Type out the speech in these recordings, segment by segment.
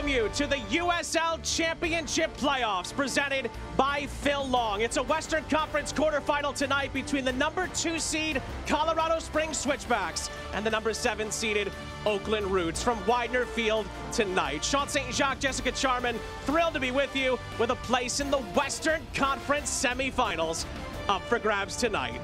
welcome you to the USL Championship playoffs presented by Phil Long. It's a Western Conference quarterfinal tonight between the number 2 seed Colorado Springs Switchbacks and the number 7 seeded Oakland Roots from Widener Field tonight. Sean St. Jacques, Jessica Charman, thrilled to be with you with a place in the Western Conference semifinals up for grabs tonight.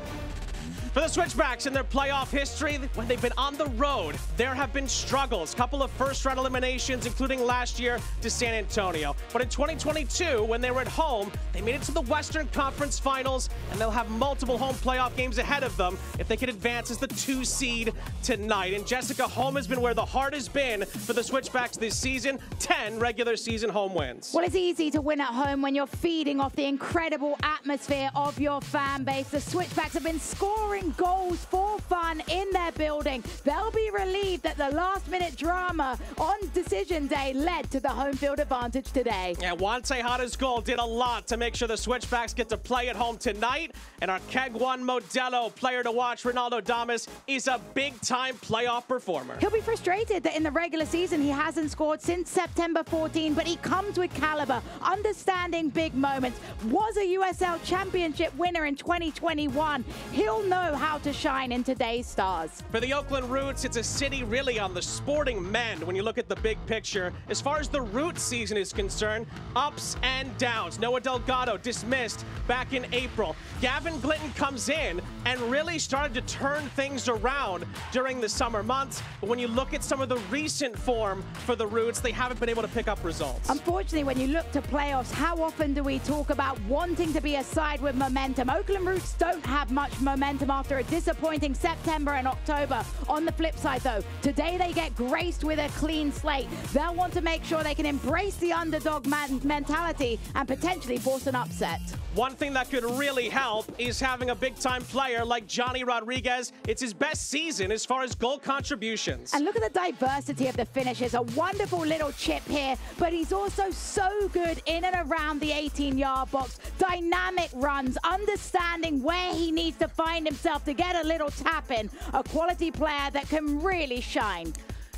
For the Switchbacks in their playoff history, when they've been on the road, there have been struggles. Couple of first-round eliminations, including last year to San Antonio. But in 2022, when they were at home, they made it to the Western Conference Finals, and they'll have multiple home playoff games ahead of them if they can advance as the 2 seed tonight. And Jessica, home has been where the heart has been for the Switchbacks this season. 10 regular season home wins. Well, it's easy to win at home when you're feeding off the incredible atmosphere of your fan base. The Switchbacks have been scoring goals for fun in their building. They'll be relieved that the last-minute drama on decision day led to the home field advantage today. Yeah, Juan Tejada's goal did a lot to make sure the Switchbacks get to play at home tonight. And our Keg One Modelo player to watch, Ronaldo Damas, is a big-time playoff performer. He'll be frustrated that in the regular season he hasn't scored since September 14, but he comes with caliber, understanding big moments. Was a USL Championship winner in 2021. He'll know how to shine in today's stars. For the Oakland Roots, it's a city really on the sporting mend when you look at the big picture. As far as the Roots season is concerned, ups and downs. Noah Delgado dismissed back in April. Gavin Glitton comes in and really started to turn things around during the summer months. But when you look at some of the recent form for the Roots, they haven't been able to pick up results. Unfortunately, when you look to playoffs, how often do we talk about wanting to be a side with momentum? Oakland Roots don't have much momentum after a disappointing September and October. On the flip side, though, today they get graced with a clean slate. They'll want to make sure they can embrace the underdog mentality and potentially force an upset. One thing that could really help is having a big-time player like Johnny Rodriguez. It's his best season as far as goal contributions. And look at the diversity of the finishes. A wonderful little chip here, but he's also so good in and around the 18-yard box. Dynamic runs, understanding where he needs to find himself to get a little tap in. A quality player that can really shine.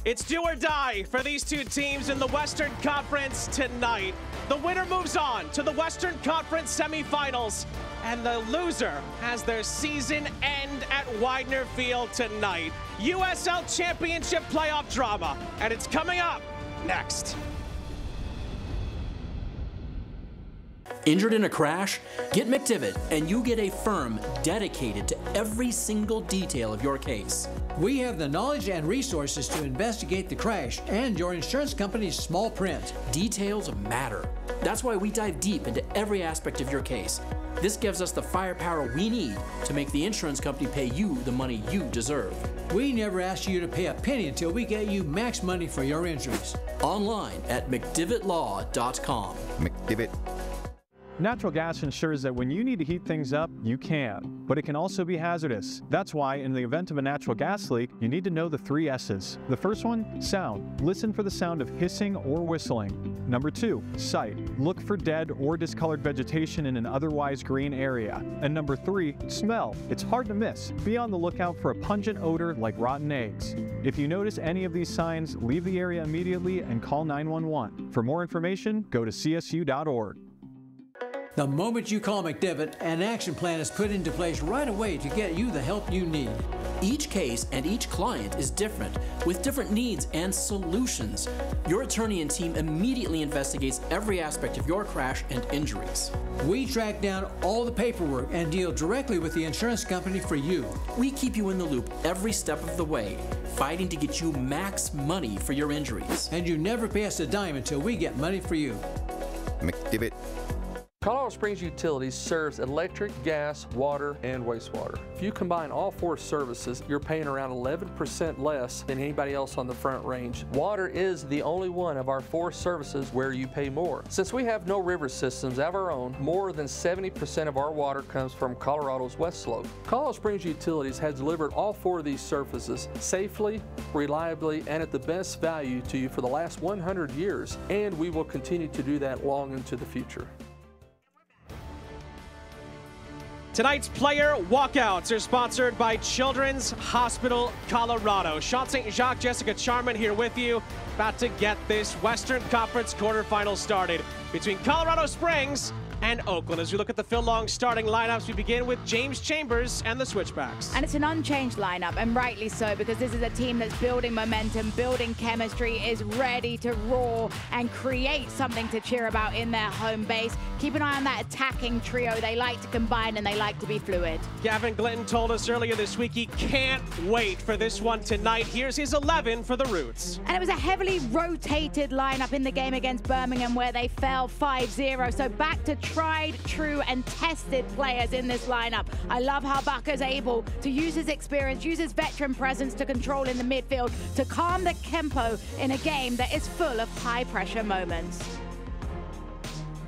It's do or die for these two teams in the Western Conference tonight. The winner moves on to the Western Conference semifinals, and the loser has their season end at Widener Field tonight. USL Championship playoff drama, and it's coming up next. Injured in a crash? Get McDivitt and you get a firm dedicated to every single detail of your case. We have the knowledge and resources to investigate the crash and your insurance company's small print. Details matter. That's why we dive deep into every aspect of your case. This gives us the firepower we need to make the insurance company pay you the money you deserve. We never ask you to pay a penny until we get you max money for your injuries. Online at McDivittLaw.com. McDivitt. Natural gas ensures that when you need to heat things up, you can, but it can also be hazardous. That's why, in the event of a natural gas leak, you need to know the 3 S's. The first one, sound. Listen for the sound of hissing or whistling. Number 2, sight. Look for dead or discolored vegetation in an otherwise green area. And number 3, smell. It's hard to miss. Be on the lookout for a pungent odor like rotten eggs. If you notice any of these signs, leave the area immediately and call 911. For more information, go to csu.org. The moment you call McDivitt, an action plan is put into place right away to get you the help you need. Each case and each client is different, with different needs and solutions. Your attorney and team immediately investigates every aspect of your crash and injuries. We track down all the paperwork and deal directly with the insurance company for you. We keep you in the loop every step of the way, fighting to get you max money for your injuries. And you never pay us a dime until we get money for you. McDivitt. Colorado Springs Utilities serves electric, gas, water, and wastewater. If you combine all 4 services, you're paying around 11% less than anybody else on the Front Range. Water is the only one of our 4 services where you pay more. Since we have no river systems of our own, more than 70% of our water comes from Colorado's West Slope. Colorado Springs Utilities has delivered all 4 of these services safely, reliably, and at the best value to you for the last 100 years, and we will continue to do that long into the future. Tonight's player walkouts are sponsored by Children's Hospital Colorado. Sean St. Jacques, Jessica Charman here with you, about to get this Western Conference quarterfinal started between Colorado Springs and Oakland. As we look at the Phil Long starting lineups, we begin with James Chambers and the Switchbacks. And it's an unchanged lineup, and rightly so, because this is a team that's building momentum, building chemistry, is ready to roar and create something to cheer about in their home base. Keep an eye on that attacking trio. They like to combine and they like to be fluid. Gavin Glinton told us earlier this week he can't wait for this one tonight. Here's his 11 for the Roots. And it was a heavily rotated lineup in the game against Birmingham where they fell 5-0. So back to tried, true, and tested players in this lineup. I love how Bucker's able to use his experience, use his veteran presence to control in the midfield, to calm the tempo in a game that is full of high-pressure moments.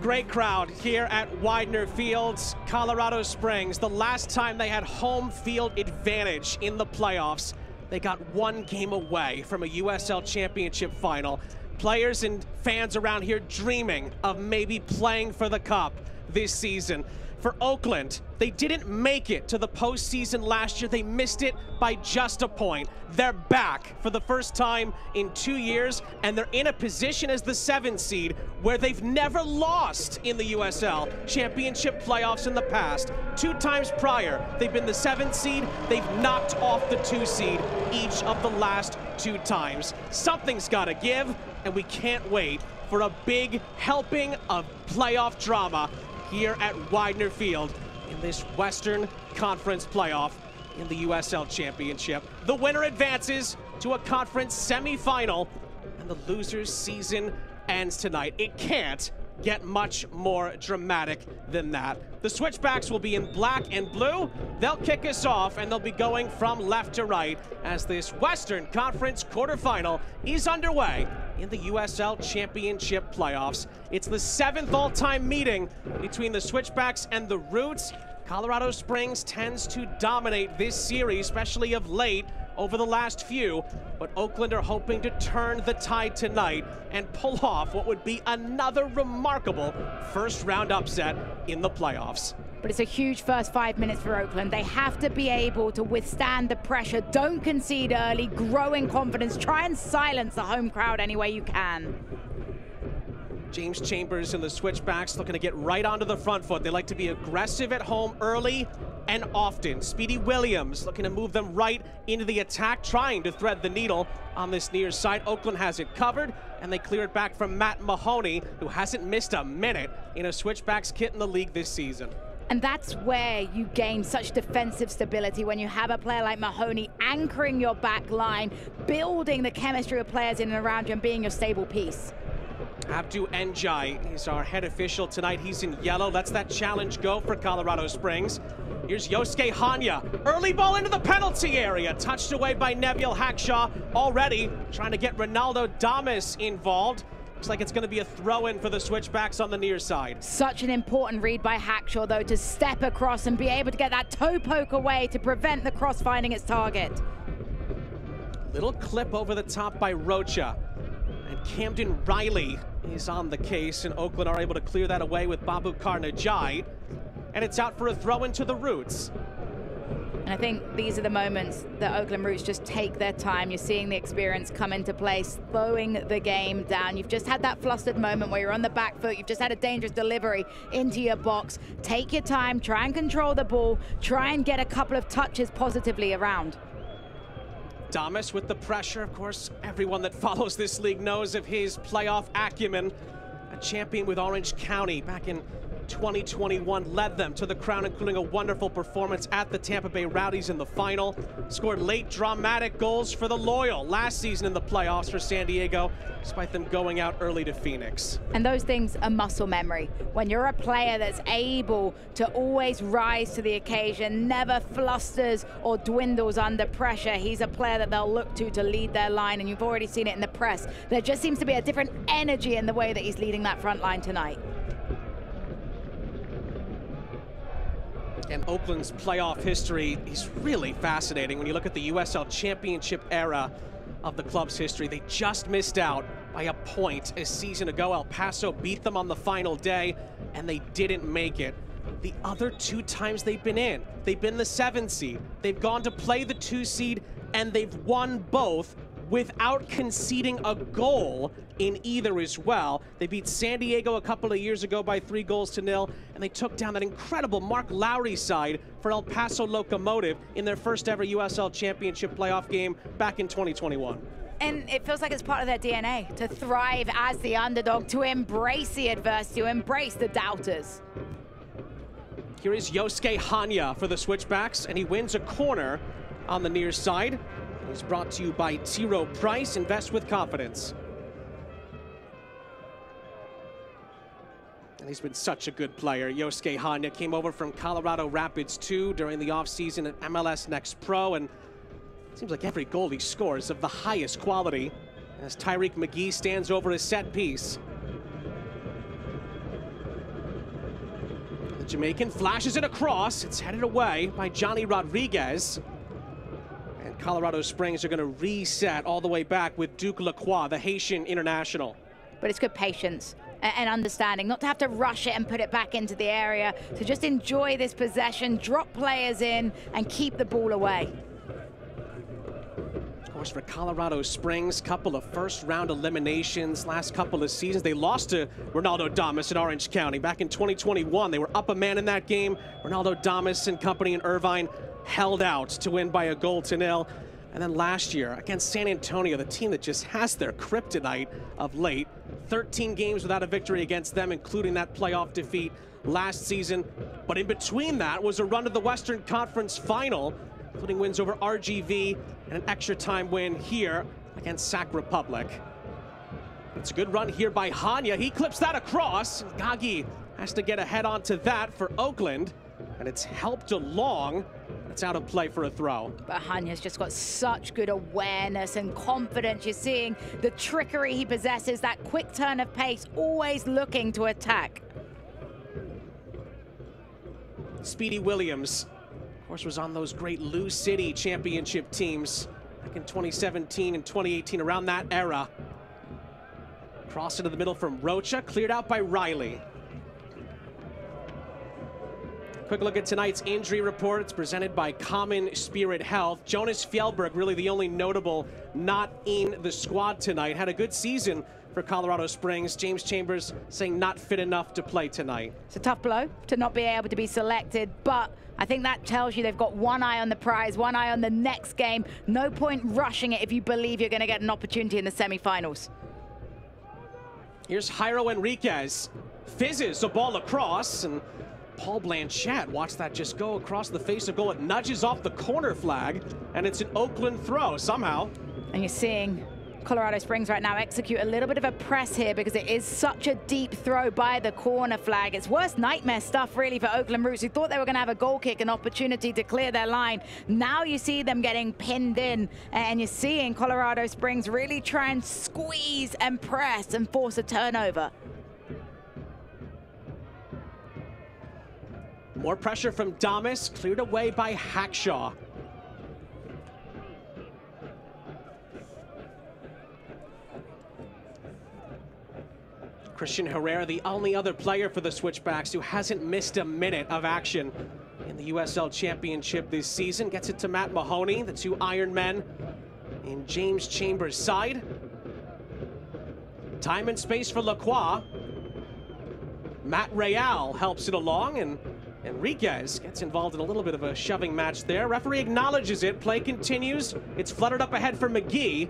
Great crowd here at Widener Fields, Colorado Springs. The last time they had home field advantage in the playoffs, they got one game away from a USL Championship final. Players and fans around here dreaming of maybe playing for the Cup this season. For Oakland, they didn't make it to the postseason last year. They missed it by just a point. They're back for the first time in 2 years, and they're in a position as the 7th seed where they've never lost in the USL Championship playoffs in the past. 2 times prior, they've been the 7th seed. They've knocked off the 2 seed each of the last 2 times. Something's got to give, and we can't wait for a big helping of playoff drama here at Widener Field in this Western Conference playoff in the USL Championship. The winner advances to a conference semifinal, and the loser's season ends tonight. It can't get much more dramatic than that. The Switchbacks will be in black and blue. They'll kick us off, and they'll be going from left to right as this Western Conference quarterfinal is underway in the USL Championship playoffs. It's the 7th all-time meeting between the Switchbacks and the Roots. Colorado Springs tends to dominate this series, especially of late over the last few, but Oakland are hoping to turn the tide tonight and pull off what would be another remarkable first-round upset in the playoffs. But it's a huge first 5 minutes for Oakland. They have to be able to withstand the pressure. Don't concede early, grow in confidence, try and silence the home crowd any way you can. James Chambers and the Switchbacks looking to get right onto the front foot. They like to be aggressive at home early and often. Speedy Williams looking to move them right into the attack, trying to thread the needle on this near side. Oakland has it covered, and they clear it back from Matt Mahoney, who hasn't missed a minute in a Switchbacks kit in the league this season. And that's where you gain such defensive stability, when you have a player like Mahoney anchoring your back line, building the chemistry of players in and around you, and being your stable piece. Abdu Njai is our head official tonight. He's in yellow. Lets that challenge go for Colorado Springs. Here's Yosuke Hanya. Early ball into the penalty area. Touched away by Neville Hackshaw. Already trying to get Ronaldo Damas involved. Looks like it's going to be a throw-in for the Switchbacks on the near side. Such an important read by Hackshaw, though, to step across and be able to get that toe poke away to prevent the cross finding its target. Little clip over the top by Rocha. And Camden Riley is on the case, and Oakland are able to clear that away with Babu Karnajai. And it's out for a throw into the Roots. And I think these are the moments that Oakland Roots just take their time. You're seeing the experience come into play, slowing the game down. You've just had that flustered moment where you're on the back foot. You've just had a dangerous delivery into your box. Take your time, try and control the ball, try and get a couple of touches positively around. Damas with the pressure. Of course, everyone that follows this league knows of his playoff acumen. A champion with Orange County back in 2021, led them to the crown, including a wonderful performance at the Tampa Bay Rowdies in the final. Scored late dramatic goals for the Loyal last season in the playoffs for San Diego, despite them going out early to Phoenix. And those things are muscle memory. When you're a player that's able to always rise to the occasion, never flusters or dwindles under pressure, he's a player that they'll look to lead their line, and you've already seen it in the press. There just seems to be a different energy in the way that he's leading that front line tonight. And Oakland's playoff history is really fascinating. When you look at the USL Championship era of the club's history, they just missed out by a point a season ago. El Paso beat them on the final day, and they didn't make it the other 2 times they've been in. They've been the 7 seed. They've gone to play the 2 seed, and they've won both without conceding a goal in either as well. They beat San Diego a couple of years ago by 3-0, and they took down that incredible Mark Lowry side for El Paso Locomotive in their first ever USL Championship playoff game back in 2021. And it feels like it's part of their DNA to thrive as the underdog, to embrace the adversity, to embrace the doubters. Here is Yosuke Hanya for the Switchbacks, and he wins a corner on the near side. He's brought to you by T. Rowe Price. Invest with confidence. And he's been such a good player. Yosuke Hanya came over from Colorado Rapids 2 during the offseason at MLS Next Pro, and it seems like every goal he scores of the highest quality as Tyreek McGee stands over his set piece. The Jamaican flashes it across. It's headed away by Johnny Rodriguez. And Colorado Springs are going to reset all the way back with Duke Lacroix, the Haitian international. But it's good patience and understanding, not to have to rush it and put it back into the area, to just enjoy this possession, drop players in, and keep the ball away. Of course, for Colorado Springs, couple of first-round eliminations last couple of seasons. They lost to Ronaldo Damas in Orange County back in 2021. They were up a man in that game. Ronaldo Damas and company in Irvine held out to win by 1-0. And then last year against San Antonio, the team that just has their kryptonite of late, 13 games without a victory against them, including that playoff defeat last season. But in between that was a run to the Western Conference Final, including wins over RGV and an extra time win here against Sac Republic. It's a good run here by Hanya. He clips that across. Gagi has to get a head onto that for Oakland, and it's helped along. It's out of play for a throw. But Hanya's just got such good awareness and confidence. You're seeing the trickery he possesses, that quick turn of pace, always looking to attack. Speedy Williams, of course, was on those great Lou City championship teams back in 2017 and 2018, around that era. Cross into the middle from Rocha, cleared out by Riley. Quick look at tonight's injury report. It's presented by Common Spirit Health. Jonas Fjellberg, really the only notable not in the squad tonight. Had a good season for Colorado Springs. James Chambers saying not fit enough to play tonight. It's a tough blow to not be able to be selected, but I think that tells you they've got one eye on the prize, one eye on the next game. No point rushing it if you believe you're going to get an opportunity in the semifinals. Here's Jairo Enriquez. Fizzes a ball across, and Paul Blanchett, watch that just go across the face of goal. It nudges off the corner flag, and it's an Oakland throw somehow. And you're seeing Colorado Springs right now execute a little bit of a press here because it is such a deep throw by the corner flag. It's worst nightmare stuff really for Oakland Roots, who thought they were going to have a goal kick, an opportunity to clear their line. Now you see them getting pinned in, and you're seeing Colorado Springs really try and squeeze and press and force a turnover. More pressure from Damas, cleared away by Hackshaw. Christian Herrera, the only other player for the Switchbacks who hasn't missed a minute of action in the USL Championship this season. Gets it to Matt Mahoney, the two Iron Men in James Chambers' side. Time and space for Lacroix. Matt Real helps it along, and Enriquez gets involved in a little bit of a shoving match there. Referee acknowledges it. Play continues. It's fluttered up ahead for McGee.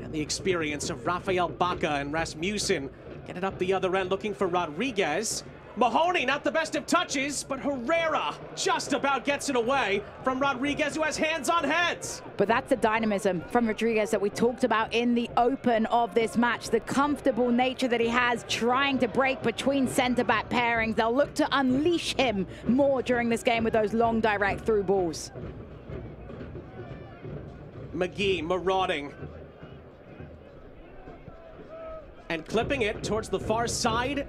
And the experience of Rafael Baca and Rasmussen get it up the other end, looking for Rodriguez. Mahoney, not the best of touches, but Herrera just about gets it away from Rodriguez, who has hands on heads. But that's the dynamism from Rodriguez that we talked about in the open of this match. The comfortable nature that he has, trying to break between center-back pairings. They'll look to unleash him more during this game with those long direct through balls. McGee marauding. And clipping it towards the far side.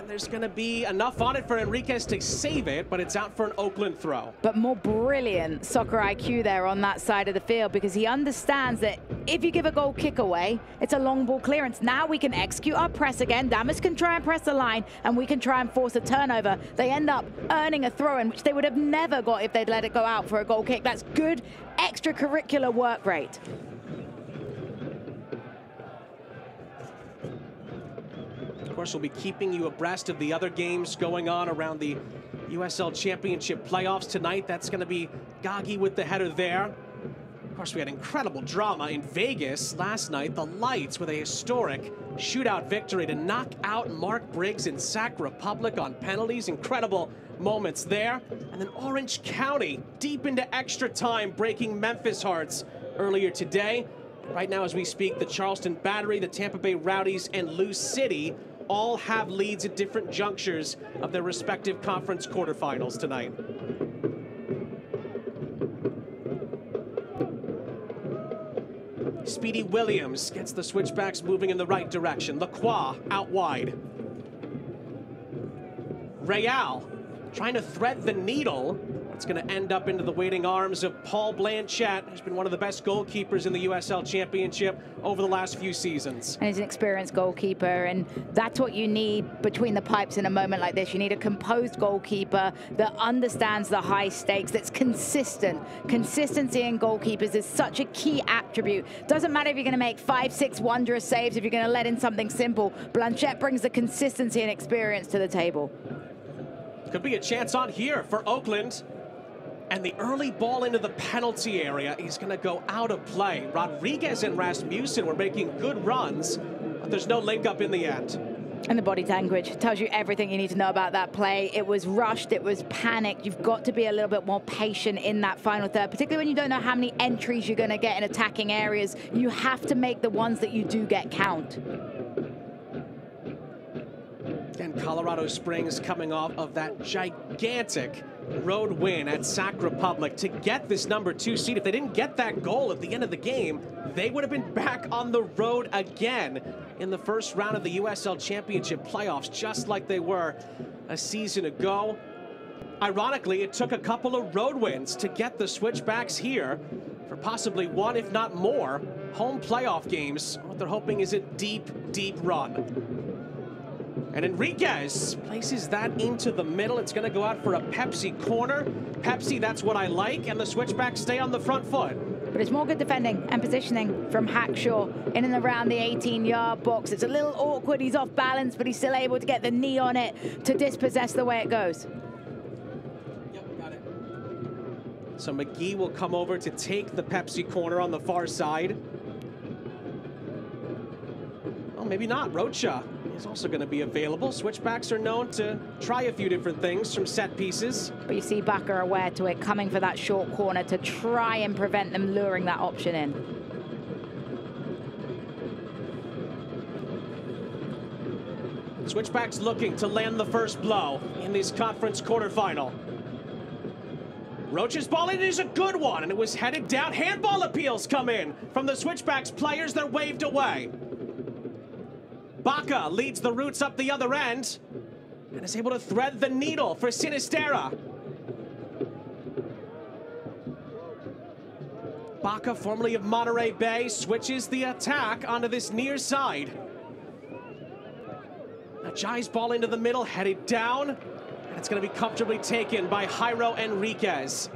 And there's going to be enough on it for Enriquez to save it, but it's out for an Oakland throw. But more brilliant soccer IQ there on that side of the field, because he understands that if you give a goal kick away, it's a long ball clearance. Now we can execute our press again. Damas can try and press the line, and we can try and force a turnover. They end up earning a throw-in, which they would have never got if they'd let it go out for a goal kick. That's good extracurricular work rate. Of course, we'll be keeping you abreast of the other games going on around the USL Championship playoffs tonight. That's going to be Gagi with the header there. Of course, we had incredible drama in Vegas last night. The Lights with a historic shootout victory to knock out Mark Briggs in Sac Republic on penalties. Incredible moments there. And then Orange County deep into extra time, breaking Memphis Hearts earlier today. Right now, as we speak, the Charleston Battery, the Tampa Bay Rowdies, and Lou City all have leads at different junctures of their respective conference quarterfinals tonight. Speedy Williams gets the Switchbacks moving in the right direction. Lacroix out wide. Real trying to thread the needle. It's going to end up into the waiting arms of Paul Blanchett, who's been one of the best goalkeepers in the USL Championship over the last few seasons. And he's an experienced goalkeeper, and that's what you need between the pipes in a moment like this. You need a composed goalkeeper that understands the high stakes, that's consistent. Consistency in goalkeepers is such a key attribute. Doesn't matter if you're going to make 5, 6 wondrous saves, if you're going to let in something simple. Blanchett brings the consistency and experience to the table. Could be a chance on here for Oakland. And the early ball into the penalty area is going to go out of play. Rodriguez and Rasmussen were making good runs, but there's no link up in the end. And the body language tells you everything you need to know about that play. It was rushed, it was panicked. You've got to be a little bit more patient in that final third, particularly when you don't know how many entries you're going to get in attacking areas. You have to make the ones that you do get count. Again, Colorado Springs coming off of that gigantic road win at Sac Republic to get this #2 seed. If they didn't get that goal at the end of the game, they would have been back on the road again in the first round of the USL Championship playoffs, just like they were a season ago. Ironically, it took a couple of road wins to get the Switchbacks here for possibly one, if not more, home playoff games. What they're hoping is a deep, deep run. And Enriquez places that into the middle. It's going to go out for a Pepsi corner. Pepsi, that's what I like. And the Switchbacks stay on the front foot. But it's more good defending and positioning from Hackshaw in and around the 18-yard box. It's a little awkward. He's off balance, but he's still able to get the knee on it to dispossess the way it goes. Yep, got it. So McGee will come over to take the Pepsi corner on the far side. Well, maybe not. Rocha is also going to be available. Switchbacks are known to try a few different things from set pieces. But you see Bakker aware to it, coming for that short corner to try and prevent them luring that option in. Switchbacks looking to land the first blow in this conference quarterfinal. Rocha's ball in is a good one, and it was headed down. Handball appeals come in from the Switchbacks players. They're waved away. Baca leads the Roots up the other end and is able to thread the needle for Sinisterra. Baca, formerly of Monterey Bay, switches the attack onto this near side. Ajayi's ball into the middle, headed down, and it's going to be comfortably taken by Jairo Enriquez.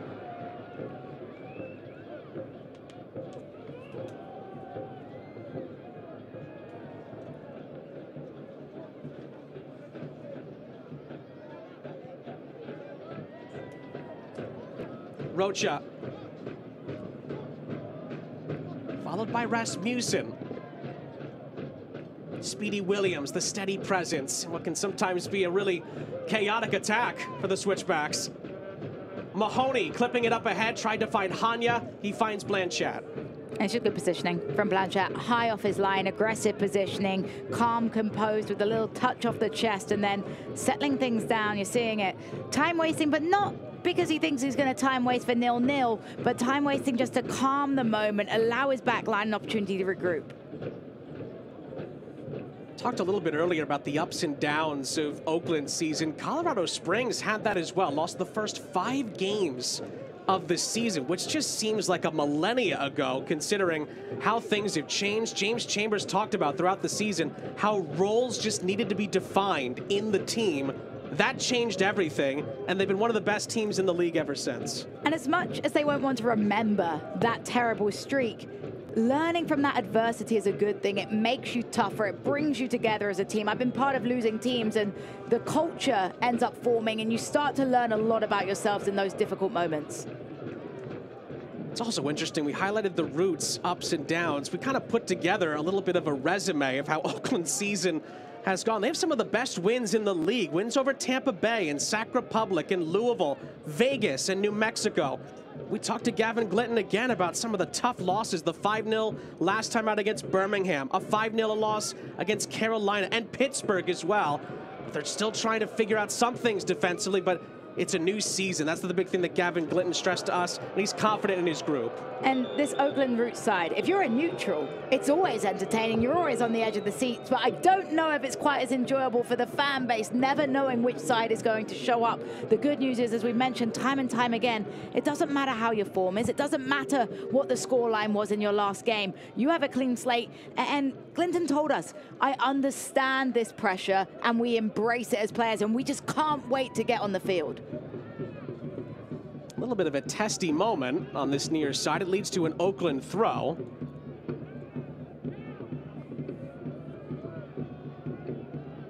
Rocha, followed by Rasmussen. Speedy Williams, the steady presence in what can sometimes be a really chaotic attack for the Switchbacks. Mahoney clipping it up ahead, tried to find Hanya. He finds Blanchett. And it's just good positioning from Blanchett. High off his line, aggressive positioning, calm, composed with a little touch off the chest and then settling things down. You're seeing it. Time wasting, but not because he thinks he's going to time waste for 0-0, but time wasting just to calm the moment, allow his back line an opportunity to regroup. Talked a little bit earlier about the ups and downs of Oakland's season. Colorado Springs had that as well. Lost the first 5 games of the season, which just seems like a millennia ago, considering how things have changed. James Chambers talked about throughout the season how roles just needed to be defined in the team. That changed everything, and they've been one of the best teams in the league ever since. And as much as they won't want to remember that terrible streak, learning from that adversity is a good thing. It makes you tougher. It brings you together as a team. I've been part of losing teams, and the culture ends up forming, and you start to learn a lot about yourselves in those difficult moments. It's also interesting, we highlighted the Roots' ups and downs. We kind of put together a little bit of a resume of how Oakland's season has gone. They have some of the best wins in the league. Wins over Tampa Bay and Sac Republic and Louisville, Vegas and New Mexico. We talked to Gavin Glinton again about some of the tough losses. The 5-0 last time out against Birmingham, a 5-0 loss against Carolina and Pittsburgh as well. They're still trying to figure out some things defensively, but it's a new season. That's the big thing that Gavin Glinton stressed to us, and he's confident in his group. And this Oakland Roots side, if you're a neutral, it's always entertaining. You're always on the edge of the seats, but I don't know if it's quite as enjoyable for the fan base, never knowing which side is going to show up. The good news is, as we've mentioned time and time again, it doesn't matter how your form is. It doesn't matter what the scoreline was in your last game. You have a clean slate, and Glinton told us, I understand this pressure, and we embrace it as players, and we just can't wait to get on the field. A little bit of a testy moment on this near side. It leads to an Oakland throw.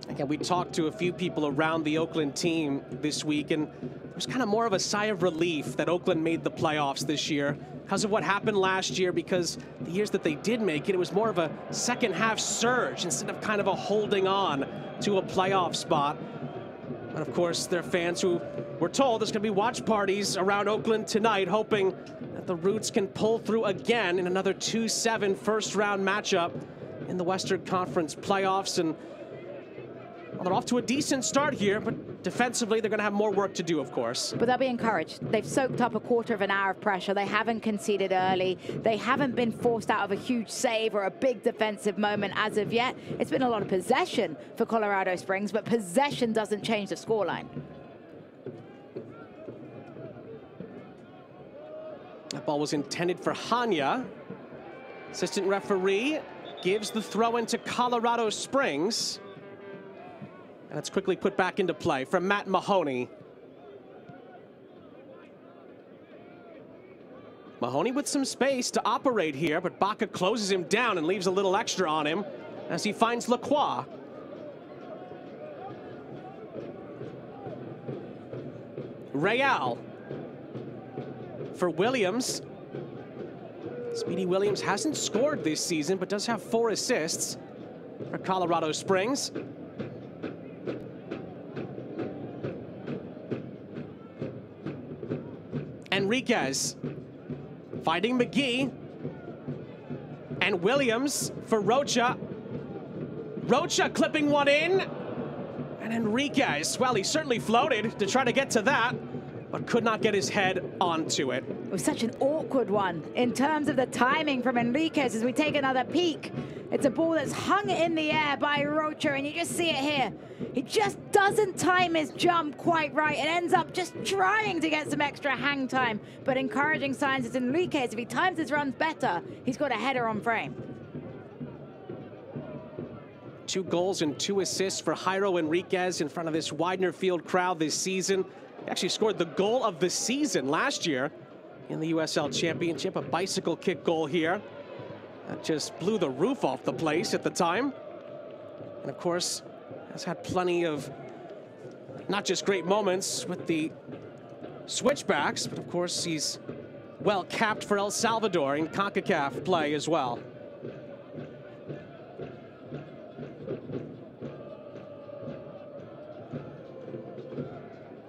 Again, we talked to a few people around the Oakland team this week, and it was kind of more of a sigh of relief that Oakland made the playoffs this year because of what happened last year, because the years that they did make it, it was more of a second half surge instead of kind of a holding on to a playoff spot. And of course, there are fans who were told there's going to be watch parties around Oakland tonight, hoping that the Roots can pull through again in another 2-7 first-round matchup in the Western Conference playoffs. And well, they're off to a decent start here, but defensively, they're going to have more work to do, of course. But they'll be encouraged. They've soaked up a quarter of an hour of pressure. They haven't conceded early. They haven't been forced out of a huge save or a big defensive moment as of yet. It's been a lot of possession for Colorado Springs, but possession doesn't change the scoreline. That ball was intended for Hanya. Assistant referee gives the throw into Colorado Springs. And it's quickly put back into play from Matt Mahoney. Mahoney with some space to operate here, but Baca closes him down and leaves a little extra on him as he finds Lacroix. Real for Williams. Speedy Williams hasn't scored this season, but does have 4 assists for Colorado Springs. Enriquez finding McGee, and Williams for Rocha. Rocha clipping one in, and Enriquez, well, he certainly floated to try to get to that, but could not get his head onto it. It was such an awkward one in terms of the timing from Enriquez as we take another peek. It's a ball that's hung in the air by Rocha, and you just see it here. He just doesn't time his jump quite right and ends up just trying to get some extra hang time. But encouraging signs is Enriquez. If he times his runs better, he's got a header on frame. 2 goals and 2 assists for Jairo Enriquez in front of this Widener Field crowd this season. He actually scored the goal of the season last year in the USL Championship, a bicycle kick goal here. That just blew the roof off the place at the time. And of course, has had plenty of not just great moments with the Switchbacks, but of course he's well capped for El Salvador in CONCACAF play as well.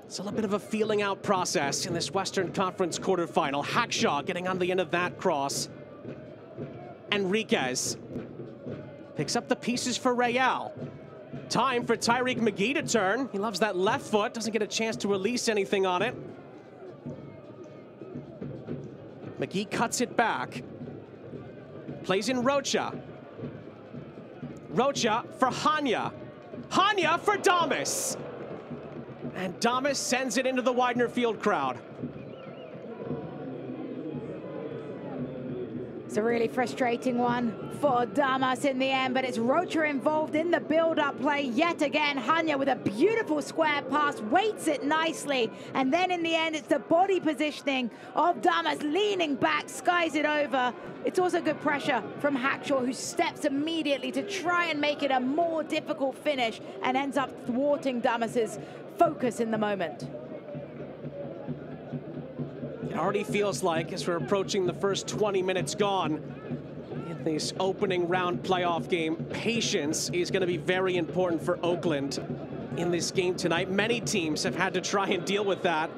Still a bit of a feeling out process in this Western Conference quarterfinal. Hackshaw getting on the end of that cross. Enriquez picks up the pieces for Real. Time for Tyreek McGee to turn. He loves that left foot, doesn't get a chance to release anything on it. McGee cuts it back. Plays in Rocha. Rocha for Hanya. Hanya for Damas. And Damas sends it into the Widener Field crowd. It's a really frustrating one for Damas in the end, but it's Rocha involved in the build-up play yet again. Hanya with a beautiful square pass, waits it nicely, and then in the end, it's the body positioning of Damas leaning back, skies it over. It's also good pressure from Hackshaw, who steps immediately to try and make it a more difficult finish and ends up thwarting Damas's focus in the moment. It already feels like, as we're approaching the first 20 minutes gone in this opening round playoff game, patience is going to be very important for Oakland in this game tonight. Many teams have had to try and deal with that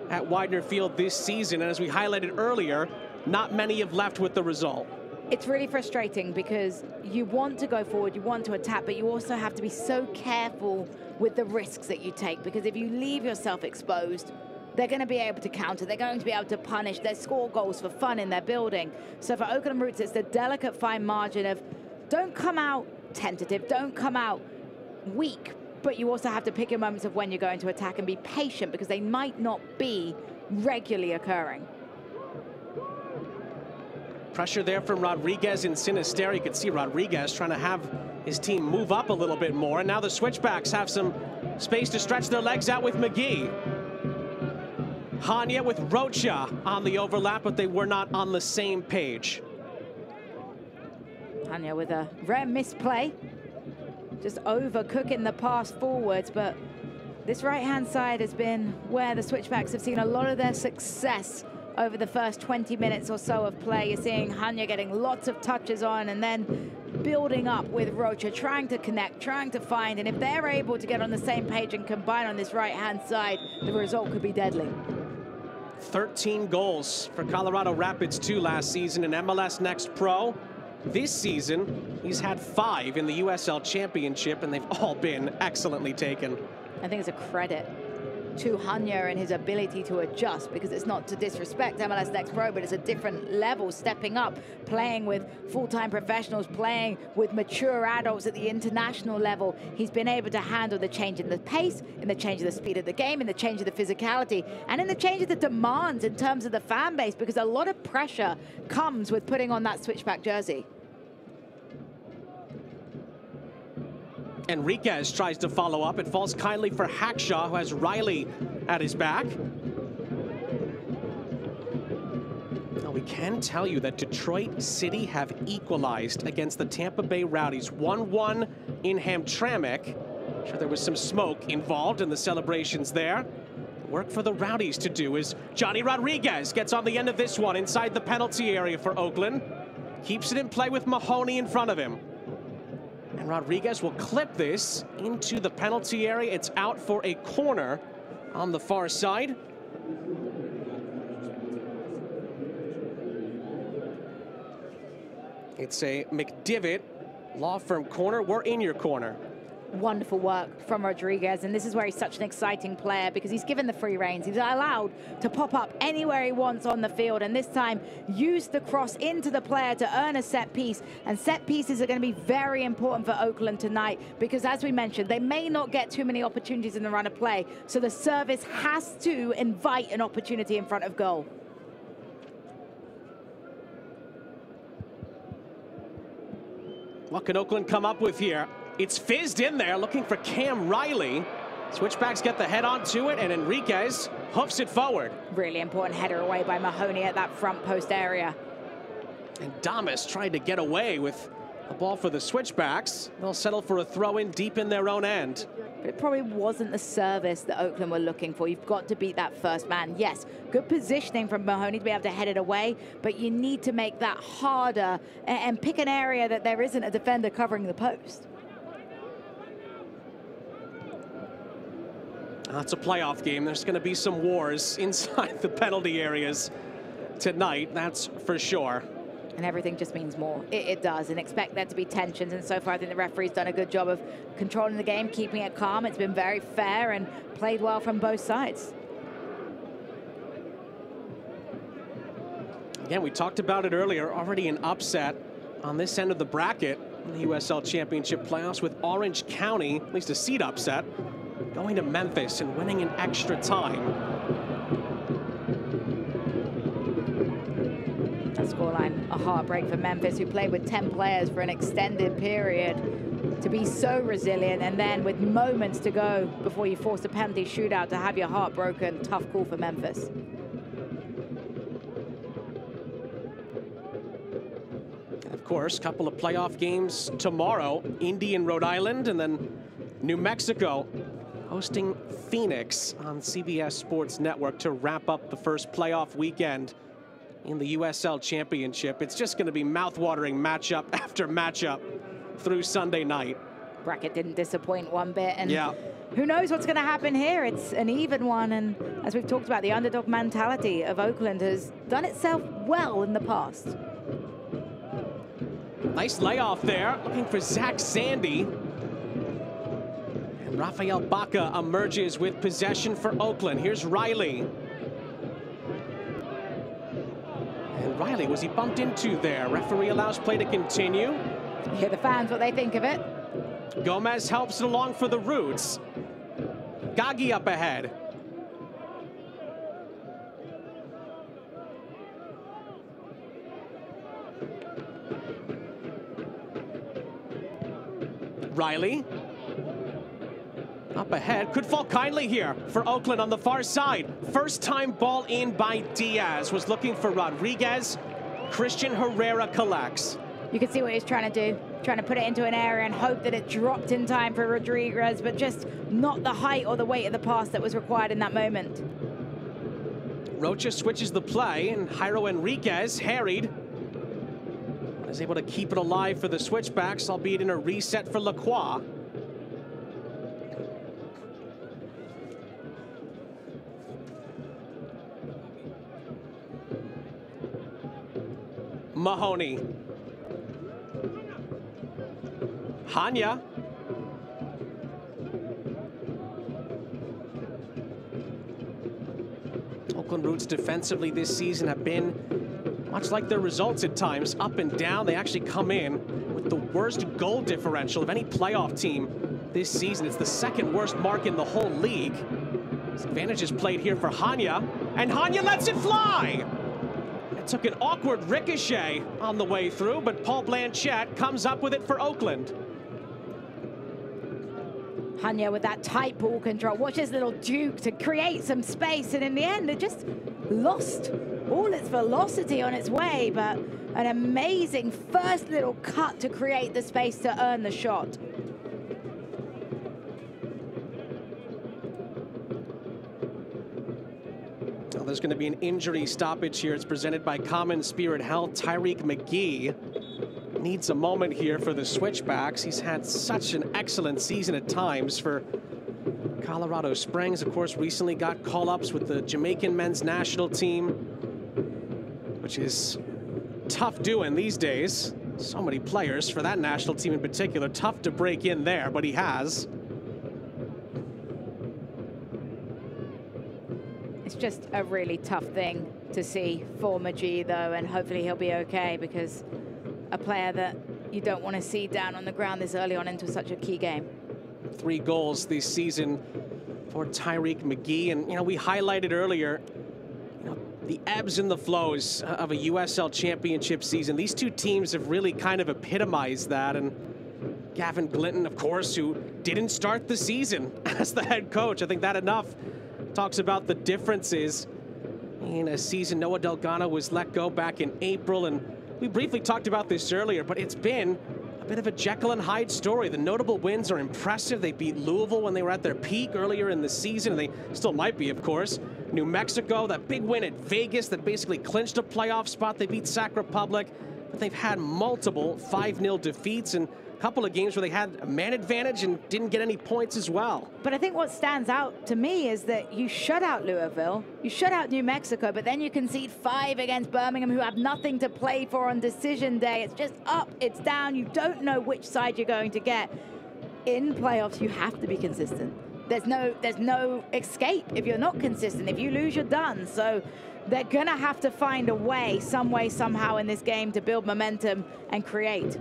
at Widener Field this season, and as we highlighted earlier, not many have left with the result. It's really frustrating because you want to go forward, you want to attack, but you also have to be so careful with the risks that you take, because if you leave yourself exposed, they're going to be able to counter, they're going to be able to punish, they score goals for fun in their building. So for Oakland Roots, it's the delicate fine margin of don't come out tentative, don't come out weak, but you also have to pick your moments of when you're going to attack and be patient, because they might not be regularly occurring. Pressure there from Rodriguez and Sinisterra. You could see Rodriguez trying to have his team move up a little bit more, and now the Switchbacks have some space to stretch their legs out with McGee. Hanya with Rocha on the overlap, but they were not on the same page. Hanya with a rare misplay, just overcooking the pass forwards, but this right-hand side has been where the Switchbacks have seen a lot of their success over the first 20 minutes or so of play. You're seeing Hanya getting lots of touches on and then building up with Rocha, trying to connect, trying to find, and if they're able to get on the same page and combine on this right-hand side, the result could be deadly. 13 goals for Colorado Rapids 2 last season in MLS Next Pro. This season, he's had 5 in the USL Championship, and they've all been excellently taken. I think it's a credit to Hanya and his ability to adjust, because it's not to disrespect MLS Next Pro, but it's a different level, stepping up, playing with full-time professionals, playing with mature adults at the international level. He's been able to handle the change in the pace, in the change of the speed of the game, in the change of the physicality, and in the change of the demands in terms of the fan base, because a lot of pressure comes with putting on that Switchback jersey. Enriquez tries to follow up. It falls kindly for Hackshaw, who has Riley at his back. Now, we can tell you that Detroit City have equalized against the Tampa Bay Rowdies. 1-1 in Hamtramck. I'm sure there was some smoke involved in the celebrations there. Work for the Rowdies to do as Johnny Rodriguez gets on the end of this one inside the penalty area for Oakland. Keeps it in play with Mahoney in front of him. And Rodriguez will clip this into the penalty area. It's out for a corner on the far side. It's a McDivitt Law Firm corner. We're in your corner. Wonderful work from Rodriguez, and this is where he's such an exciting player, because he's given the free reins. He's allowed to pop up anywhere he wants on the field, and this time used the cross into the player to earn a set piece. And set pieces are going to be very important for Oakland tonight, because as we mentioned, they may not get too many opportunities in the run of play, so the service has to invite an opportunity in front of goal. What can Oakland come up with here? It's fizzed in there, looking for Cam Riley. Switchbacks get the head onto it, and Enriquez hoofs it forward. Really important header away by Mahoney at that front post area. And Damas tried to get away with the ball for the Switchbacks. They'll settle for a throw-in deep in their own end. But it probably wasn't the service that Oakland were looking for. You've got to beat that first man. Yes, good positioning from Mahoney to be able to head it away, but you need to make that harder and pick an area that there isn't a defender covering the post. That's a playoff game. There's going to be some wars inside the penalty areas tonight, that's for sure. And everything just means more. It does, and expect there to be tensions. And so far, I think the referee's done a good job of controlling the game, keeping it calm. It's been very fair and played well from both sides. Again, we talked about it earlier, already an upset on this end of the bracket. in the USL Championship playoffs with Orange County, at least a seed upset, going to Memphis and winning in extra time. That scoreline, a heartbreak for Memphis, who played with 10 players for an extended period. To be so resilient, and then with moments to go before you force a penalty shootout, to have your heart broken, tough call for Memphis. Of course, a couple of playoff games tomorrow. Indy and Rhode Island, and then New Mexico hosting Phoenix on CBS Sports Network to wrap up the first playoff weekend in the USL Championship. It's just going to be mouth-watering matchup after matchup through Sunday night. Bracket didn't disappoint one bit, and yeah, who knows what's going to happen here. It's an even one, and as we've talked about, the underdog mentality of Oakland has done itself well in the past. Nice layoff there, looking for Zach Sandy. And Rafael Baca emerges with possession for Oakland. Here's Riley. And Riley, was he bumped into there? Referee allows play to continue. You hear the fans, what they think of it. Gomez helps it along for the Roots. Gagi up ahead. Riley. Up ahead, could fall kindly here for Oakland on the far side. First time ball in by Diaz, was looking for Rodriguez. Christian Herrera collects. You can see what he's trying to do, trying to put it into an area and hope that it dropped in time for Rodriguez, but just not the height or the weight of the pass that was required in that moment. Rocha switches the play, and Jairo Enriquez, harried, is able to keep it alive for the Switchbacks, albeit in a reset for Lacroix. Mahoney. Hanya. Oakland Roots defensively this season have been, much like their results at times, up and down. They actually come in with the worst goal differential of any playoff team this season. It's the second worst mark in the whole league. This advantage is played here for Hanya, and Hanya lets it fly! It took an awkward ricochet on the way through, but Paul Blanchette comes up with it for Oakland. Hanya with that tight ball control. Watch his little juke to create some space, and in the end, it just lost all its velocity on its way, but an amazing first little cut to create the space to earn the shot. Well, there's going to be an injury stoppage here. It's presented by Common Spirit Health. Tyreek McGee needs a moment here for the Switchbacks. He's had such an excellent season at times for Colorado Springs. Of course, recently got call-ups with the Jamaican men's national team, which is tough doing these days. So many players for that national team in particular. Tough to break in there, but he has. It's just a really tough thing to see for McGee, though, and hopefully he'll be okay, because a player that you don't want to see down on the ground this early on into such a key game. 3 goals this season for Tyreek McGee. And, you know, we highlighted earlier, you know, the ebbs and the flows of a USL Championship season. These two teams have really kind of epitomized that. And Gavin Glinton, of course, who didn't start the season as the head coach. I think that enough talks about the differences in a season. Noah Delgado was let go back in April, and we briefly talked about this earlier, but it's been a bit of a Jekyll and Hyde story. The notable wins are impressive. They beat Louisville when they were at their peak earlier in the season, and they still might be, of course. New Mexico, that big win at Vegas that basically clinched a playoff spot. They beat Sac Republic, but they've had multiple 5-0 defeats, and couple of games where they had a man advantage and didn't get any points as well. But I think what stands out to me is that you shut out Louisville, you shut out New Mexico, but then you concede 5 against Birmingham, who have nothing to play for on decision day. It's just up, it's down. You don't know which side you're going to get. In playoffs, you have to be consistent. There's no escape if you're not consistent. If you lose, you're done. So they're gonna have to find a way, some way, somehow in this game to build momentum and create.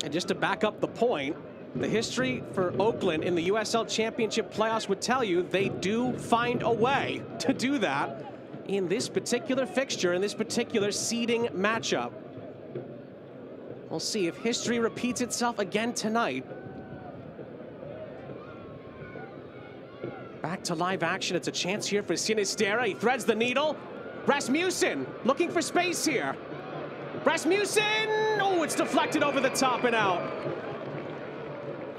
And just to back up the point, the history for Oakland in the USL Championship playoffs would tell you they do find a way to do that in this particular fixture, in this particular seeding matchup. We'll see if history repeats itself again tonight. Back to live action. It's a chance here for Sinisterra. He threads the needle. Rasmussen looking for space here. Rasmussen! Oh, it's deflected over the top and out.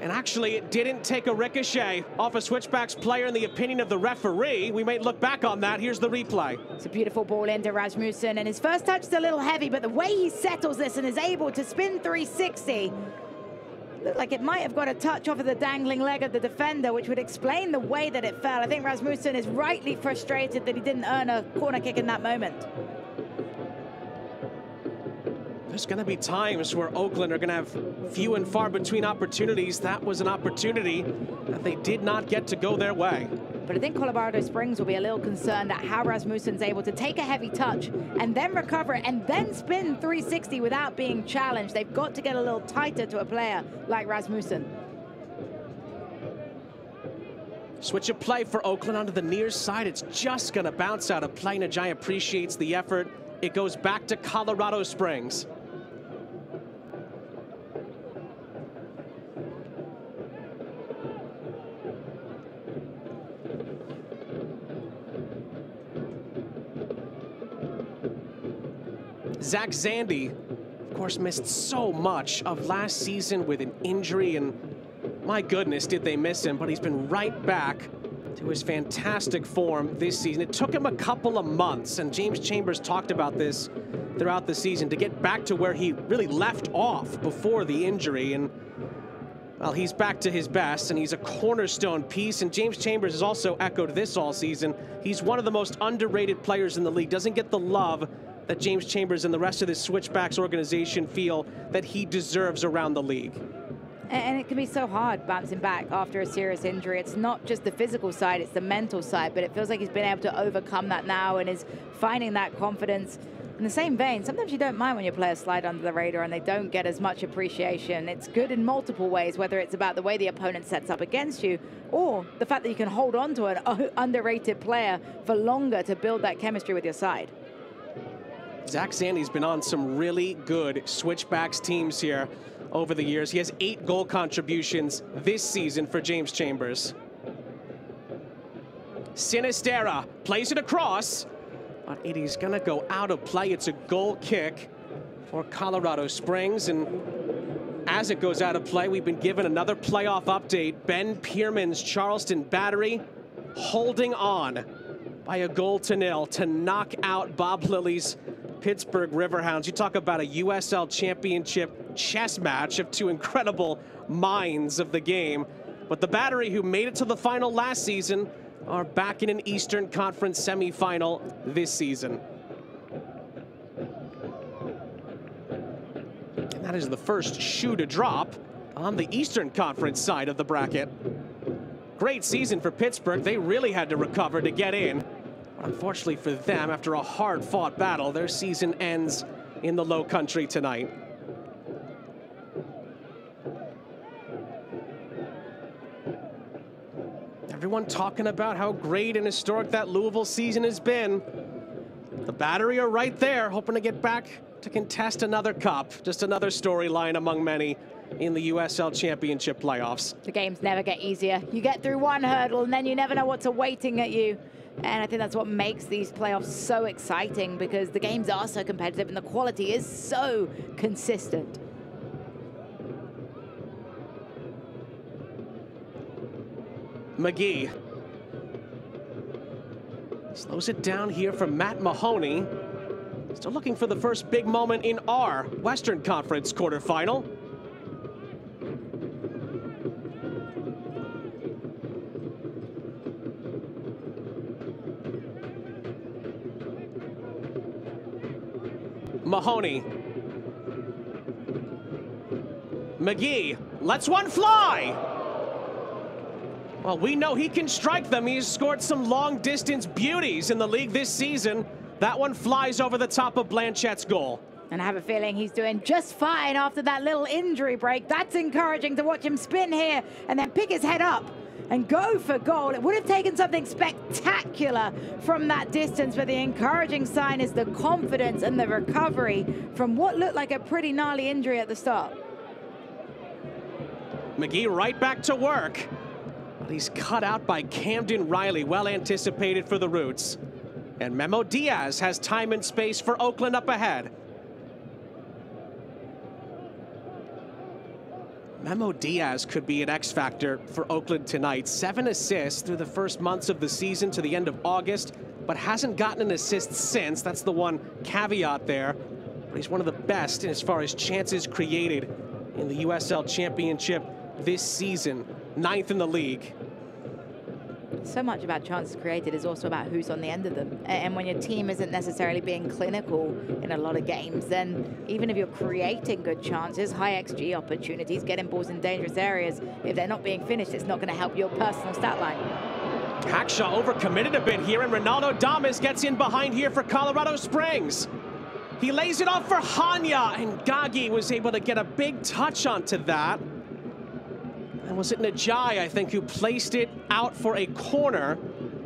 And actually, it didn't take a ricochet off a Switchbacks player in the opinion of the referee. We may look back on that. Here's the replay. It's a beautiful ball into Rasmussen, and his first touch is a little heavy, but the way he settles this and is able to spin 360, looked like it might have got a touch off of the dangling leg of the defender, which would explain the way that it fell. I think Rasmussen is rightly frustrated that he didn't earn a corner kick in that moment. There's going to be times where Oakland are going to have few and far between opportunities. That was an opportunity that they did not get to go their way. But I think Colorado Springs will be a little concerned at how Rasmussen's able to take a heavy touch and then recover it and then spin 360 without being challenged. They've got to get a little tighter to a player like Rasmussen. Switch of play for Oakland onto the near side. It's just going to bounce out of play. Najai appreciates the effort. It goes back to Colorado Springs. Zach Zandy, of course, missed so much of last season with an injury, and my goodness, did they miss him, but he's been right back to his fantastic form this season. It took him a couple of months, and James Chambers talked about this throughout the season, to get back to where he really left off before the injury, and well, he's back to his best, and he's a cornerstone piece, and James Chambers has also echoed this all season. He's one of the most underrated players in the league, doesn't get the love that James Chambers and the rest of this Switchbacks organization feel that he deserves around the league. And it can be so hard bouncing back after a serious injury. It's not just the physical side, it's the mental side, but it feels like he's been able to overcome that now and is finding that confidence. In the same vein, sometimes you don't mind when your players slide under the radar and they don't get as much appreciation. It's good in multiple ways, whether it's about the way the opponent sets up against you or the fact that you can hold on to an underrated player for longer to build that chemistry with your side. Zach Zandy's been on some really good Switchbacks teams here over the years. He has 8 goal contributions this season for James Chambers. Sinisterra plays it across, but it is going to go out of play. It's a goal kick for Colorado Springs, and as it goes out of play, we've been given another playoff update. Ben Pierman's Charleston Battery holding on by a 0-0 to knock out Bob Lilly's Pittsburgh Riverhounds. You talk about a USL Championship chess match of 2 incredible minds of the game. But the Battery, who made it to the final last season, are back in an Eastern Conference semifinal this season. And that is the first shoe to drop on the Eastern Conference side of the bracket. Great season for Pittsburgh. They really had to recover to get in. Unfortunately for them, after a hard-fought battle, their season ends in the Low Country tonight. Everyone talking about how great and historic that Louisville season has been. The Battery are right there, hoping to get back to contest another cup. Just another storyline among many in the USL Championship playoffs. The games never get easier. You get through one hurdle, and then you never know what's awaiting at you. And I think that's what makes these playoffs so exciting, because the games are so competitive and the quality is so consistent. McGee slows it down here for Matt Mahoney. Still looking for the first big moment in our Western Conference quarterfinal. Mahoney. McGee lets one fly. Well, we know he can strike them. He's scored some long-distance beauties in the league this season. That one flies over the top of Blanchette's goal. And I have a feeling he's doing just fine after that little injury break. That's encouraging to watch him spin here and then pick his head up and go for goal. It would have taken something spectacular from that distance, but the encouraging sign is the confidence and the recovery from what looked like a pretty gnarly injury at the start. McGee right back to work. But he's cut out by Camden Riley, well anticipated for the Roots. And Memo Diaz has time and space for Oakland up ahead. Memo Diaz could be an X factor for Oakland tonight. 7 assists through the first months of the season to the end of August, but hasn't gotten an assist since. That's the one caveat there. But he's one of the best as far as chances created in the USL Championship this season. 9th in the league. So much about chances created is also about who's on the end of them. And when your team isn't necessarily being clinical in a lot of games, then even if you're creating good chances, high XG opportunities, getting balls in dangerous areas, if they're not being finished, it's not going to help your personal stat line. Hackshaw overcommitted a bit here, and Ronaldo Damas gets in behind here for Colorado Springs. He lays it off for Hanya, and Gagi was able to get a big touch onto that. And was it Najai, I think, who placed it out for a corner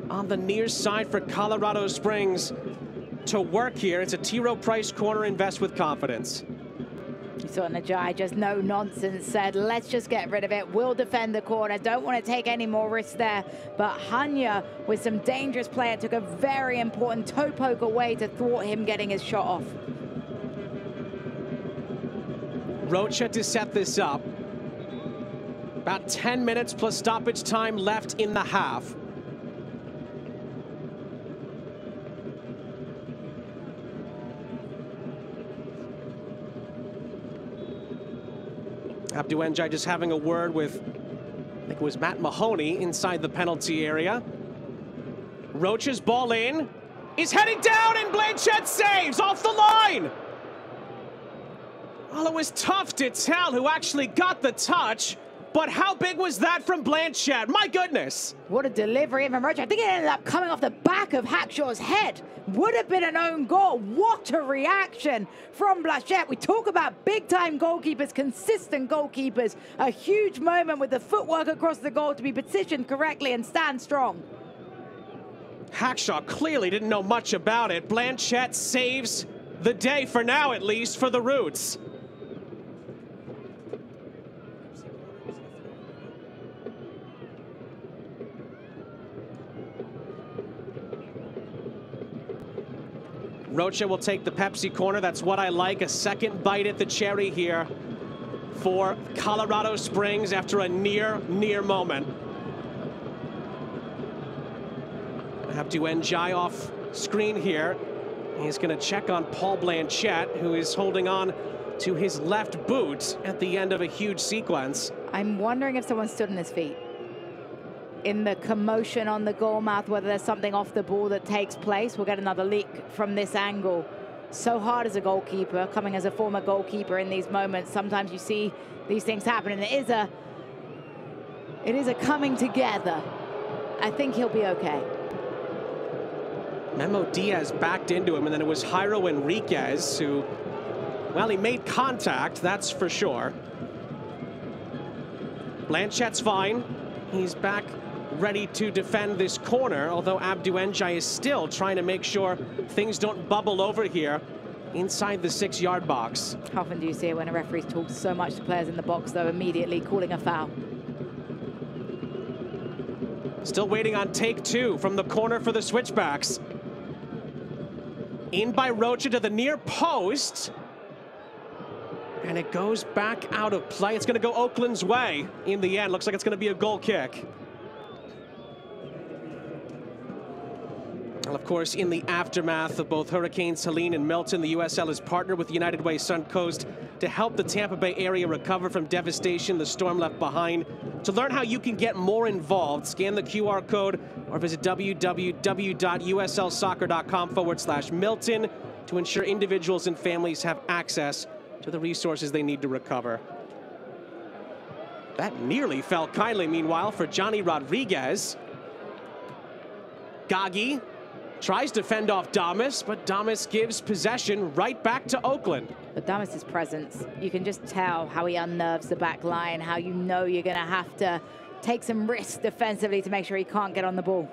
on the near side for Colorado Springs to work here. It's a T. Rowe Price corner, invest with confidence. You saw Najai just no nonsense, said, let's just get rid of it. We'll defend the corner. Don't want to take any more risks there. But Hanya, with some dangerous play, it took a very important toe poke away to thwart him getting his shot off. Rocha to set this up. About 10 minutes plus stoppage time left in the half. Abdou Njai just having a word with, I think it was Matt Mahoney inside the penalty area. Rocha's ball in, is heading down, and Blanchett saves off the line. Well, it was tough to tell who actually got the touch. But how big was that from Blanchett? My goodness. What a delivery from Rocha. I think it ended up coming off the back of Hackshaw's head. Would have been an own goal. What a reaction from Blanchett. We talk about big-time goalkeepers, consistent goalkeepers. A huge moment with the footwork across the goal to be positioned correctly and stand strong. Hackshaw clearly didn't know much about it. Blanchett saves the day, for now at least, for the Roots. Rocha will take the Pepsi corner. That's what I like. A second bite at the cherry here for Colorado Springs after a near moment. Abdou Njai off screen here. He's going to check on Paul Blanchett, who is holding on to his left boot at the end of a huge sequence. I'm wondering if someone stood on his feet in the commotion on the goal mouth, whether there's something off the ball that takes place. We'll get another leak from this angle. So hard as a goalkeeper, coming as a former goalkeeper in these moments. Sometimes you see these things happen, and it is a coming together. I think he'll be okay. Memo Diaz backed into him, and then it was Jairo Enriquez who, well, he made contact, that's for sure. Blanchett's fine. He's back ready to defend this corner, although Abdou Njai is still trying to make sure things don't bubble over here inside the 6-yard box. How often do you see it when a referee talks so much to players in the box, though, immediately calling a foul? Still waiting on take 2 from the corner for the Switchbacks. In by Rocha to the near post. And it goes back out of play. It's going to go Oakland's way in the end. Looks like it's going to be a goal kick. Well, of course, in the aftermath of both Hurricanes Helene and Milton, the USL has partnered with United Way Suncoast to help the Tampa Bay area recover from devastation the storm left behind. To learn how you can get more involved, scan the QR code or visit www.uslsoccer.com/Milton to ensure individuals and families have access to the resources they need to recover. That nearly fell kindly, meanwhile, for Johnny Rodriguez. Gagi Tries to fend off Damas, but Damas gives possession right back to Oakland. But Damas's presence, you can just tell how he unnerves the back line, how you know you're going to have to take some risks defensively to make sure he can't get on the ball.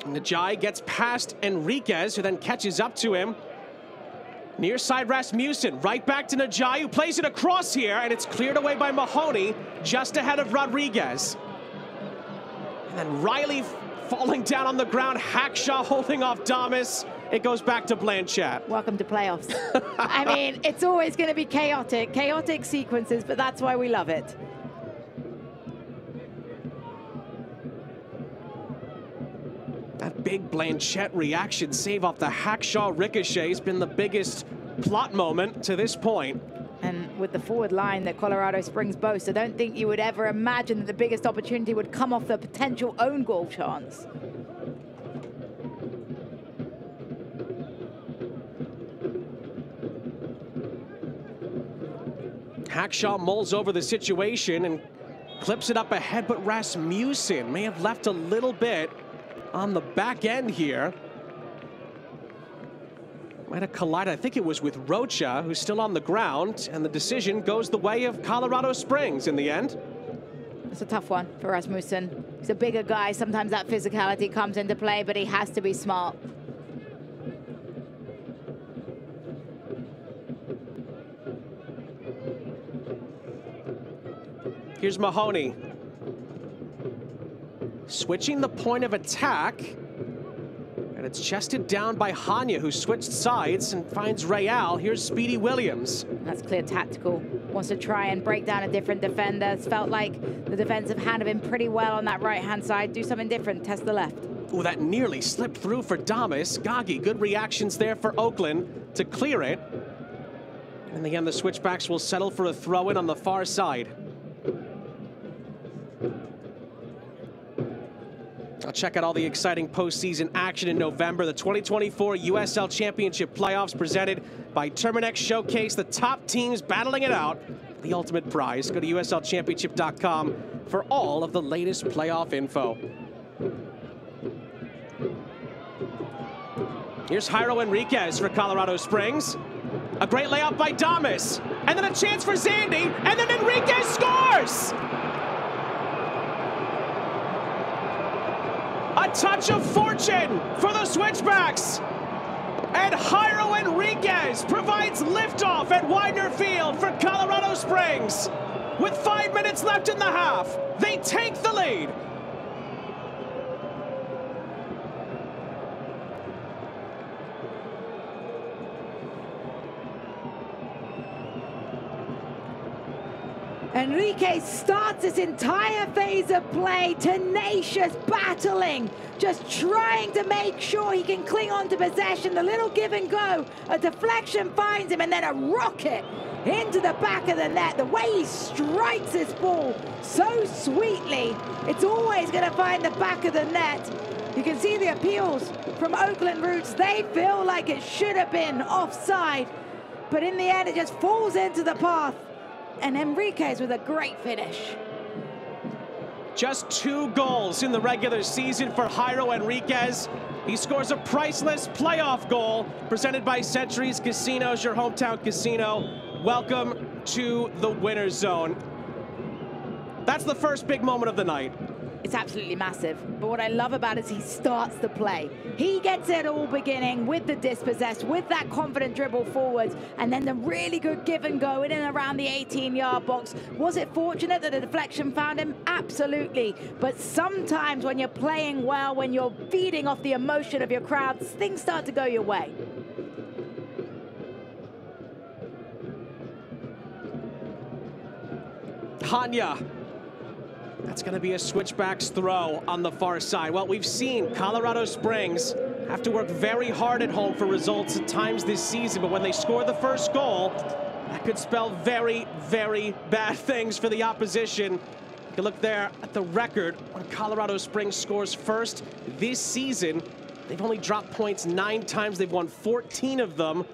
Najai gets past Enriquez, who then catches up to him. Near side Rasmussen, right back to Najai, who plays it across here, and it's cleared away by Mahoney, just ahead of Rodriguez. And then Riley falling down on the ground, Hackshaw holding off Damas. It goes back to Blanchett. Welcome to playoffs. I mean, it's always going to be chaotic sequences, but that's why we love it. That big Blanchett reaction save off the Hackshaw ricochet has been the biggest plot moment to this point. And with the forward line that Colorado Springs boasts, I don't think you would ever imagine that the biggest opportunity would come off the potential own goal chance. Hackshaw mulls over the situation and clips it up ahead, but Rasmussen may have left a little bit on the back end here. Might have collided, I think it was with Rocha, who's still on the ground, and the decision goes the way of Colorado Springs in the end. It's a tough one for Rasmussen. He's a bigger guy. Sometimes that physicality comes into play, but he has to be smart. Here's Mahoney. Switching the point of attack. And it's chested down by Hanya, who switched sides and finds Real. Here's Speedy Williams. That's clear tactical. Wants to try and break down a different defender. It's felt like the defensive hand have been pretty well on that right-hand side. Do something different, test the left. Oh, that nearly slipped through for Damas. Gagi, good reactions there for Oakland to clear it. In the end, the Switchbacks will settle for a throw-in on the far side. I'll check out all the exciting postseason action in November. The 2024 USL Championship playoffs presented by Terminex showcase the top teams battling it out for the ultimate prize. Go to uslchampionship.com for all of the latest playoff info. Here's Jairo Enriquez for Colorado Springs. A great layup by Damas. And then a chance for Zandy. And then Enriquez scores! A touch of fortune for the Switchbacks. And Jairo Enriquez provides liftoff at Widener Field for Colorado Springs. With 5 minutes left in the half, they take the lead. Enrique starts this entire phase of play, tenacious, battling, just trying to make sure he can cling on to possession. The little give and go, a deflection finds him, and then a rocket into the back of the net. The way he strikes this ball so sweetly, it's always going to find the back of the net. You can see the appeals from Oakland Roots. They feel like it should have been offside, but in the end, it just falls into the path. And Enriquez with a great finish. Just 2 goals in the regular season for Jairo Enriquez. He scores a priceless playoff goal presented by Centuries Casinos, your hometown casino. Welcome to the winner's zone. That's the first big moment of the night. It's absolutely massive. But what I love about it is he starts the play. He gets it all beginning with the dispossessed, with that confident dribble forwards, and then the really good give and go in and around the 18-yard box. Was it fortunate that the deflection found him? Absolutely. But sometimes when you're playing well, when you're feeding off the emotion of your crowds, things start to go your way. Hanya. That's going to be a Switchbacks throw on the far side. Well, we've seen Colorado Springs have to work very hard at home for results at times this season, but when they score the first goal, that could spell very, very bad things for the opposition. You can look there at the record when Colorado Springs scores first this season. They've only dropped points 9 times. They've won 14 of them.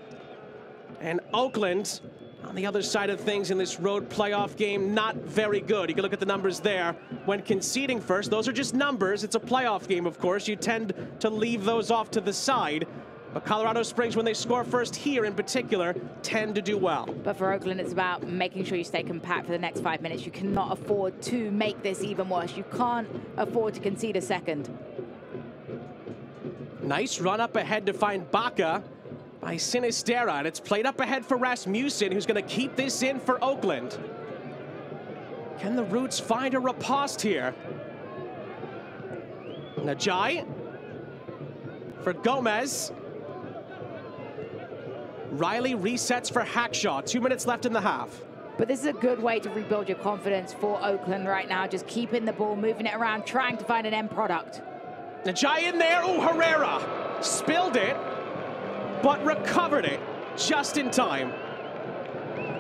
And Oakland On the other side of things in this road playoff game, not very good. You can look at the numbers there. When conceding first, those are just numbers. It's a playoff game, of course. You tend to leave those off to the side. But Colorado Springs, when they score first here in particular, tend to do well. But for Oakland, it's about making sure you stay compact for the next 5 minutes. You cannot afford to make this even worse. You can't afford to concede a second. Nice run up ahead to find Baca by Sinistera, and it's played up ahead for Rasmussen, who's going to keep this in for Oakland. Can the Roots find a riposte here? Najai for Gomez. Riley resets for Hackshaw. 2 minutes left in the half. But this is a good way to rebuild your confidence for Oakland right now. Just keeping the ball, moving it around, trying to find an end product. Najai in there. Oh, Herrera spilled it, but recovered it just in time.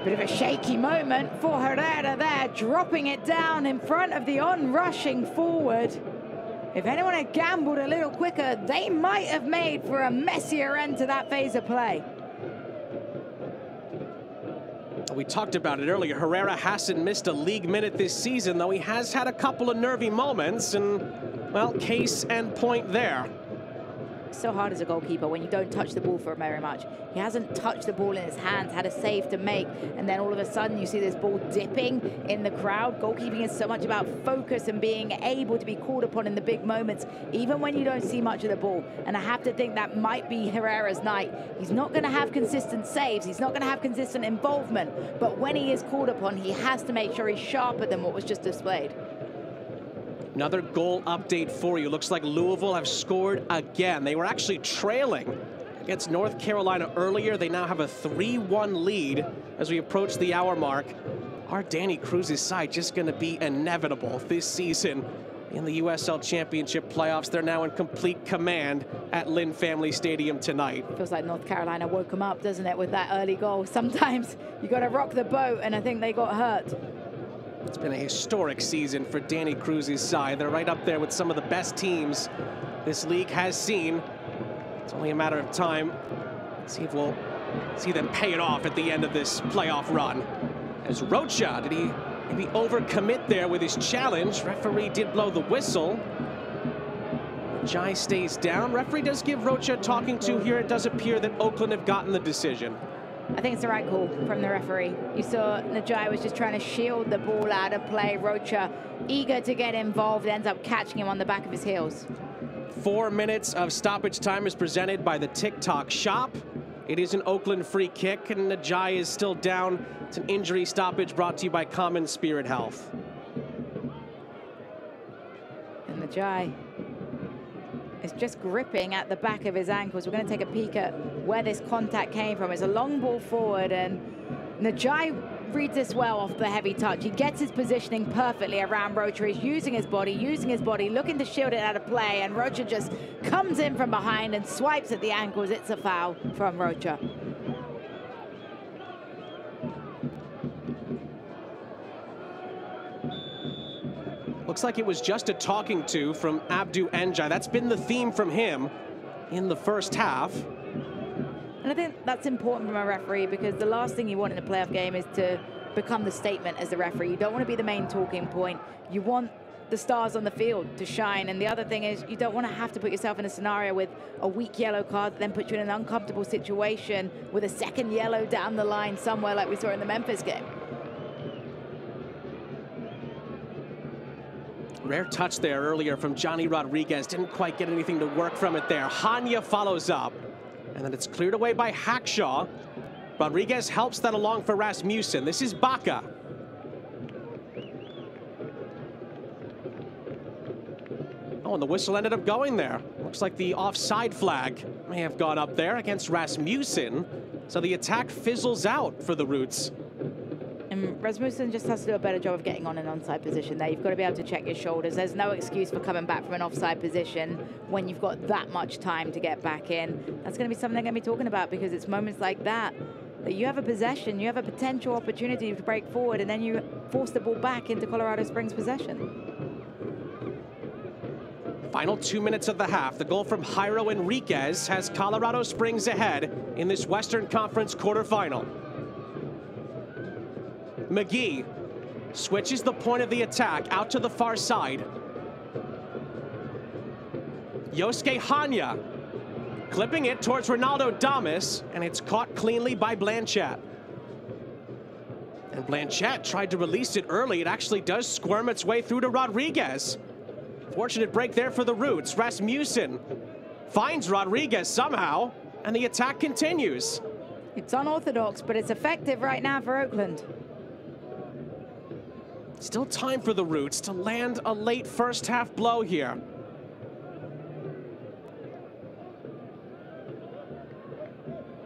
Bit of a shaky moment for Herrera there, dropping it down in front of the on-rushing forward. If anyone had gambled a little quicker, they might have made for a messier end to that phase of play. We talked about it earlier. Herrera hasn't missed a league minute this season, though he has had a couple of nervy moments, and, well, case and point there. It's so hard as a goalkeeper when you don't touch the ball for very much. He hasn't touched the ball in his hands, had a save to make, and then all of a sudden you see this ball dipping in the crowd. Goalkeeping is so much about focus and being able to be called upon in the big moments, even when you don't see much of the ball. And I have to think that might be Herrera's night. He's not going to have consistent saves. He's not going to have consistent involvement. But when he is called upon, he has to make sure he's sharper than what was just displayed. Another goal update for you. Looks like Louisville have scored again. They were actually trailing against North Carolina earlier. They now have a 3-1 lead as we approach the hour mark. Our Danny Cruz's side just going to be inevitable this season in the USL Championship playoffs. They're now in complete command at Lynn Family Stadium tonight. Feels like North Carolina woke them up, doesn't it, with that early goal. Sometimes you got to rock the boat, and I think they got hurt. It's been a historic season for Danny Cruz's side. They're right up there with some of the best teams this league has seen. It's only a matter of time. See if we'll see them pay it off at the end of this playoff run. As Rocha, did he maybe overcommit there with his challenge? Referee did blow the whistle. Jai stays down. Referee does give Rocha a talking to here. It does appear that Oakland have gotten the decision. I think it's the right call from the referee. You saw Najai was just trying to shield the ball out of play. Rocha, eager to get involved, ends up catching him on the back of his heels. 4 minutes of stoppage time is presented by the TikTok shop. It is an Oakland free kick, and Najai is still down. It's an injury stoppage brought to you by Common Spirit Health. And Najai is just gripping at the back of his ankles. We're going to take a peek at where this contact came from. It's a long ball forward, and Najai reads this well off the heavy touch. He gets his positioning perfectly around Rocha. He's using his body, looking to shield it out of play, and Rocha just comes in from behind and swipes at the ankles. It's a foul from Rocha. Looks like it was just a talking to from Abdu Njai. That's been the theme from him in the first half. And I think that's important from a referee, because the last thing you want in a playoff game is to become the statement as the referee. You don't want to be the main talking point. You want the stars on the field to shine. And the other thing is, you don't want to have to put yourself in a scenario with a weak yellow card that then puts you in an uncomfortable situation with a second yellow down the line somewhere like we saw in the Memphis game. Rare touch there earlier from Johnny Rodriguez. Didn't quite get anything to work from it there. Hanya follows up, and then it's cleared away by Hackshaw. Rodriguez helps that along for Rasmussen. This is Baca. Oh, and the whistle ended up going there. Looks like the offside flag may have gone up there against Rasmussen. So the attack fizzles out for the Roots. And Rasmussen just has to do a better job of getting on an onside position there. You've got to be able to check your shoulders. There's no excuse for coming back from an offside position when you've got that much time to get back in. That's going to be something they're going to be talking about, because it's moments like that that you have a possession, you have a potential opportunity to break forward, and then you force the ball back into Colorado Springs possession. Final 2 minutes of the half. The goal from Jairo Enriquez has Colorado Springs ahead in this Western Conference quarterfinal. McGee switches the point of the attack out to the far side. Yosuke Hanya clipping it towards Ronaldo Damas, and it's caught cleanly by Blanchett. And Blanchett tried to release it early. It actually does squirm its way through to Rodriguez. Fortunate break there for the Roots. Rasmussen finds Rodriguez somehow, and the attack continues. It's unorthodox, but it's effective right now for Oakland. Still time for the Roots to land a late first half blow here.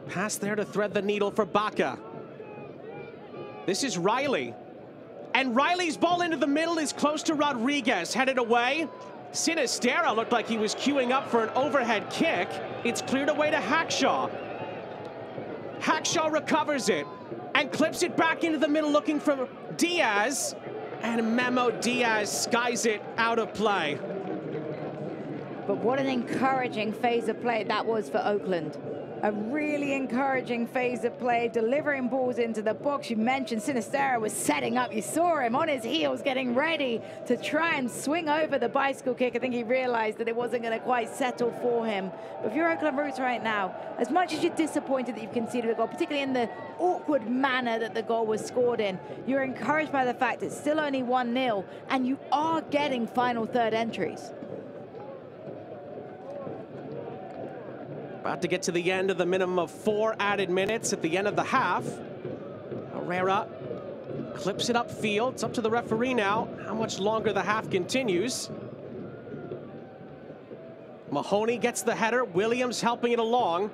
Pass there to thread the needle for Baca. This is Riley. And Riley's ball into the middle is close to Rodriguez, headed away. Sinistera looked like he was queuing up for an overhead kick. It's cleared away to Hackshaw. Hackshaw recovers it and clips it back into the middle looking for Diaz. And Memo Diaz skies it out of play. But what an encouraging phase of play that was for Oakland. A really encouraging phase of play, delivering balls into the box. You mentioned Sinistera was setting up. You saw him on his heels getting ready to try and swing over the bicycle kick. I think he realized that it wasn't going to quite settle for him. But if you're Oakland Roots right now, as much as you're disappointed that you've conceded a goal, particularly in the awkward manner that the goal was scored in, you're encouraged by the fact it's still only 1-0 and you are getting final third entries. About to get to the end of the minimum of 4 added minutes at the end of the half. Herrera clips it upfield. It's up to the referee now how much longer the half continues. Mahoney gets the header. Williams helping it along.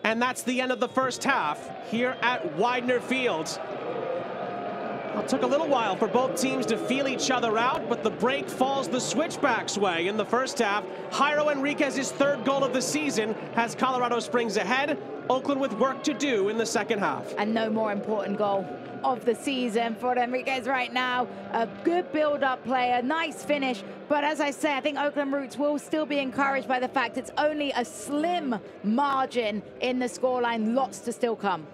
And that's the end of the first half here at Widener Field. Well, it took a little while for both teams to feel each other out, but the break falls the Switchbacks' way in the first half. Jairo Enriquez's 3rd goal of the season has Colorado Springs ahead. Oakland with work to do in the second half. And no more important goal of the season for Enriquez right now. A good build-up play, a nice finish. But as I say, I think Oakland Roots will still be encouraged by the fact it's only a slim margin in the scoreline. Lots to still come.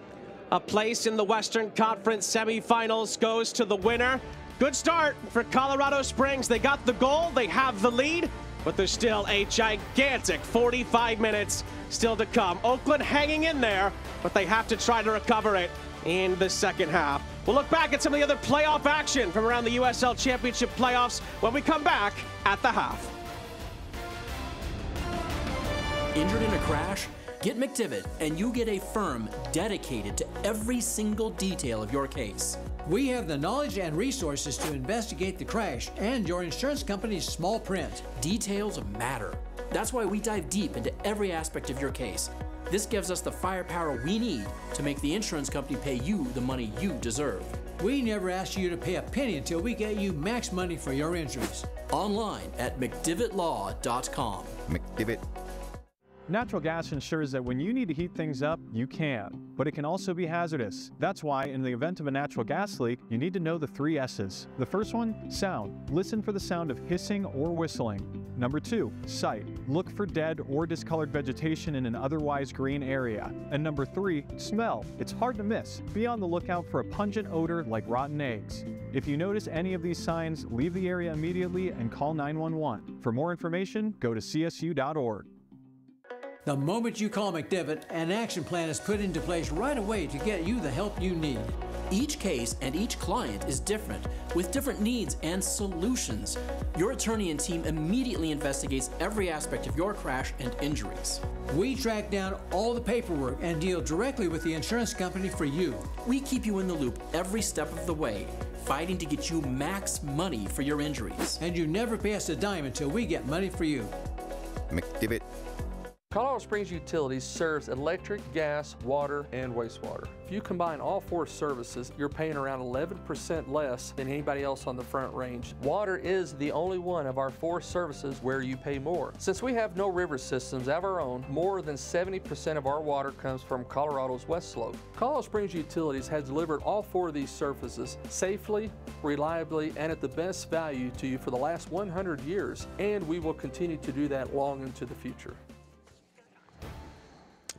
A place in the Western Conference semifinals goes to the winner. Good start for Colorado Springs. They got the goal, they have the lead, but there's still a gigantic 45 minutes still to come. Oakland hanging in there, but they have to try to recover it in the second half. We'll look back at some of the other playoff action from around the USL Championship playoffs when we come back at the half. Injured in a crash? Get McDivitt, and you get a firm dedicated to every single detail of your case. We have the knowledge and resources to investigate the crash and your insurance company's small print. Details matter. That's why we dive deep into every aspect of your case. This gives us the firepower we need to make the insurance company pay you the money you deserve. We never ask you to pay a penny until we get you max money for your injuries. Online at McDivittLaw.com. McDivitt. Natural gas ensures that when you need to heat things up, you can, but it can also be hazardous. That's why, in the event of a natural gas leak, you need to know the 3 S's. The first one, sound. Listen for the sound of hissing or whistling. Number 2, sight. Look for dead or discolored vegetation in an otherwise green area. And number 3, smell. It's hard to miss. Be on the lookout for a pungent odor like rotten eggs. If you notice any of these signs, leave the area immediately and call 911. For more information, go to csu.org. The moment you call McDivitt, an action plan is put into place right away to get you the help you need. Each case and each client is different, with different needs and solutions. Your attorney and team immediately investigates every aspect of your crash and injuries. We track down all the paperwork and deal directly with the insurance company for you. We keep you in the loop every step of the way, fighting to get you max money for your injuries. And you never pay us a dime until we get money for you. McDivitt. Colorado Springs Utilities serves electric, gas, water, and wastewater. If you combine all 4 services, you're paying around 11% less than anybody else on the Front Range. Water is the only one of our 4 services where you pay more. Since we have no river systems of our own, more than 70% of our water comes from Colorado's West Slope. Colorado Springs Utilities has delivered all 4 of these services safely, reliably, and at the best value to you for the last 100 years, and we will continue to do that long into the future.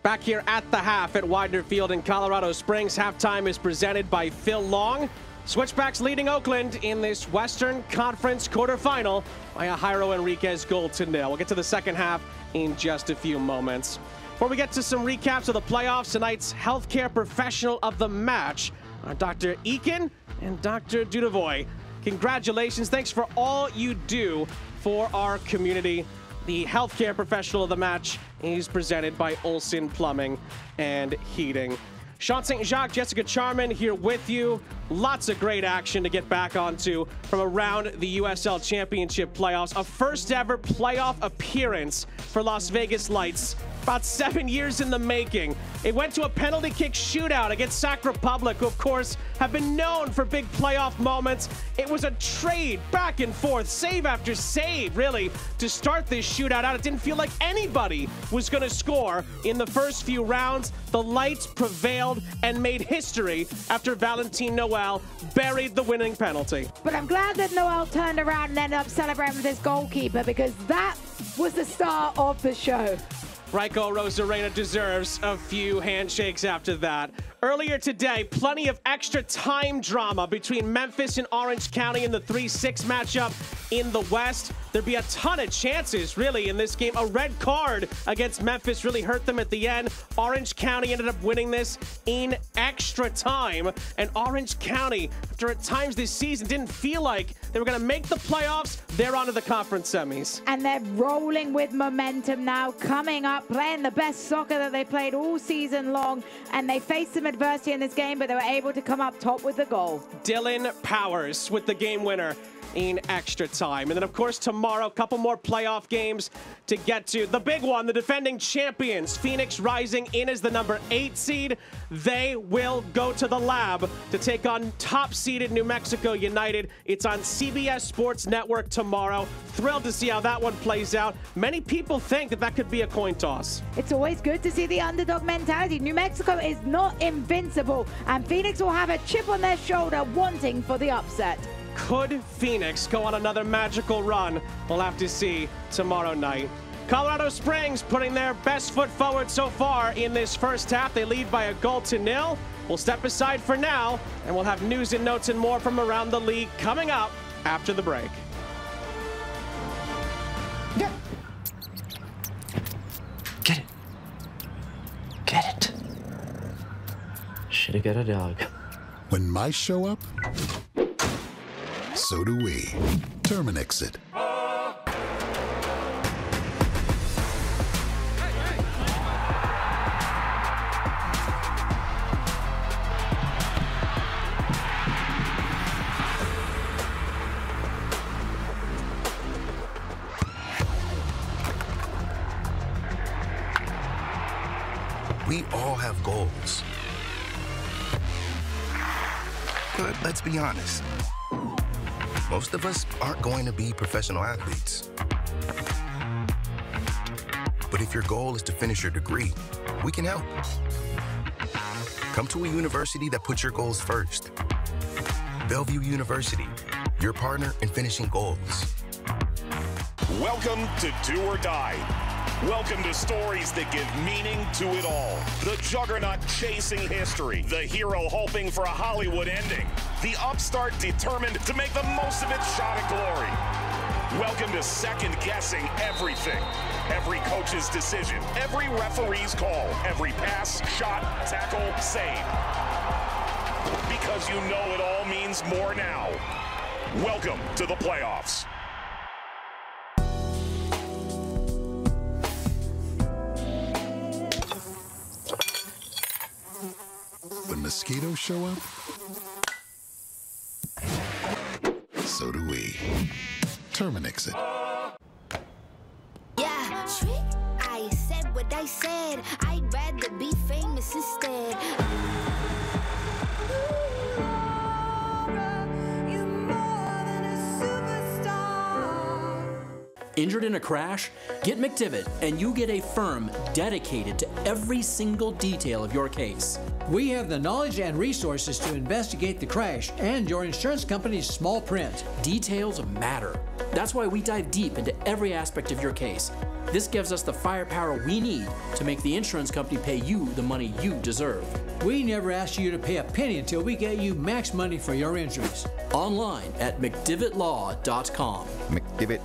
Back here at the half at Widener Field in Colorado Springs. Halftime is presented by Phil Long. Switchbacks leading Oakland in this Western Conference quarterfinal by a Jairo Enriquez goal to nil. We'll get to the second half in just a few moments. Before we get to some recaps of the playoffs, tonight's healthcare professional of the match are Dr. Eakin and Dr. Dudevoy. Congratulations. Thanks for all you do for our community. The healthcare professional of the match is presented by Olson Plumbing and Heating. Sean St. Jacques, Jessica Charman here with you. Lots of great action to get back onto from around the USL Championship playoffs. A first ever playoff appearance for Las Vegas Lights. About 7 years in the making. It went to a penalty kick shootout against Sac Republic, who of course have been known for big playoff moments. It was a trade back and forth, save after save, really, to start this shootout out. It didn't feel like anybody was going to score in the first few rounds. The Lights prevailed and made history after Valentin Noel buried the winning penalty. But I'm glad that Noel turned around and ended up celebrating with his goalkeeper, because that was the start of the show. Raiko Rosarena deserves a few handshakes after that. Earlier today, plenty of extra time drama between Memphis and Orange County in the 3-6 matchup in the West. There'd be a ton of chances, really, in this game. A red card against Memphis really hurt them at the end. Orange County ended up winning this in extra time. And Orange County, after at times this season didn't feel like they were going to make the playoffs, they're onto the conference semis. And they're rolling with momentum now, coming up, playing the best soccer that they played all season long. And they faced some adversity in this game, but they were able to come up top with the goal. Dylan Powers with the game winner in extra time. And then, of course, tomorrow, a couple more playoff games to get to. The big one, the defending champions, Phoenix rising in as the number 8 seed. They will go to the lab to take on top-seeded New Mexico United. It's on CBS Sports Network tomorrow. Thrilled to see how that one plays out. Many people think that that could be a coin toss. It's always good to see the underdog mentality. New Mexico is not invincible, and Phoenix will have a chip on their shoulder wanting for the upset. Could Phoenix go on another magical run? We'll have to see tomorrow night. Colorado Springs putting their best foot forward so far in this first half. They lead by a goal to nil. We'll step aside for now, and we'll have news and notes and more from around the league coming up after the break. Get it. Get it. Should've got a dog. When mice show up, so do we. Terminix it. We all have goals. But let's be honest. Most of us aren't going to be professional athletes. But if your goal is to finish your degree, we can help. Come to a university that puts your goals first. Bellevue University, your partner in finishing goals. Welcome to Do or Die. Welcome to stories that give meaning to it all. The juggernaut chasing history. The hero hoping for a Hollywood ending. The upstart determined to make the most of its shot at glory. Welcome to second guessing everything. Every coach's decision, every referee's call, every pass, shot, tackle, save. Because you know it all means more now. Welcome to the playoffs. When mosquitoes show up, so do we. Terminix it. Yeah, I said what I said. I'd rather be famous instead. Injured in a crash? Get McDivitt and you get a firm dedicated to every single detail of your case. We have the knowledge and resources to investigate the crash and your insurance company's small print. Details matter. That's why we dive deep into every aspect of your case. This gives us the firepower we need to make the insurance company pay you the money you deserve. We never ask you to pay a penny until we get you max money for your injuries. Online at mcdivittlaw.com. McDivitt.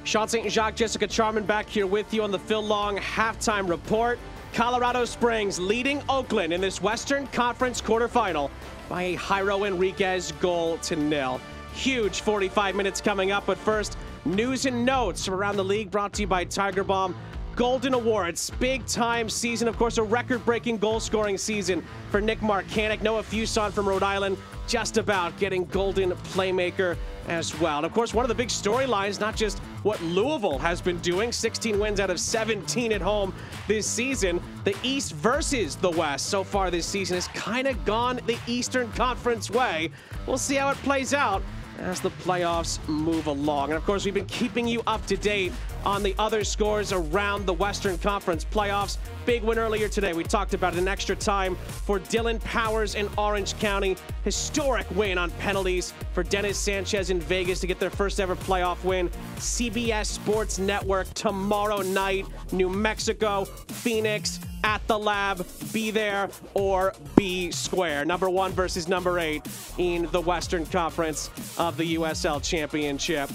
Sean St. Jacques, Jessica Charman back here with you on the Phil Long halftime report. Colorado Springs leading Oakland in this Western Conference quarterfinal by a Jairo Enriquez goal to nil. Huge 45 minutes coming up, but first, news and notes from around the league brought to you by Tiger Balm. Golden Awards, big time season, of course, a record-breaking goal-scoring season for Nick Marcanic. Noah Fuson from Rhode Island just about getting Golden Playmaker as well. And of course, one of the big storylines, not just what Louisville has been doing, 16 wins out of 17 at home this season. The East versus the West so far this season has kind of gone the Eastern Conference way. We'll see how it plays out as the playoffs move along. And of course, we've been keeping you up to date on the other scores around the Western Conference playoffs. Big win earlier today. We talked about an extra time for Dylan Powers in Orange County. Historic win on penalties for Dennis Sanchez in Vegas to get their first ever playoff win. CBS Sports Network tomorrow night, New Mexico, Phoenix, at the Lab. Be there or be square. Number 1 versus number 8 in the Western Conference of the USL Championship.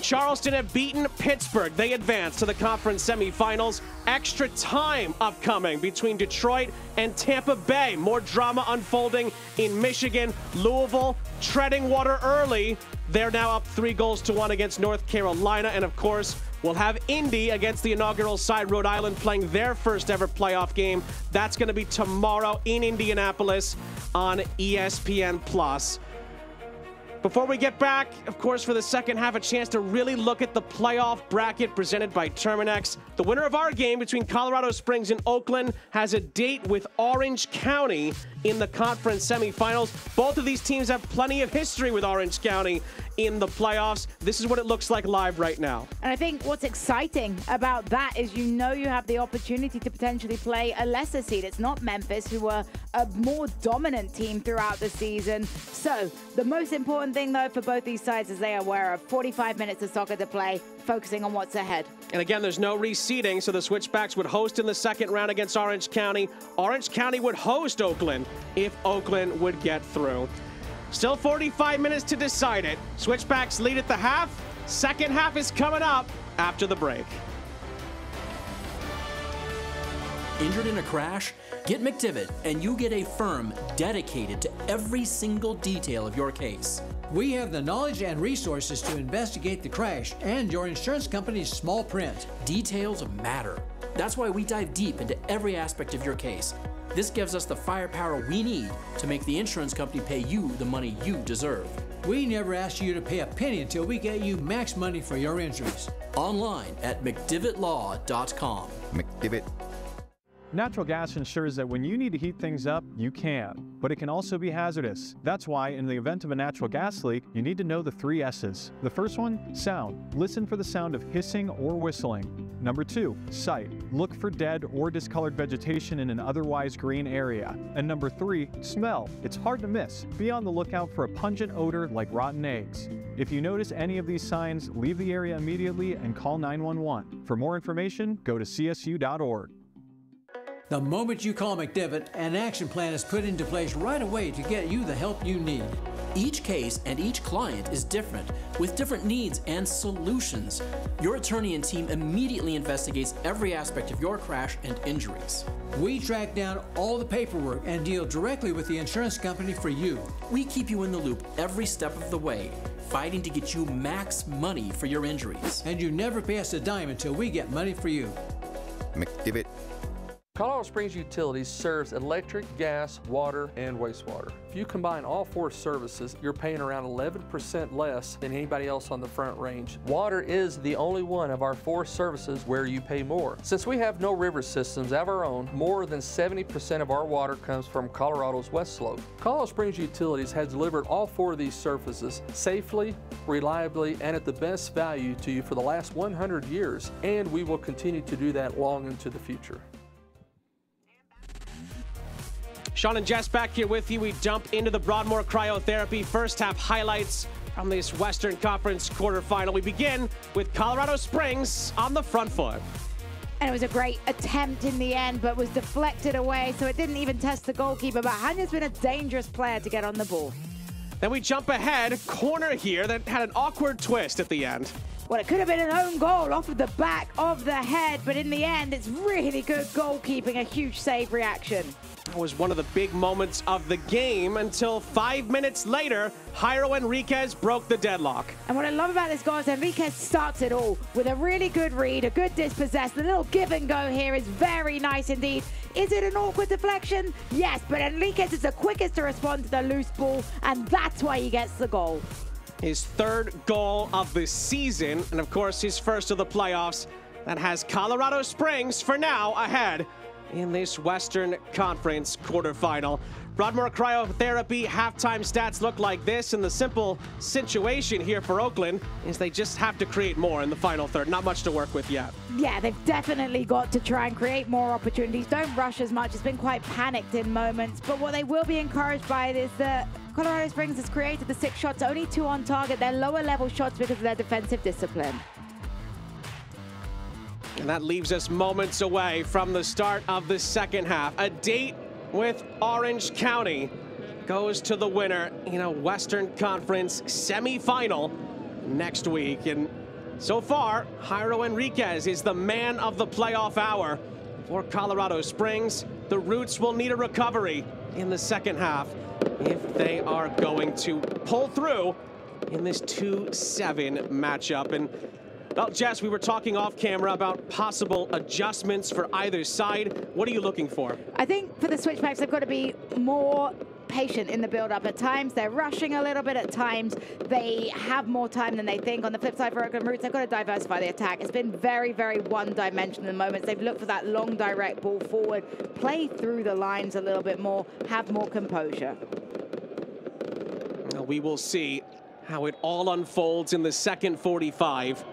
Charleston have beaten Pittsburgh. They advance to the conference semifinals. Extra time upcoming between Detroit and Tampa Bay. More drama unfolding in Michigan. Louisville treading water early. They're now up 3-1 against North Carolina. And of course, we'll have Indy against the inaugural side, Rhode Island, playing their first ever playoff game. That's going to be tomorrow in Indianapolis on ESPN+. Before we get back, of course, for the second half, a chance to really look at the playoff bracket presented by Terminex. The winner of our game between Colorado Springs and Oakland has a date with Orange County in the conference semifinals. Both of these teams have plenty of history with Orange County in the playoffs. This is what it looks like live right now. And I think what's exciting about that is you have the opportunity to potentially play a lesser seed. It's not Memphis, who were a more dominant team throughout the season. So the most important thing, though, for both these sides is they are aware of 45 minutes of soccer to play, focusing on what's ahead. And again, there's no reseeding, so the Switchbacks would host in the second round against Orange County. Orange County would host Oakland if Oakland would get through. Still 45 minutes to decide it. Switchbacks lead at the half. Second half is coming up after the break. Injured in a crash? Get McDivitt and you get a firm dedicated to every single detail of your case. We have the knowledge and resources to investigate the crash and your insurance company's small print. Details matter. That's why we dive deep into every aspect of your case. This gives us the firepower we need to make the insurance company pay you the money you deserve. We never ask you to pay a penny until we get you max money for your injuries. Online at mcdivittlaw.com. McDivitt. Natural gas ensures that when you need to heat things up, you can, but it can also be hazardous. That's why, in the event of a natural gas leak, you need to know the 3 S's. The first one, sound. Listen for the sound of hissing or whistling. Number 2, sight. Look for dead or discolored vegetation in an otherwise green area. And number 3, smell. It's hard to miss. Be on the lookout for a pungent odor like rotten eggs. If you notice any of these signs, leave the area immediately and call 911. For more information, go to csu.org. The moment you call McDivitt, an action plan is put into place right away to get you the help you need. Each case and each client is different, with different needs and solutions. Your attorney and team immediately investigates every aspect of your crash and injuries. We track down all the paperwork and deal directly with the insurance company for you. We keep you in the loop every step of the way, fighting to get you max money for your injuries. And you never pay us a dime until we get money for you. McDivitt. Colorado Springs Utilities serves electric, gas, water, and wastewater. If you combine all 4 services, you're paying around 11% less than anybody else on the Front Range. Water is the only one of our 4 services where you pay more. Since we have no river systems of our own, more than 70% of our water comes from Colorado's West Slope. Colorado Springs Utilities has delivered all 4 of these services safely, reliably, and at the best value to you for the last 100 years, and we will continue to do that long into the future. Sean and Jess back here with you. We jump into the Broadmoor Cryotherapy first half highlights from this Western Conference quarterfinal. We begin with Colorado Springs on the front foot. And it was a great attempt in the end, but was deflected away, so it didn't even test the goalkeeper. But Hanya's been a dangerous player to get on the ball. Then we jump ahead, corner here that had an awkward twist at the end. Well, it could have been an own goal off of the back of the head, but in the end, it's really good goalkeeping, a huge save reaction. That was one of the big moments of the game until 5 minutes later, Jairo Enriquez broke the deadlock. And what I love about this goal is Enriquez starts it all with a really good read, a good dispossess. The little give and go here is very nice indeed. Is it an awkward deflection? Yes, but Enriquez is the quickest to respond to the loose ball, and that's why he gets the goal. His third goal of the season, and of course his first of the playoffs, that has Colorado Springs for now ahead in this Western Conference quarterfinal. Broadmoor Cryotherapy halftime stats look like this, and the simple situation here for Oakland is they just have to create more in the final third. Not much to work with yet. Yeah, they've definitely got to try and create more opportunities. Don't rush as much. It's been quite panicked in moments, but what they will be encouraged by is that Colorado Springs has created the 6 shots, only 2 on target. They're lower level shots because of their defensive discipline. And that leaves us moments away from the start of the second half. A date with Orange County goes to the winner in a Western Conference semifinal next week. And so far, Jairo Enriquez is the man of the playoff hour for Colorado Springs. The Roots will need a recovery in the second half if they are going to pull through in this 2-7 matchup. And well, Jess, we were talking off camera about possible adjustments for either side. What are you looking for? I think for the Switchbacks, they've got to be more patient in the build-up. At times, they're rushing a little bit. At times, they have more time than they think. On the flip side for Oakland Roots, they've got to diversify the attack. It's been very, very one-dimensional in moments. They've looked for that long, direct ball forward, play through the lines a little bit more, have more composure. Well, we will see how it all unfolds in the second 45.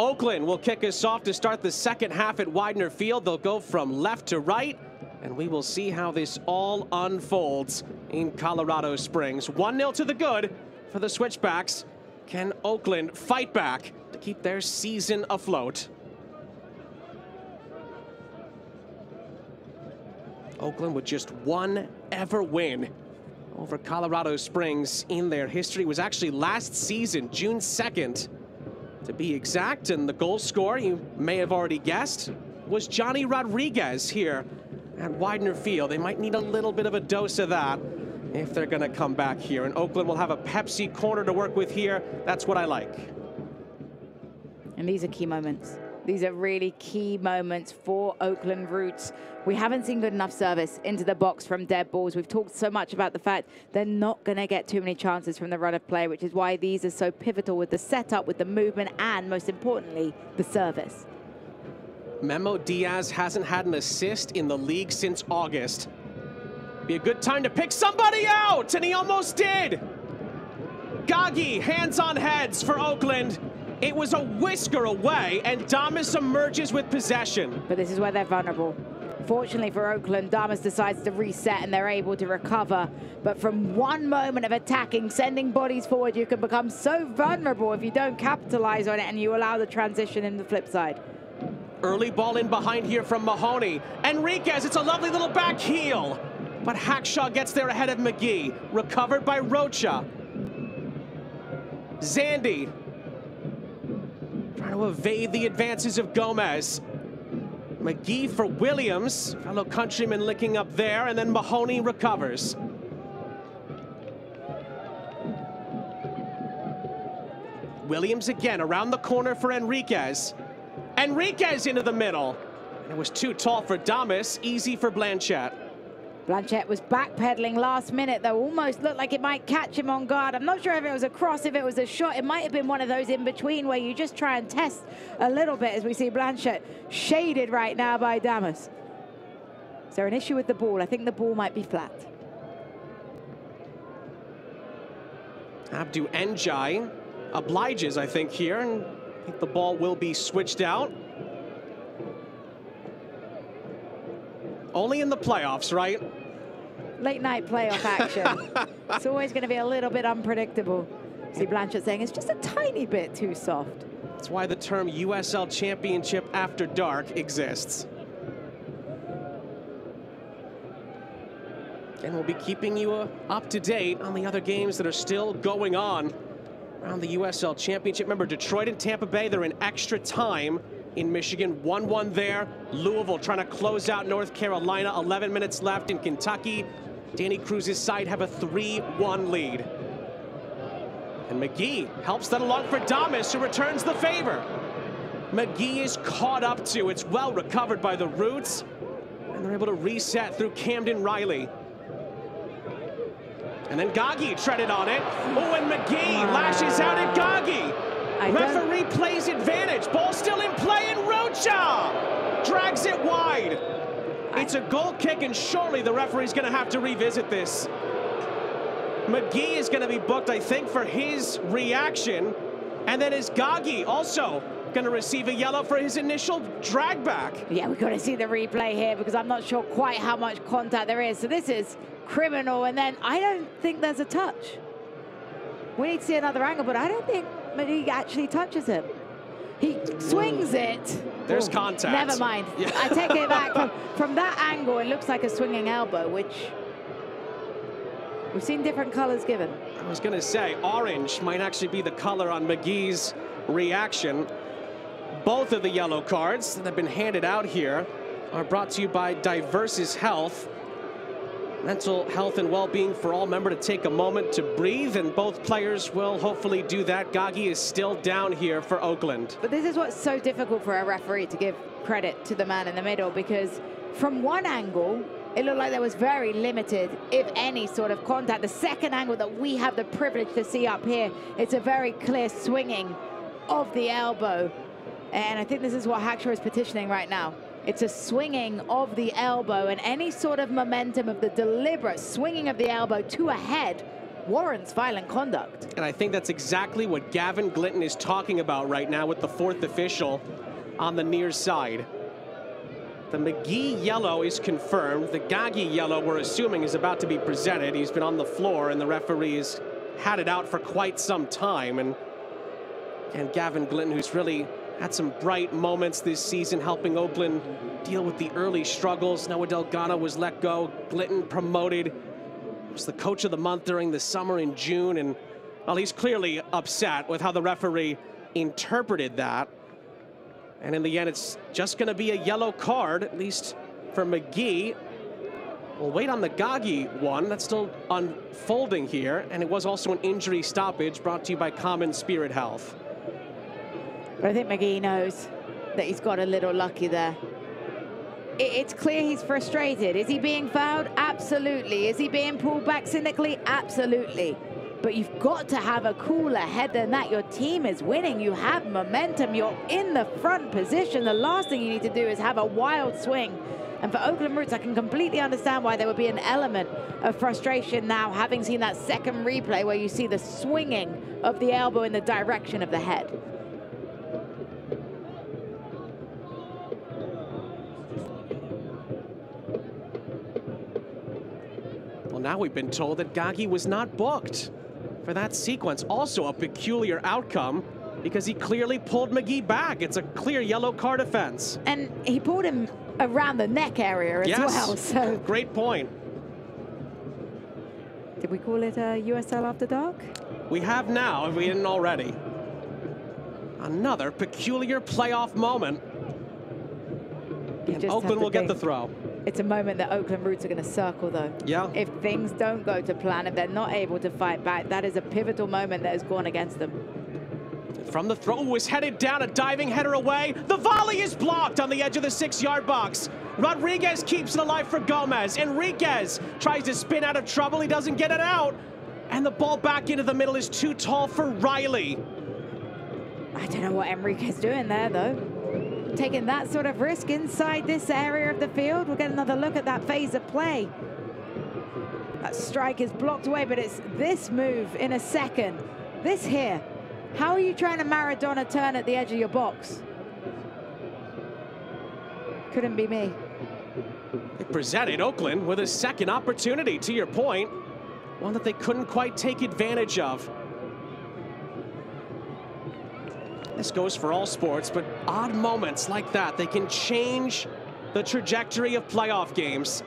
Oakland will kick us off to start the second half at Widener Field. They'll go from left to right, and we will see how this all unfolds in Colorado Springs. 1-0 to the good for the Switchbacks. Can Oakland fight back to keep their season afloat? Oakland with just one ever win over Colorado Springs in their history. It was actually last season, June 2nd. To be exact, and the goal scorer, you may have already guessed, was Johnny Rodriguez here at Widener Field. They might need a little bit of a dose of that if they're going to come back here. And Oakland will have a Pepsi corner to work with here. That's what I like. And these are key moments. These are really key moments for Oakland Roots. We haven't seen good enough service into the box from dead balls. We've talked so much about the fact they're not going to get too many chances from the run of play, which is why these are so pivotal with the setup, with the movement, and most importantly, the service. Memo Diaz hasn't had an assist in the league since August. Be a good time to pick somebody out, and he almost did. Gagi, hands on heads for Oakland. It was a whisker away, and Damas emerges with possession. But this is where they're vulnerable. Fortunately for Oakland, Damas decides to reset and they're able to recover. But from one moment of attacking, sending bodies forward, you can become so vulnerable if you don't capitalize on it and you allow the transition in the flip side. Early ball in behind here from Mahoney. Enriquez, it's a lovely little back heel. But Hackshaw gets there ahead of McGee. Recovered by Rocha. Zandy trying to evade the advances of Gomez. McGee for Williams, fellow countryman licking up there, and then Mahoney recovers. Williams again around the corner for Enriquez. Enriquez into the middle. It was too tall for Damas, easy for Blanchett. Blanchett was backpedaling last minute, though. Almost looked like it might catch him on guard. I'm not sure if it was a cross, if it was a shot. It might have been one of those in between where you just try and test a little bit, as we see Blanchett shaded right now by Damas. Is there an issue with the ball? I think the ball might be flat. Abdu Njai obliges, I think, here, and I think the ball will be switched out. Only in the playoffs, right? Late night playoff action. It's always going to be a little bit unpredictable. See Blanchard saying it's just a tiny bit too soft. That's why the term USL Championship After Dark exists. And we'll be keeping you up to date on the other games that are still going on around the USL Championship. Remember, Detroit and Tampa Bay, they're in extra time in Michigan. 1-1 there. Louisville trying to close out North Carolina. 11 minutes left in Kentucky. Danny Cruz's side have a 3-1 lead. And McGee helps that along for Damas, who returns the favor. McGee is caught up to. It's well recovered by the Roots. And they're able to reset through Camden Riley. And then Gaggi treaded on it. Oh, and McGee lashes out at Gaggi. Referee plays advantage. Ball still in play, and Rocha drags it wide. It's a goal kick, and surely the referee's going to have to revisit this. McGee is going to be booked, I think, for his reaction. And then is Gaggi also going to receive a yellow for his initial drag back? Yeah, we've got to see the replay here because I'm not sure quite how much contact there is. So this is criminal, and then I don't think there's a touch. We need to see another angle, but I don't think McGee actually touches him. He swings it. There's contact. Never mind. Yeah. I take it back. From that angle, it looks like a swinging elbow, which we've seen different colors given. I was going to say, orange might actually be the color on McGee's reaction. Both of the yellow cards that have been handed out here are brought to you by Diversis Health. Mental health and well-being for all. Remember to take a moment to breathe, and both players will hopefully do that. Gaggi is still down here for Oakland. But this is what's so difficult for a referee, to give credit to the man in the middle, because from one angle, it looked like there was very limited, if any, sort of contact. The second angle that we have the privilege to see up here, it's a very clear swinging of the elbow. And I think this is what Hackshaw is petitioning right now. It's a swinging of the elbow, and any sort of momentum of the deliberate swinging of the elbow to a head warrants violent conduct. And I think that's exactly what Gavin Glitton is talking about right now with the fourth official on the near side. The McGee yellow is confirmed. The Gaggi yellow, we're assuming, is about to be presented. He's been on the floor, and the referee has had it out for quite some time. And Gavin Glitton, who's really had some bright moments this season, helping Oakland deal with the early struggles. Noah Delgado was let go. Glitton promoted. Was the coach of the month during the summer in June. And, well, he's clearly upset with how the referee interpreted that. And in the end, it's just going to be a yellow card, at least for McGee. We'll wait on the Gaggi one. That's still unfolding here. And it was also an injury stoppage brought to you by Common Spirit Health. But I think McGee knows that he's got a little lucky there. It's clear he's frustrated. Is he being fouled? Absolutely. Is he being pulled back cynically? Absolutely. But you've got to have a cooler head than that. Your team is winning. You have momentum. You're in the front position. The last thing you need to do is have a wild swing. And for Oakland Roots, I can completely understand why there would be an element of frustration now, having seen that second replay where you see the swinging of the elbow in the direction of the head. Well, now we've been told that Gaggi was not booked for that sequence. Also a peculiar outcome because he clearly pulled McGee back. It's a clear yellow card offense. And he pulled him around the neck area as well. So great point. Did we call it a USL After Dark? We have now, if we didn't already. Another peculiar playoff moment. And Oakland will get the throw. It's a moment that Oakland Roots are going to circle, though. Yeah. If things don't go to plan, if they're not able to fight back, that is a pivotal moment that has gone against them. From the throw, was headed down, a diving header away. The volley is blocked on the edge of the 6-yard box. Rodriguez keeps it alive for Gomez. Enriquez tries to spin out of trouble. He doesn't get it out. And the ball back into the middle is too tall for Riley. I don't know what Enriquez is doing there, though. Taking that sort of risk inside this area of the field. We'll get another look at that phase of play. That strike is blocked away, but it's this move in a second. This here. How are you trying to Maradona turn at the edge of your box? Couldn't be me. It presented Oakland with a second opportunity, to your point. One that they couldn't quite take advantage of. This goes for all sports, but odd moments like that, they can change the trajectory of playoff games.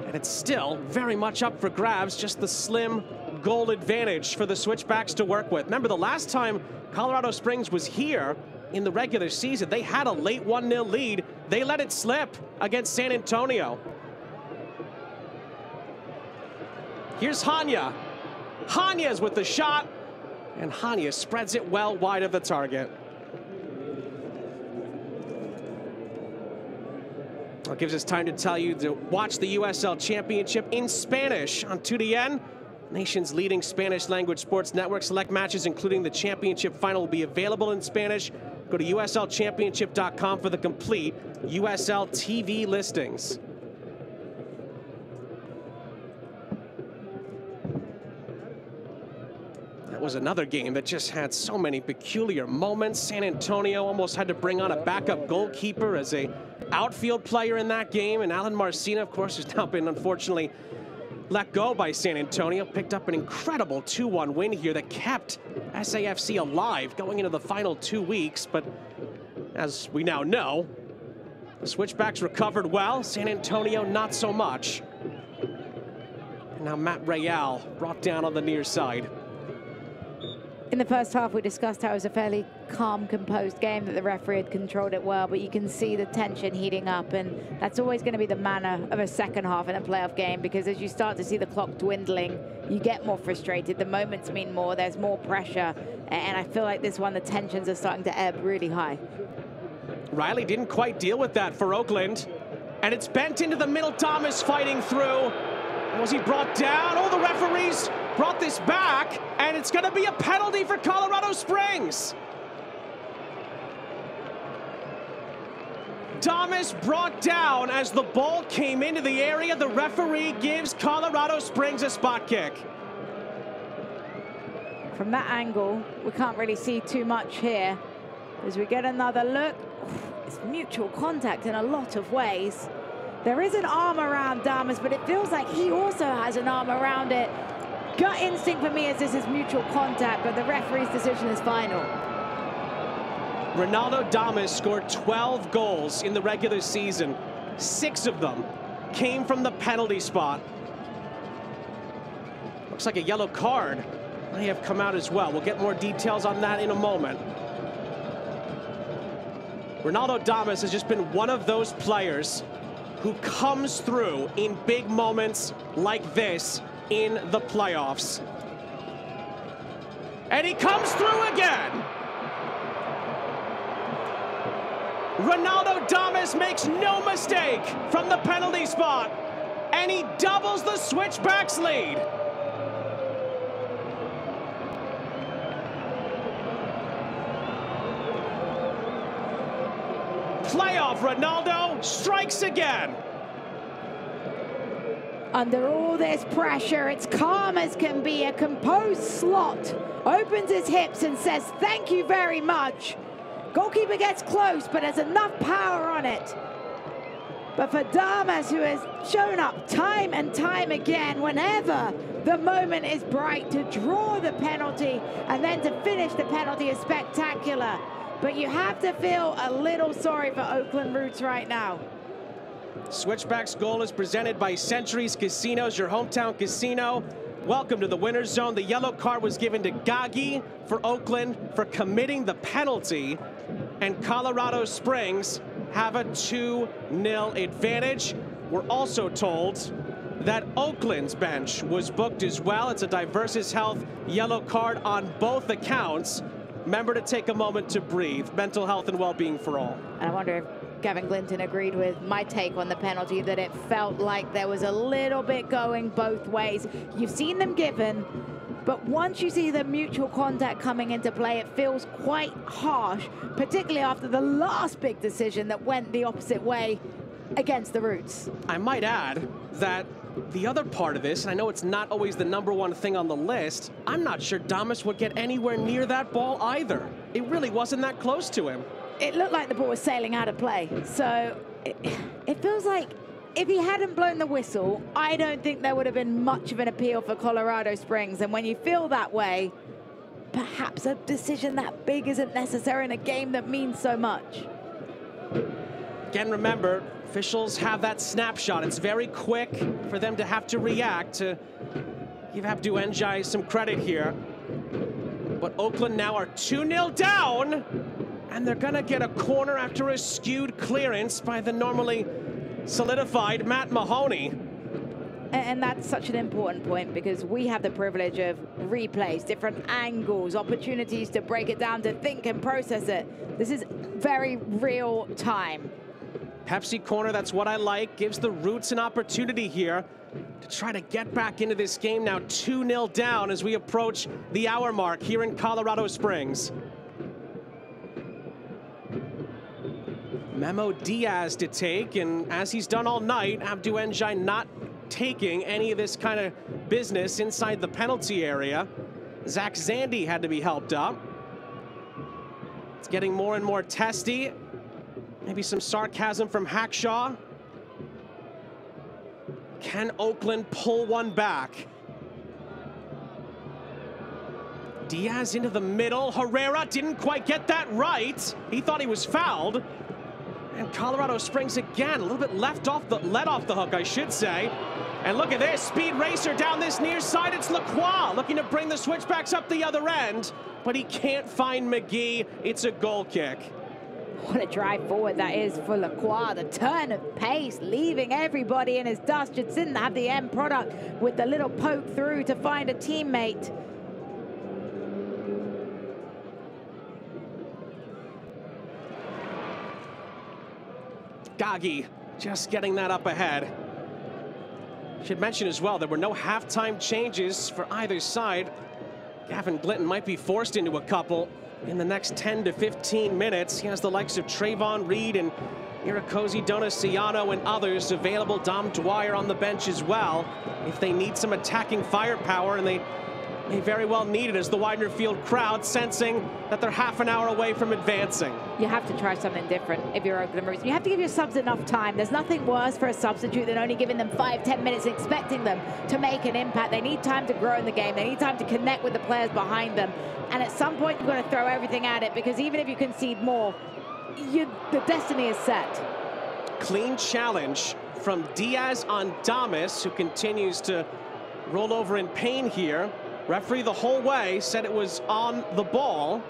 And it's still very much up for grabs, just the slim goal advantage for the Switchbacks to work with. Remember, the last time Colorado Springs was here in the regular season, they had a late 1-0 lead. They let it slip against San Antonio. Here's Hanya. Hanya's with the shot, and Hanya spreads it well wide of the target. That gives us time to tell you to watch the USL Championship in Spanish on 2DN, nation's leading Spanish language sports network. Select matches, including the championship final, will be available in Spanish. Go to uslchampionship.com for the complete USL TV listings. That was another game that just had so many peculiar moments. San Antonio almost had to bring on a backup goalkeeper as a outfield player in that game, and Alan Marcina, of course, has now been unfortunately let go by San Antonio. Picked up an incredible 2-1 win here that kept SAFC alive going into the final 2 weeks, but as we now know, the Switchbacks recovered well, San Antonio not so much. And now Matt Real brought down on the near side. In the first half, we discussed how it was a fairly calm, composed game, that the referee had controlled it well, but you can see the tension heating up, and that's always going to be the manner of a second half in a playoff game, because as you start to see the clock dwindling, you get more frustrated. The moments mean more, there's more pressure, and I feel like this one, the tensions are starting to ebb really high. Riley didn't quite deal with that for Oakland, and it's bent into the middle. Thomas fighting through. Was he brought down? Oh, the referees brought this back, and it's going to be a penalty for Colorado Springs. Thomas brought down as the ball came into the area. The referee gives Colorado Springs a spot kick. From that angle, we can't really see too much here. As we get another look, it's mutual contact in a lot of ways. There is an arm around Damas, but it feels like he also has an arm around it. Gut instinct for me is this is mutual contact, but the referee's decision is final. Ronaldo Damas scored 12 goals in the regular season. 6 of them came from the penalty spot. Looks like a yellow card may have come out as well. We'll get more details on that in a moment. Ronaldo Damas has just been one of those players who comes through in big moments like this in the playoffs. And he comes through again. Ronaldo Damas makes no mistake from the penalty spot, and he doubles the Switchbacks lead. Playoff Ronaldo strikes again. Under all this pressure, it's calm as can be. A composed Slot opens his hips and says, thank you very much. Goalkeeper gets close, but has enough power on it. But for Damas, who has shown up time and time again, whenever the moment is bright, to draw the penalty and then to finish the penalty is spectacular. But you have to feel a little sorry for Oakland Roots right now. Switchbacks goal is presented by Centuries Casinos, your hometown casino. Welcome to the winner's zone. The yellow card was given to Gagi for Oakland for committing the penalty, and Colorado Springs have a 2-0 advantage. We're also told that Oakland's bench was booked as well. It's a Diversus Health yellow card on both accounts. Remember to take a moment to breathe. Mental health and well-being for all. And I wonder if Gavin Glinton agreed with my take on the penalty, that it felt like there was a little bit going both ways. You've seen them given, but once you see the mutual contact coming into play, it feels quite harsh, particularly after the last big decision that went the opposite way against the Roots. I might add that the other part of this, and I know it's not always the #1 thing on the list, I'm not sure Damas would get anywhere near that ball either. It really wasn't that close to him. It looked like the ball was sailing out of play. So it feels like if he hadn't blown the whistle, I don't think there would have been much of an appeal for Colorado Springs. And when you feel that way, perhaps a decision that big isn't necessary in a game that means so much. Again, remember, officials have that snapshot. It's very quick for them to have to react. To give Abdou Ndiaye some credit here. But Oakland now are 2-0 down, and they're gonna get a corner after a skewed clearance by the normally solidified Matt Mahoney. And that's such an important point, because we have the privilege of replays, different angles, opportunities to break it down, to think and process it. This is very real time. Pepsi corner, that's what I like. Gives the Roots an opportunity here to try to get back into this game, now 2-0 down as we approach the hour mark here in Colorado Springs. Memo Diaz to take, and as he's done all night, Abdou Ndiaye not taking any of this kind of business inside the penalty area. Zach Zandy had to be helped up. It's getting more and more testy. Maybe some sarcasm from Hackshaw. Can Oakland pull one back? Diaz into the middle. Herrera didn't quite get that right. He thought he was fouled. And Colorado Springs again, a little bit let off the hook, I should say. And look at this, speed racer down this near side. It's Lacroix looking to bring the switchbacks up the other end, but he can't find McGee. It's a goal kick. What a drive forward that is for Lacroix. The turn of pace, leaving everybody in his dust. Just didn't have the end product with the little poke through to find a teammate. Gagi just getting that up ahead. Should mention as well, there were no halftime changes for either side. Gavin Glinton might be forced into a couple in the next 10 to 15 minutes. He has the likes of Trayvon Reed and Irakosi Donaciano and others available. Dom Dwyer on the bench as well if they need some attacking firepower, and they may very well need it as the Widener Field crowd sensing that they're half an hour away from advancing. You have to try something different if you're Oakland Roots. You have to give your subs enough time. There's nothing worse for a substitute than only giving them 5-10 minutes and expecting them to make an impact. They need time to grow in the game. They need time to connect with the players behind them. And at some point, you've got to throw everything at it, because even if you concede more, the destiny is set. Clean challenge from Diaz on Damas, who continues to roll over in pain here. Referee the whole way said it was on the ball.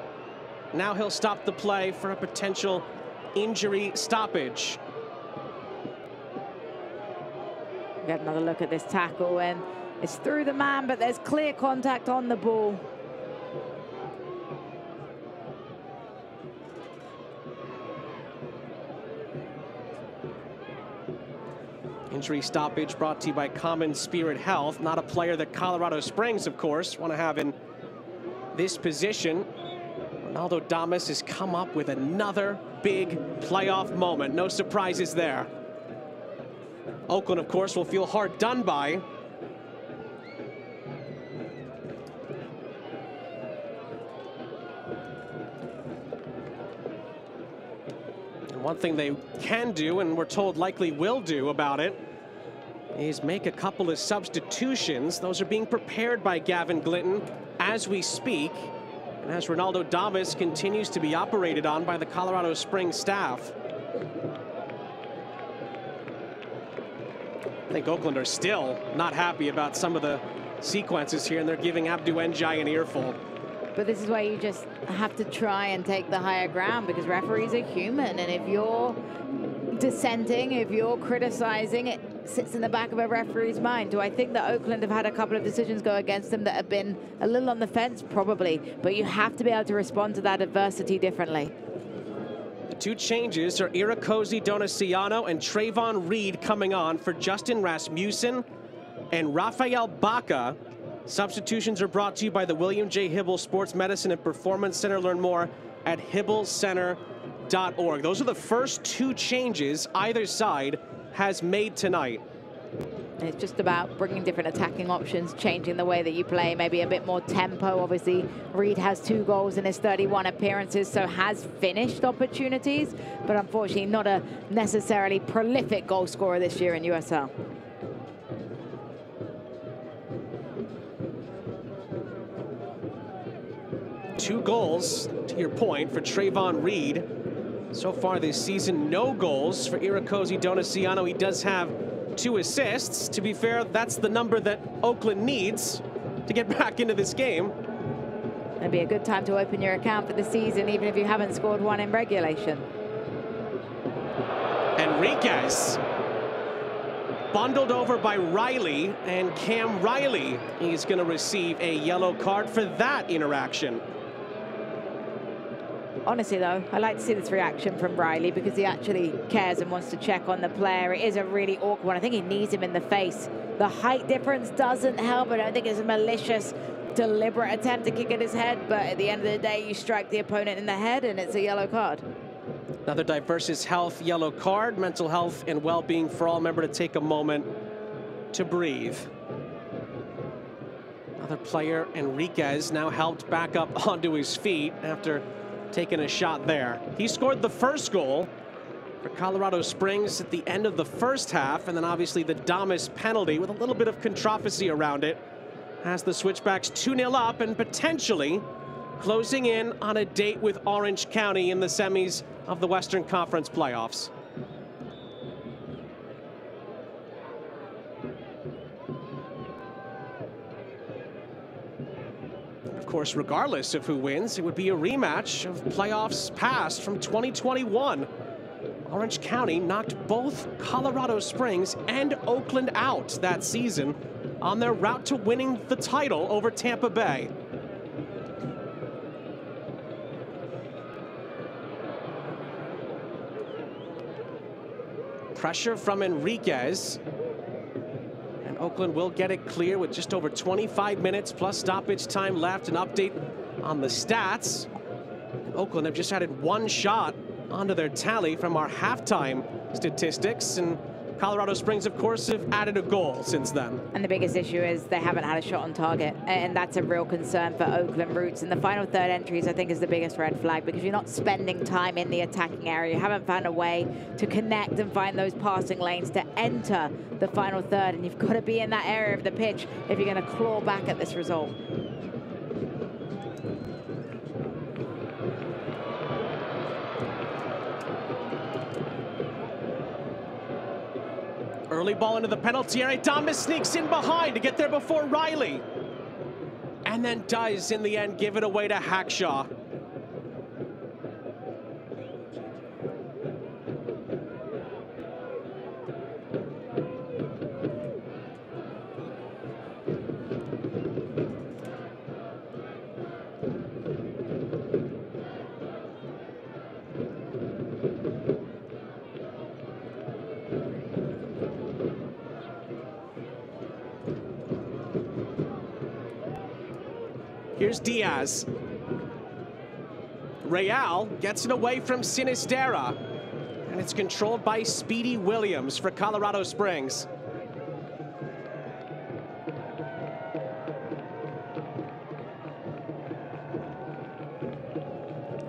Now he'll stop the play for a potential injury stoppage. Get another look at this tackle, and it's through the man, but there's clear contact on the ball. Injury stoppage brought to you by Common Spirit Health. Not a player that Colorado Springs, of course, want to have in this position. Ronaldo Damas has come up with another big playoff moment. No surprises there. Oakland, of course, will feel hard done by. And one thing they can do, and we're told likely will do about it, is make a couple of substitutions. Those are being prepared by Gavin Glinton as we speak, and as Ronaldo Damas continues to be operated on by the Colorado Springs staff. I think Oakland are still not happy about some of the sequences here, and they're giving Abdou Ndiaye an earful. But this is why you just have to try and take the higher ground, because referees are human, and if you're dissenting, if you're criticizing, it sits in the back of a referee's mind. Do I think that Oakland have had a couple of decisions go against them that have been a little on the fence? Probably, but you have to be able to respond to that adversity differently. The two changes are Irakosi Donaciano and Trayvon Reed coming on for Justin Rasmussen and Rafael Baca. Substitutions are brought to you by the William J. Hibble Sports Medicine and Performance Center. Learn more at hibblecenter.org. Those are the first two changes either side has made tonight. It's just about bringing different attacking options, changing the way that you play, maybe a bit more tempo. Obviously, Reed has 2 goals in his 31 appearances, so has finished opportunities, but unfortunately not a necessarily prolific goal scorer this year in USL. 2 goals, to your point, for Trayvon Reed. So far this season, no goals for Irakosi Donaciano. He does have 2 assists. To be fair, that's the number that Oakland needs to get back into this game. It'd be a good time to open your account for the season, even if you haven't scored one in regulation. Enriquez bundled over by Riley, and Cam Riley is going to receive a yellow card for that interaction. Honestly, though, I like to see this reaction from Riley because he actually cares and wants to check on the player. It is a really awkward one. I think he knees him in the face. The height difference doesn't help. I don't think it's a malicious, deliberate attempt to kick at his head, but at the end of the day, you strike the opponent in the head and it's a yellow card. Another Diversus Health yellow card. Mental health and well-being for all. Remember to take a moment to breathe. Another player, Enriquez, now helped back up onto his feet after taking a shot there. He scored the first goal for Colorado Springs at the end of the first half, and then obviously the Damas penalty with a little bit of controversy around it has the Switchbacks 2-0 up and potentially closing in on a date with Orange County in the semis of the Western Conference playoffs. Of course, regardless of who wins, it would be a rematch of playoffs past from 2021. Orange County knocked both Colorado Springs and Oakland out that season on their route to winning the title over Tampa Bay. Pressure from Enriquez. And Oakland will get it clear with just over 25 minutes plus stoppage time left. An update on the stats. Oakland have just added 1 shot onto their tally from our halftime statistics. And Colorado Springs, of course, have added a goal since then. And the biggest issue is they haven't had a shot on target. And that's a real concern for Oakland Roots. And the final third entries, I think, is the biggest red flag because you're not spending time in the attacking area. You haven't found a way to connect and find those passing lanes to enter the final third. And you've got to be in that area of the pitch if you're going to claw back at this result. Early ball into the penalty area. Damas sneaks in behind to get there before Riley. And then does, in the end, give it away to Hackshaw. Here's Diaz. Real gets it away from Sinistera. And it's controlled by Speedy Williams for Colorado Springs.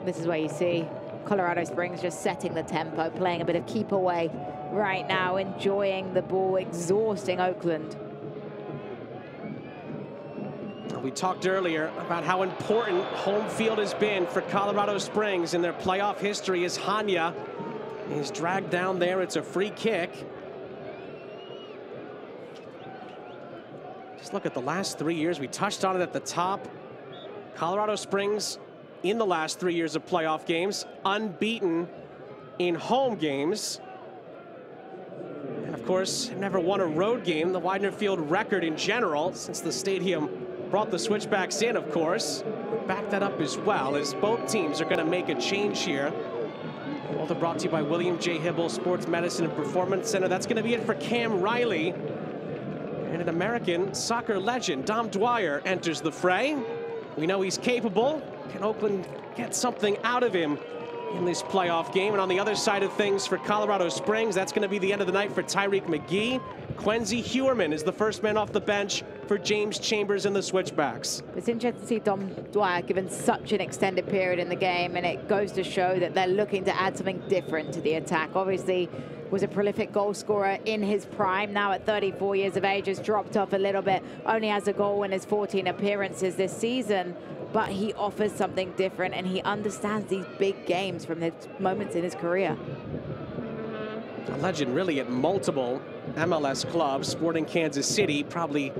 This is where you see Colorado Springs just setting the tempo, playing a bit of keep away right now, enjoying the ball, exhausting Oakland. We talked earlier about how important home field has been for Colorado Springs in their playoff history as Hanya is dragged down there. It's a free kick. Just look at the last 3 years. We touched on it at the top. Colorado Springs in the last 3 years of playoff games, unbeaten in home games. And of course, never won a road game, the Widener Field record in general, since the stadium brought the Switchbacks in, of course. Back that up as well, as both teams are going to make a change here. Both are brought to you by William J. Hibble Sports Medicine and Performance Center. That's going to be it for Cam Riley. And an American soccer legend, Dom Dwyer, enters the fray. We know he's capable. Can Oakland get something out of him in this playoff game? And on the other side of things for Colorado Springs, that's going to be the end of the night for Tyreek McGee. Quincy Hewerman is the first man off the bench for James Chambers and the Switchbacks. It's interesting to see Dom Dwyer given such an extended period in the game, and it goes to show that they're looking to add something different to the attack. Obviously, was a prolific goal scorer in his prime. Now at 34 years of age, has dropped off a little bit. Only has a goal in his 14 appearances this season. but he offers something different, and he understands these big games from his moments in his career. A legend really at multiple MLS clubs. Sporting Kansas City probably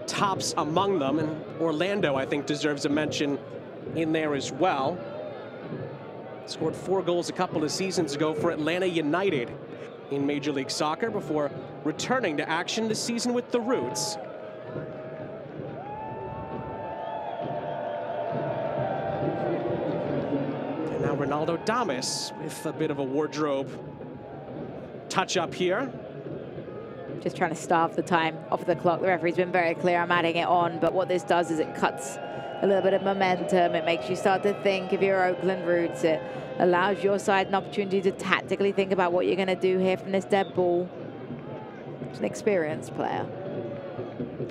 tops among them, and Orlando, I think, deserves a mention in there as well. Scored 4 goals a couple of seasons ago for Atlanta United in Major League Soccer before returning to action this season with the Roots. And now Ronaldo Damas with a bit of a wardrobe touch-up here. Just trying to starve the time off the clock. The referee's been very clear, I'm adding it on, but what this does is it cuts a little bit of momentum. It makes you start to think of your Oakland Roots. It allows your side an opportunity to tactically think about what you're going to do here from this dead ball. It's an experienced player.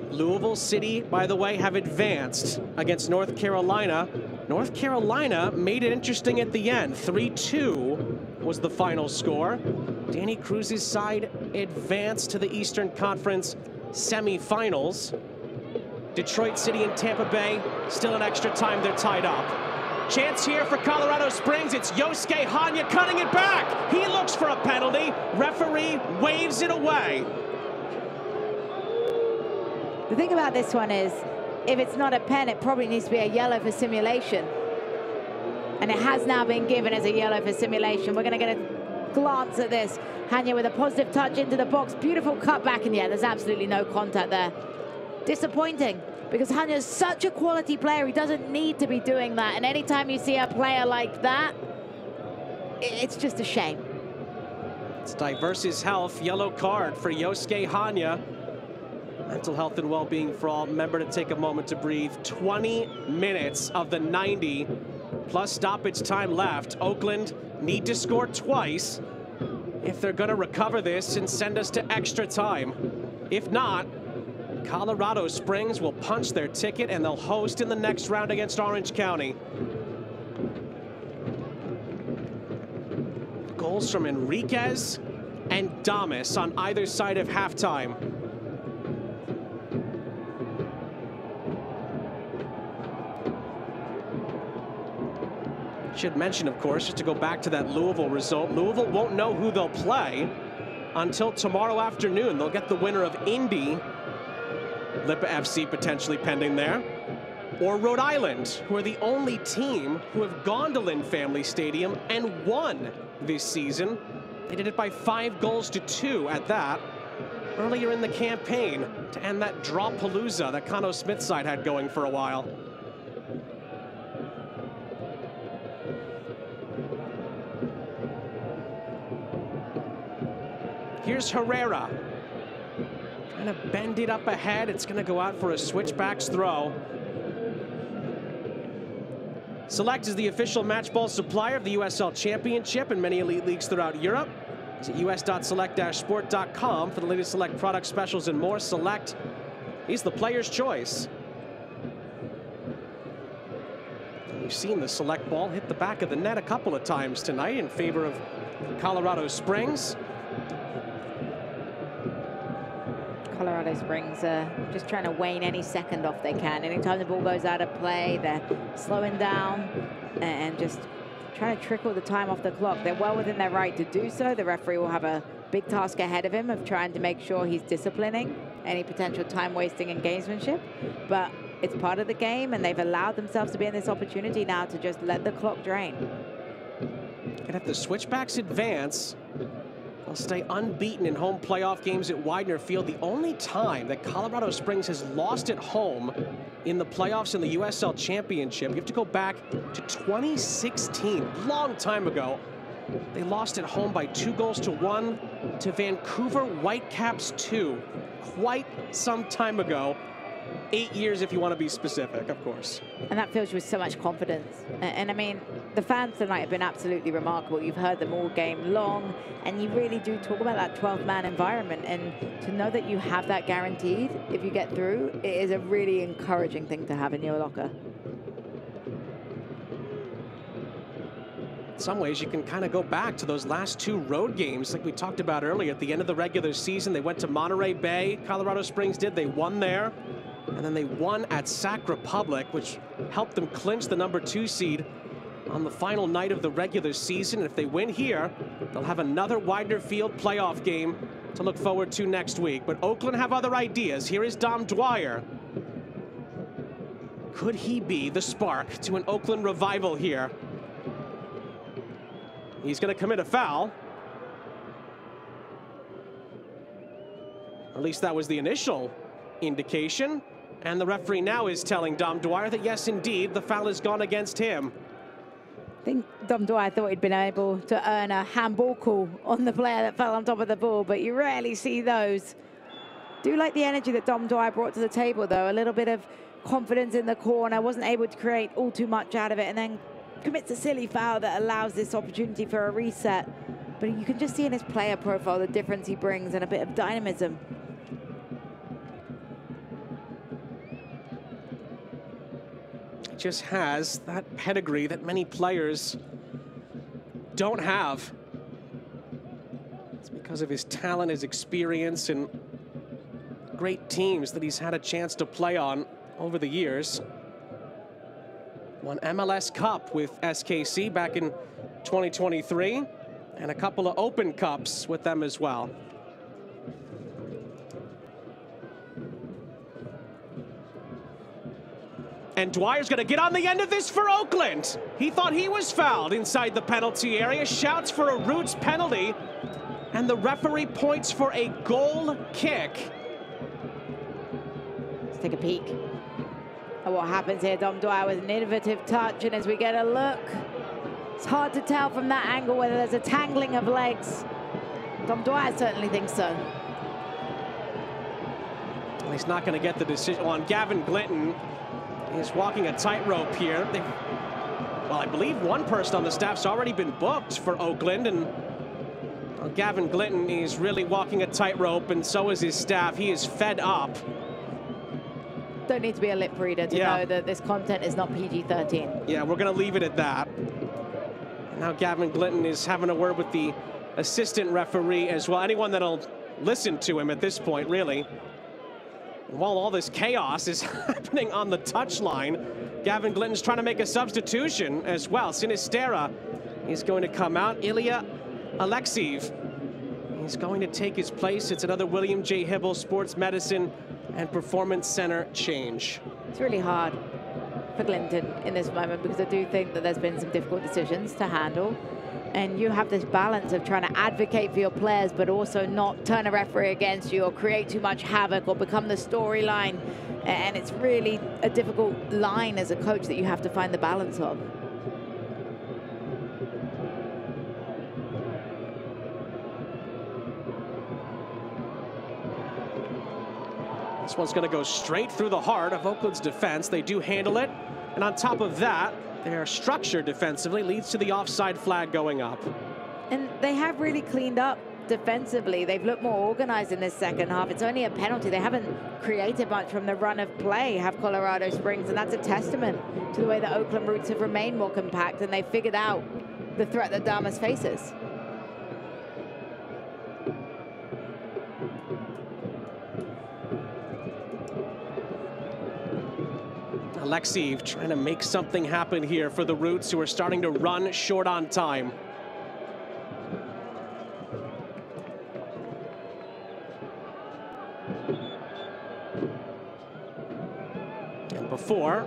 Louisville City, by the way, have advanced against North Carolina. North Carolina made it interesting at the end. 3-2 was the final score. Danny Cruz's side advanced to the Eastern Conference semifinals. Detroit City and Tampa Bay, still in extra time, they're tied up. Chance here for Colorado Springs. It's Yosuke Hanya cutting it back. He looks for a penalty. Referee waves it away. The thing about this one is, if it's not a pen, it probably needs to be a yellow for simulation. And it has now been given as a yellow for simulation. We're going to get a glance at this. Hanya with a positive touch into the box. Beautiful cut back, and yeah, there's absolutely no contact there. Disappointing, because Hanya's such a quality player. He doesn't need to be doing that. And anytime you see a player like that, it's just a shame. It's Diverse's Health, yellow card for Yosuke Hanya. Mental health and well-being for all. Remember to take a moment to breathe. 20 minutes of the 90 plus stoppage time left. Oakland need to score twice if they're going to recover this and send us to extra time. If not, Colorado Springs will punch their ticket and they'll host in the next round against Orange County. Goals from Enriquez and Damas on either side of halftime. Should mention, of course, just to go back to that Louisville result, Louisville won't know who they'll play until tomorrow afternoon. They'll get the winner of Indy, Lipa FC potentially pending there, or Rhode Island, who are the only team who have gone to Lynn Family Stadium and won this season. They did it by 5-2 at that earlier in the campaign to end that draw-palooza that Cano Smith side had going for a while. Here's Herrera. Trying to bend it up ahead. It's going to go out for a switchbacks throw. Select is the official match ball supplier of the USL Championship and many elite leagues throughout Europe. Visit us.select-sport.com for the latest Select product specials and more. Select is the player's choice. We've seen the Select ball hit the back of the net a couple of times tonight in favor of Colorado Springs. Colorado Springs just trying to wane any second off they can. Anytime the ball goes out of play, they're slowing down and just trying to trickle the time off the clock. They're well within their right to do so. The referee will have a big task ahead of him of trying to make sure he's disciplining any potential time wasting and gamesmanship. But it's part of the game, and they've allowed themselves to be in this opportunity now to just let the clock drain. And if the switchbacks advance, they'll stay unbeaten in home playoff games at Widener Field. The only time that Colorado Springs has lost at home in the playoffs in the USL Championship, you have to go back to 2016, long time ago. They lost at home by 2-1 to Vancouver Whitecaps 2, quite some time ago. 8 years if you want to be specific, of course. And that fills you with so much confidence. And I mean, the fans tonight have been absolutely remarkable. You've heard them all game long, and you really do talk about that 12-man environment. And to know that you have that guaranteed if you get through, it is a really encouraging thing to have in your locker. In some ways, you can kind of go back to those last 2 road games like we talked about earlier. At the end of the regular season, they went to Monterey Bay. Colorado Springs did. They won there. And then they won at Sac Republic, which helped them clinch the #2 seed on the final night of the regular season. If they win here, they'll have another Widener Field playoff game to look forward to next week. But Oakland have other ideas. Here is Dom Dwyer. Could he be the spark to an Oakland revival here? He's going to commit a foul. At least that was the initial indication. And the referee now is telling Dom Dwyer that yes, indeed, the foul has gone against him. I think Dom Dwyer thought he'd been able to earn a handball call on the player that fell on top of the ball, but you rarely see those. Do like the energy that Dom Dwyer brought to the table, though. A little bit of confidence in the corner, wasn't able to create all too much out of it, and then commits a silly foul that allows this opportunity for a reset. But you can just see in his player profile the difference he brings and a bit of dynamism. Just has that pedigree that many players don't have. It's because of his talent, his experience, and great teams that he's had a chance to play on over the years. Won MLS Cup with SKC back in 2023, and a couple of Open Cups with them as well. And Dwyer's going to get on the end of this for Oakland. He thought he was fouled inside the penalty area, shouts for a Roots penalty, and the referee points for a goal kick. Let's take a peek at what happens here. Dom Dwyer with an innovative touch, and as we get a look, it's hard to tell from that angle whether there's a tangling of legs. Dom Dwyer certainly thinks so. Well, he's not going to get the decision on Gavin Glinton. He's walking a tightrope here. Well, I believe one person on the staff's already been booked for Oakland, and well, Gavin Glinton is really walking a tightrope, and so is his staff. He is fed up. Don't need to be a lip reader to know that this content is not PG-13. Yeah, we're going to leave it at that. And now Gavin Glinton is having a word with the assistant referee as well. Anyone that'll listen to him at this point, really. While all this chaos is happening on the touchline, Gavin Glinton's trying to make a substitution as well. Sinistera is going to come out. Ilya Alexiev is going to take his place. It's another William J. Hibble Sports Medicine and Performance Center change. It's really hard for Glinton in this moment because I do think that there's been some difficult decisions to handle. And you have this balance of trying to advocate for your players, but also not turn a referee against you or create too much havoc or become the storyline. And it's really a difficult line as a coach that you have to find the balance of. This one's going to go straight through the heart of Oakland's defense. They do handle it. And on top of that, their structure defensively leads to the offside flag going up. And they have really cleaned up defensively. They've looked more organized in this second half. It's only a penalty. They haven't created much from the run of play, have Colorado Springs, and that's a testament to the way that Oakland Roots have remained more compact and they've figured out the threat that Damas faces. Alexiev trying to make something happen here for the Roots, who are starting to run short on time. And before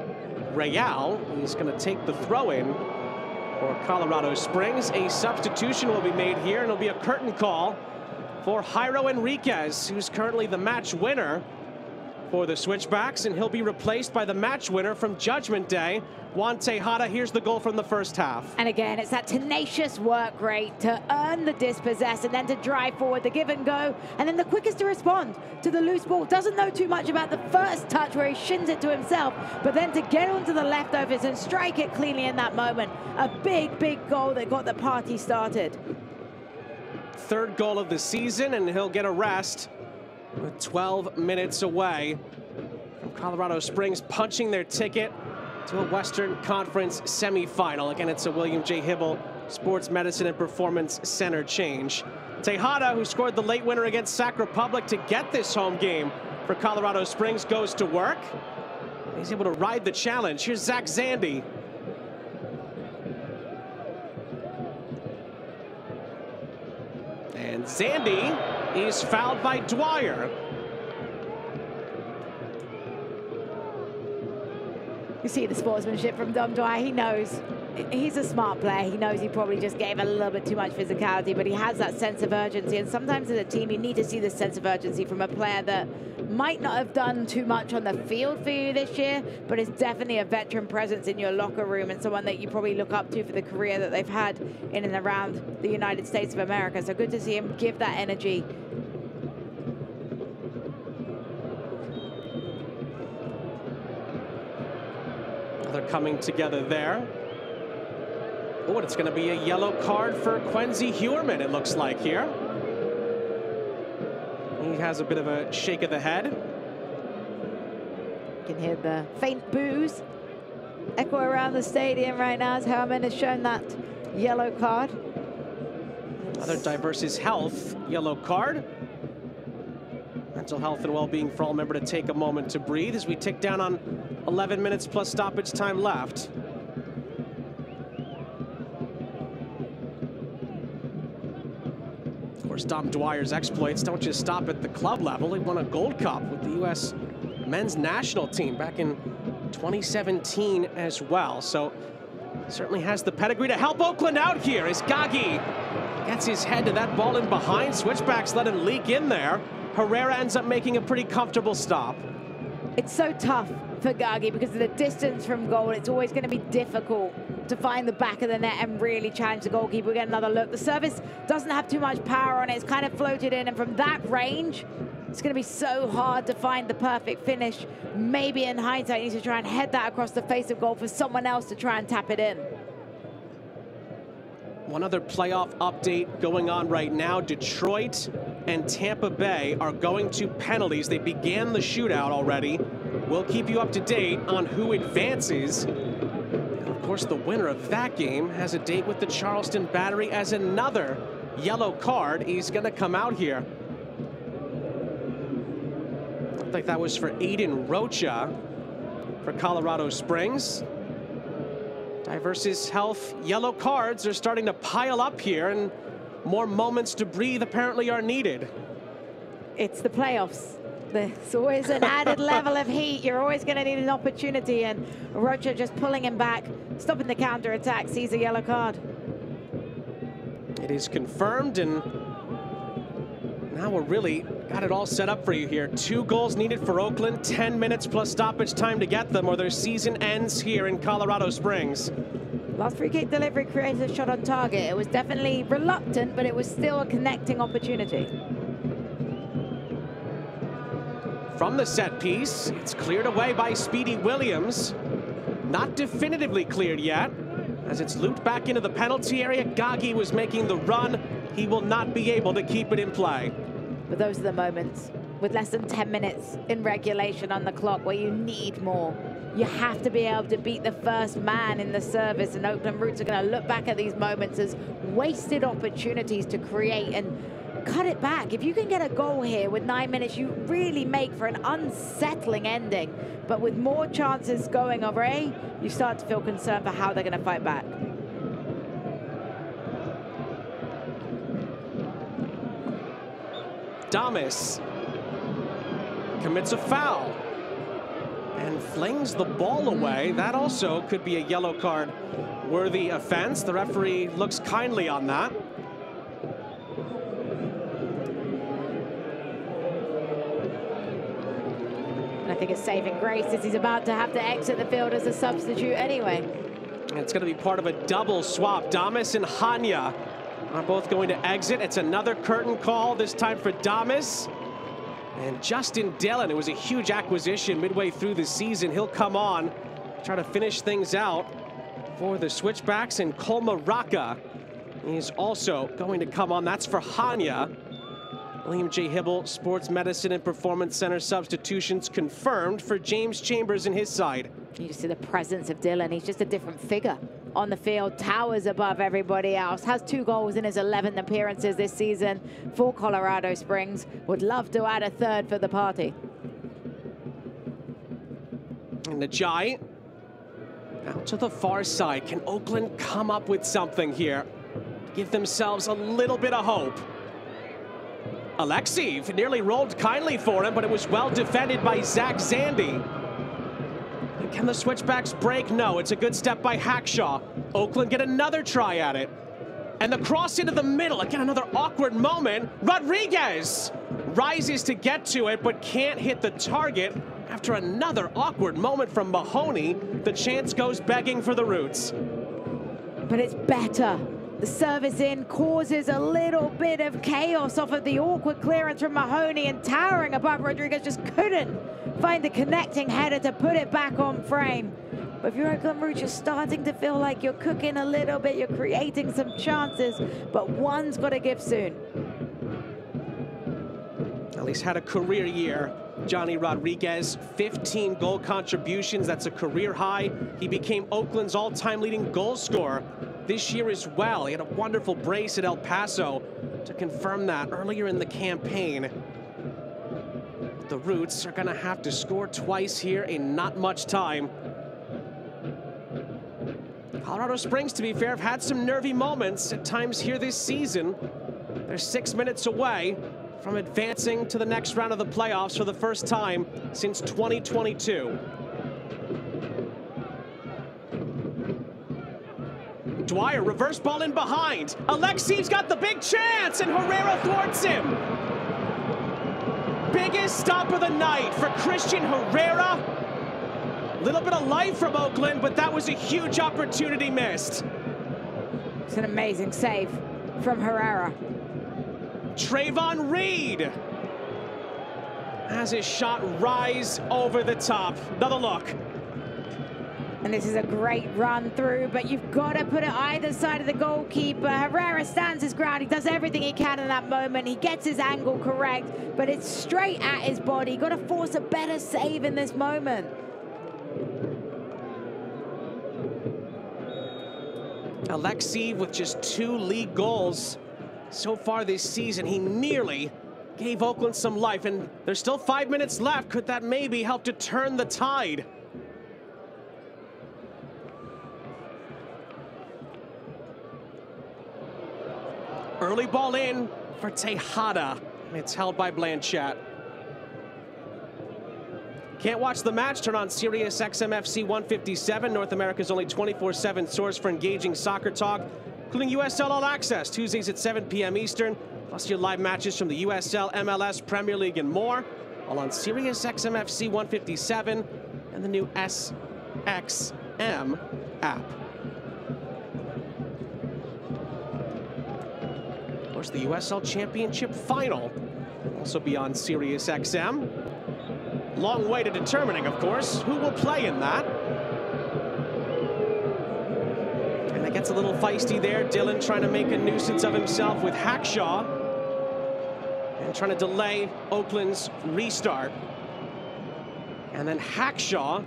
Real is going to take the throw-in for Colorado Springs, a substitution will be made here, and it'll be a curtain call for Jairo Enriquez, who's currently the match winner for the Switchbacks, and he'll be replaced by the match winner from Judgment Day, Juan Tejada. Here's the goal from the first half. And again, it's that tenacious work rate to earn the dispossess and then to drive forward, the give and go, and then the quickest to respond to the loose ball. Doesn't know too much about the first touch where he shins it to himself, but then to get onto the leftovers and strike it cleanly in that moment. A big, big goal that got the party started. Third goal of the season, and he'll get a rest. We're 12 minutes away from Colorado Springs punching their ticket to a Western Conference semifinal. Again, it's a William J. Hibble Sports Medicine and Performance Center change. Tejada, who scored the late winner against Sac Republic to get this home game for Colorado Springs goes to work. He's able to ride the challenge. Here's Zach Zandy. And Zandy is fouled by Dwyer. You see the sportsmanship from Dom Dwyer. He knows. He's a smart player. He knows he probably just gave a little bit too much physicality, but he has that sense of urgency. And sometimes as a team, you need to see this sense of urgency from a player that might not have done too much on the field for you this year, but is definitely a veteran presence in your locker room and someone that you probably look up to for the career that they've had in and around the United States of America. So good to see him give that energy. They're coming together there. Oh, and it's going to be a yellow card for Quincy Hewerman, it looks like here. He has a bit of a shake of the head. You can hear the faint boos echo around the stadium right now as Hewerman has shown that yellow card. Another Diverse's Health yellow card. Mental health and well-being for all. Remember to take a moment to breathe as we tick down on 11 minutes plus stoppage time left. Of course, Dom Dwyer's exploits don't just stop at the club level. He won a Gold Cup with the U.S. men's national team back in 2017 as well. So certainly has the pedigree to help Oakland out here as Gagi gets his head to that ball in behind. Switchbacks let him leak in there. Herrera ends up making a pretty comfortable stop. It's so tough for Gagi because of the distance from goal. It's always going to be difficult to find the back of the net and really challenge the goalkeeper. We get another look. The service doesn't have too much power on it. It's kind of floated in, and from that range, it's going to be so hard to find the perfect finish. Maybe in hindsight, he needs to try and head that across the face of goal for someone else to try and tap it in. One other playoff update going on right now. Detroit and Tampa Bay are going to penalties. They began the shootout already. We'll keep you up to date on who advances. And of course, the winner of that game has a date with the Charleston Battery as another yellow card. He's going to come out here. Looked like that was for Aiden Rocha for Colorado Springs. Diverse's Health yellow cards are starting to pile up here, and more moments to breathe apparently are needed. It's the playoffs. There's always an added level of heat. You're always going to need an opportunity, and Rocha just pulling him back, stopping the counter-attack, sees a yellow card. It is confirmed, and now we're really got it all set up for you here. 2 goals needed for Oakland, 10 minutes plus stoppage time to get them, or their season ends here in Colorado Springs. Last free kick delivery created a shot on target. It was definitely reluctant, but it was still a connecting opportunity. From the set piece, it's cleared away by Speedy Williams. Not definitively cleared yet, as it's looped back into the penalty area. Gagi was making the run. He will not be able to keep it in play. But those are the moments with less than 10 minutes in regulation on the clock where you need more. You have to be able to beat the first man in the service, and Oakland Roots are going to look back at these moments as wasted opportunities to create and cut it back. If you can get a goal here with 9 minutes, you really make for an unsettling ending. But with more chances going away, you start to feel concerned for how they're going to fight back. Damas commits a foul and flings the ball away. That also could be a yellow card worthy offense. The referee looks kindly on that. And I think it's saving grace as he's about to have to exit the field as a substitute anyway. And it's going to be part of a double swap. Damas and Hanya are both going to exit. It's another curtain call, this time for Damas. And Justin Dillon, it was a huge acquisition midway through the season. He'll come on, try to finish things out for the Switchbacks. And Colma Raka is also going to come on. That's for Hanya. William J. Hibble, Sports Medicine and Performance Center substitutions confirmed for James Chambers and his side. You just see the presence of Dillon. He's just a different figure on the field, towers above everybody else, has 2 goals in his 11 appearances this season for Colorado Springs. Would love to add a 3rd for the party. And Najai out to the far side. Can Oakland come up with something here? Give themselves a little bit of hope. Alexiev nearly rolled kindly for him, but it was well defended by Zach Zandy. And can the Switchbacks break? No, it's a good step by Hackshaw. Oakland get another try at it. And the cross into the middle. Again, another awkward moment. Rodriguez rises to get to it, but can't hit the target. After another awkward moment from Mahoney, the chance goes begging for the Roots. But it's better. The service in causes a little bit of chaos off of the awkward clearance from Mahoney, and towering above, Rodriguez just couldn't find the connecting header to put it back on frame. But if you're Oakland Roots, you're starting to feel like you're cooking a little bit, you're creating some chances, but one's got to give soon. At least had a career year. Johnny Rodriguez, 15 goal contributions. That's a career high. He became Oakland's all-time leading goal scorer this year as well. He had a wonderful brace at El Paso to confirm that earlier in the campaign. The Roots are going to have to score twice here in not much time. Colorado Springs, to be fair, have had some nervy moments at times here this season. They're 6 minutes away from advancing to the next round of the playoffs for the first time since 2022. Dwyer, reverse ball in behind. Alexiev's got the big chance, and Herrera thwarts him. Biggest stop of the night for Christian Herrera. Little bit of life from Oakland, but that was a huge opportunity missed. It's an amazing save from Herrera. Trayvon Reed has his shot rise over the top. Another look. And this is a great run through, but you've got to put it either side of the goalkeeper. Herrera stands his ground. He does everything he can in that moment. He gets his angle correct, but it's straight at his body. Got to force a better save in this moment. Alexiev with just 2 league goals so far this season. He nearly gave Oakland some life, and there's still 5 minutes left. Could that maybe help to turn the tide? Early ball in for Tejada, and it's held by Blanchett. Can't watch the match? Turn on Sirius XM FC 157, North America's only 24/7 source for engaging soccer talk, including USL All Access, Tuesdays at 7 p.m. Eastern, plus your live matches from the USL, MLS, Premier League, and more, all on Sirius XM FC 157 and the new SXM app. Of course, the USL Championship final will also be on Sirius XM. Long way to determining, of course, who will play in that. And it gets a little feisty there. Dylan trying to make a nuisance of himself with Hackshaw and trying to delay Oakland's restart. And then Hackshaw,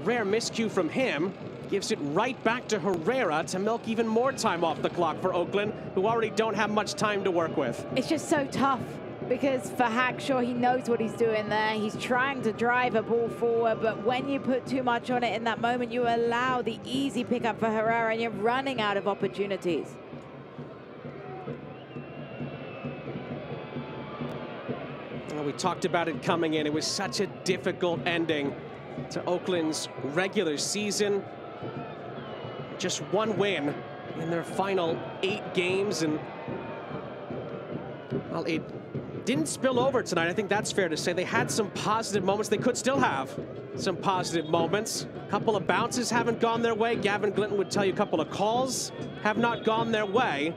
rare miscue from him, gives it right back to Herrera to milk even more time off the clock for Oakland, who already don't have much time to work with. It's just so tough, because for Hackshaw, he knows what he's doing there. He's trying to drive a ball forward, but when you put too much on it in that moment, you allow the easy pickup for Herrera, and you're running out of opportunities. Well, we talked about it coming in. It was such a difficult ending to Oakland's regular season. Just 1 win in their final 8 games, and well, it didn't spill over tonight. I think that's fair to say. They had some positive moments. They could still have some positive moments. A couple of bounces haven't gone their way. Gavin Glinton would tell you a couple of calls have not gone their way.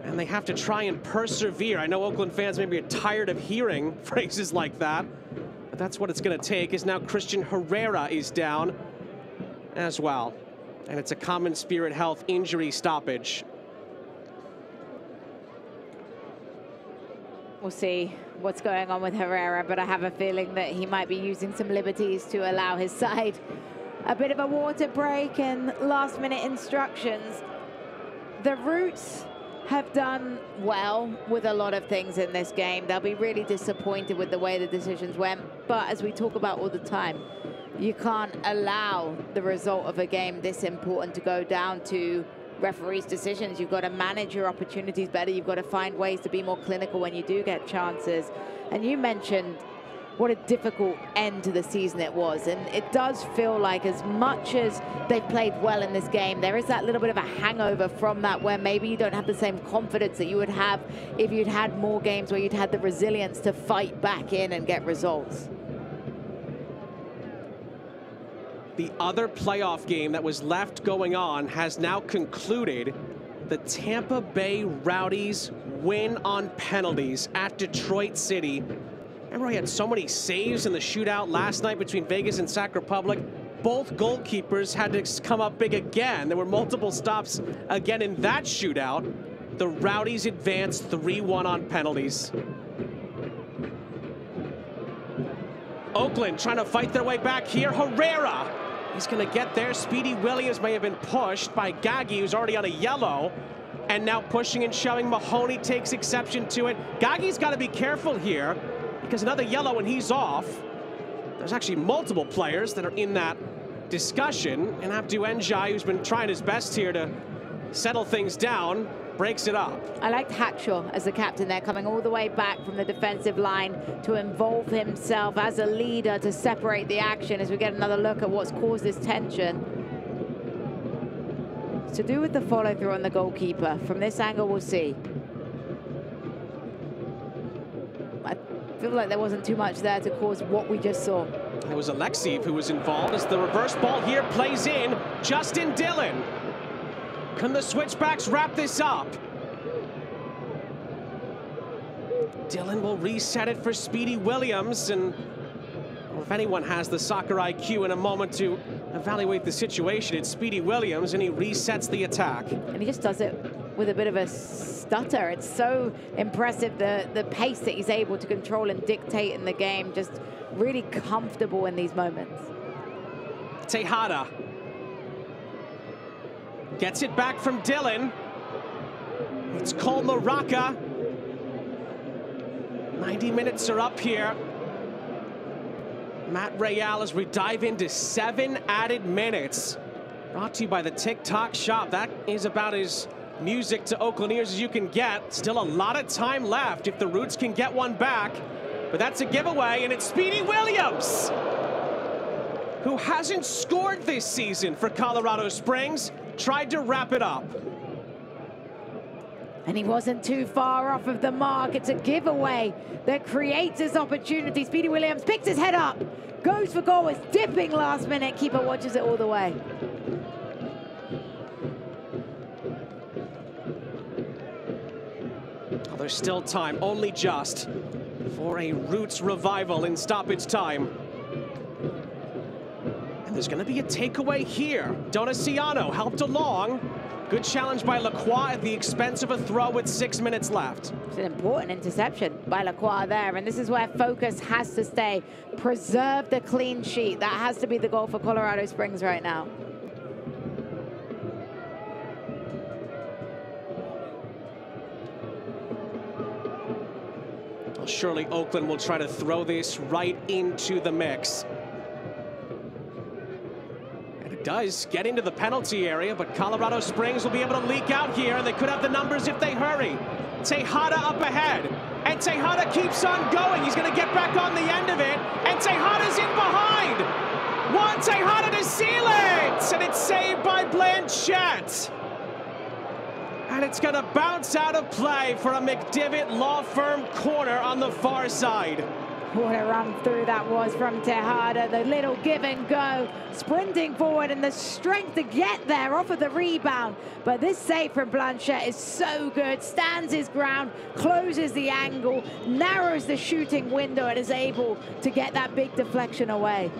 And they have to try and persevere. I know Oakland fans maybe are tired of hearing phrases like that, but that's what it's going to take. Is now Christian Herrera is down as well. And it's a common spirit health injury stoppage. We'll see what's going on with Herrera, but I have a feeling that he might be using some liberties to allow his side a bit of a water break and last-minute instructions. The Roots have done well with a lot of things in this game. They'll be really disappointed with the way the decisions went, but as we talk about all the time, You can't allow the result of a game this important to go down to referees' decisions. You've got to manage your opportunities better. You've got to find ways to be more clinical when you do get chances. And you mentioned what a difficult end to the season it was. And it does feel like, as much as they've played well in this game, there is that little bit of a hangover from that, where maybe you don't have the same confidence that you would have if you'd had more games where you'd had the resilience to fight back in and get results. The other playoff game that was left going on has now concluded. The Tampa Bay Rowdies win on penalties at Detroit City. Remember, he had so many saves in the shootout last night between Vegas and Sac Republic. Both goalkeepers had to come up big again. There were multiple stops again in that shootout. The Rowdies advanced 3-1 on penalties. Oakland trying to fight their way back here. Herrera, he's going to get there. Speedy Williams may have been pushed by Gaggy, who's already on a yellow. And now pushing and shoving. Mahoney takes exception to it. Gaggy's got to be careful here, because another yellow and he's off. There's actually multiple players that are in that discussion. And Abdou Njai, who's been trying his best here to settle things down, breaks it up. I liked Hatshaw as the captain there, coming all the way back from the defensive line to involve himself as a leader to separate the action, as we get another look at what's caused this tension. It's to do with the follow-through on the goalkeeper. From this angle, we'll see. I feel like there wasn't too much there to cause what we just saw. It was Alexiev who was involved, as the reverse ball here plays in. Justin Dillon. Can the Switchbacks wrap this up? Dillon will reset it for Speedy Williams, and well, if anyone has the soccer IQ in a moment to evaluate the situation, it's Speedy Williams, and he resets the attack. And he just does it with a bit of a stutter. It's so impressive, the pace that he's able to control and dictate in the game. Just really comfortable in these moments. Tejada gets it back from Dillon. It's Cole Maraca. 90 minutes are up here. Matt Real, as we dive into 7 added minutes. Brought to you by the TikTok Shop. That is about as music to Oakland ears as you can get. Still a lot of time left if the Roots can get one back. But that's a giveaway, and it's Speedy Williams, who hasn't scored this season for Colorado Springs. Tried to wrap it up. And he wasn't too far off of the mark. It's a giveaway that creates this opportunity. Speedy Williams picks his head up, goes for goal, is dipping last minute. Keeper watches it all the way. Oh, there's still time, only just, for a Roots revival in stoppage time. And there's going to be a takeaway here. Donaciano helped along. Good challenge by Lacroix at the expense of a throw with 6 minutes left. It's an important interception by Lacroix there, and this is where focus has to stay. Preserve the clean sheet. That has to be the goal for Colorado Springs right now. Well, surely Oakland will try to throw this right into the mix. Does get into the penalty area, but Colorado Springs will be able to leak out here, and they could have the numbers if they hurry. Tejada up ahead, and Tejada keeps on going. He's going to get back on the end of it, and Tejada's in behind. Juan Tejada to seal it, and it's saved by Blanchette. And it's going to bounce out of play for a McDivitt Law Firm corner on the far side. What a run through that was from Tejada. The little give and go, sprinting forward, and the strength to get there off of the rebound. But this save from Blanchette is so good. Stands his ground, closes the angle, narrows the shooting window, and is able to get that big deflection away.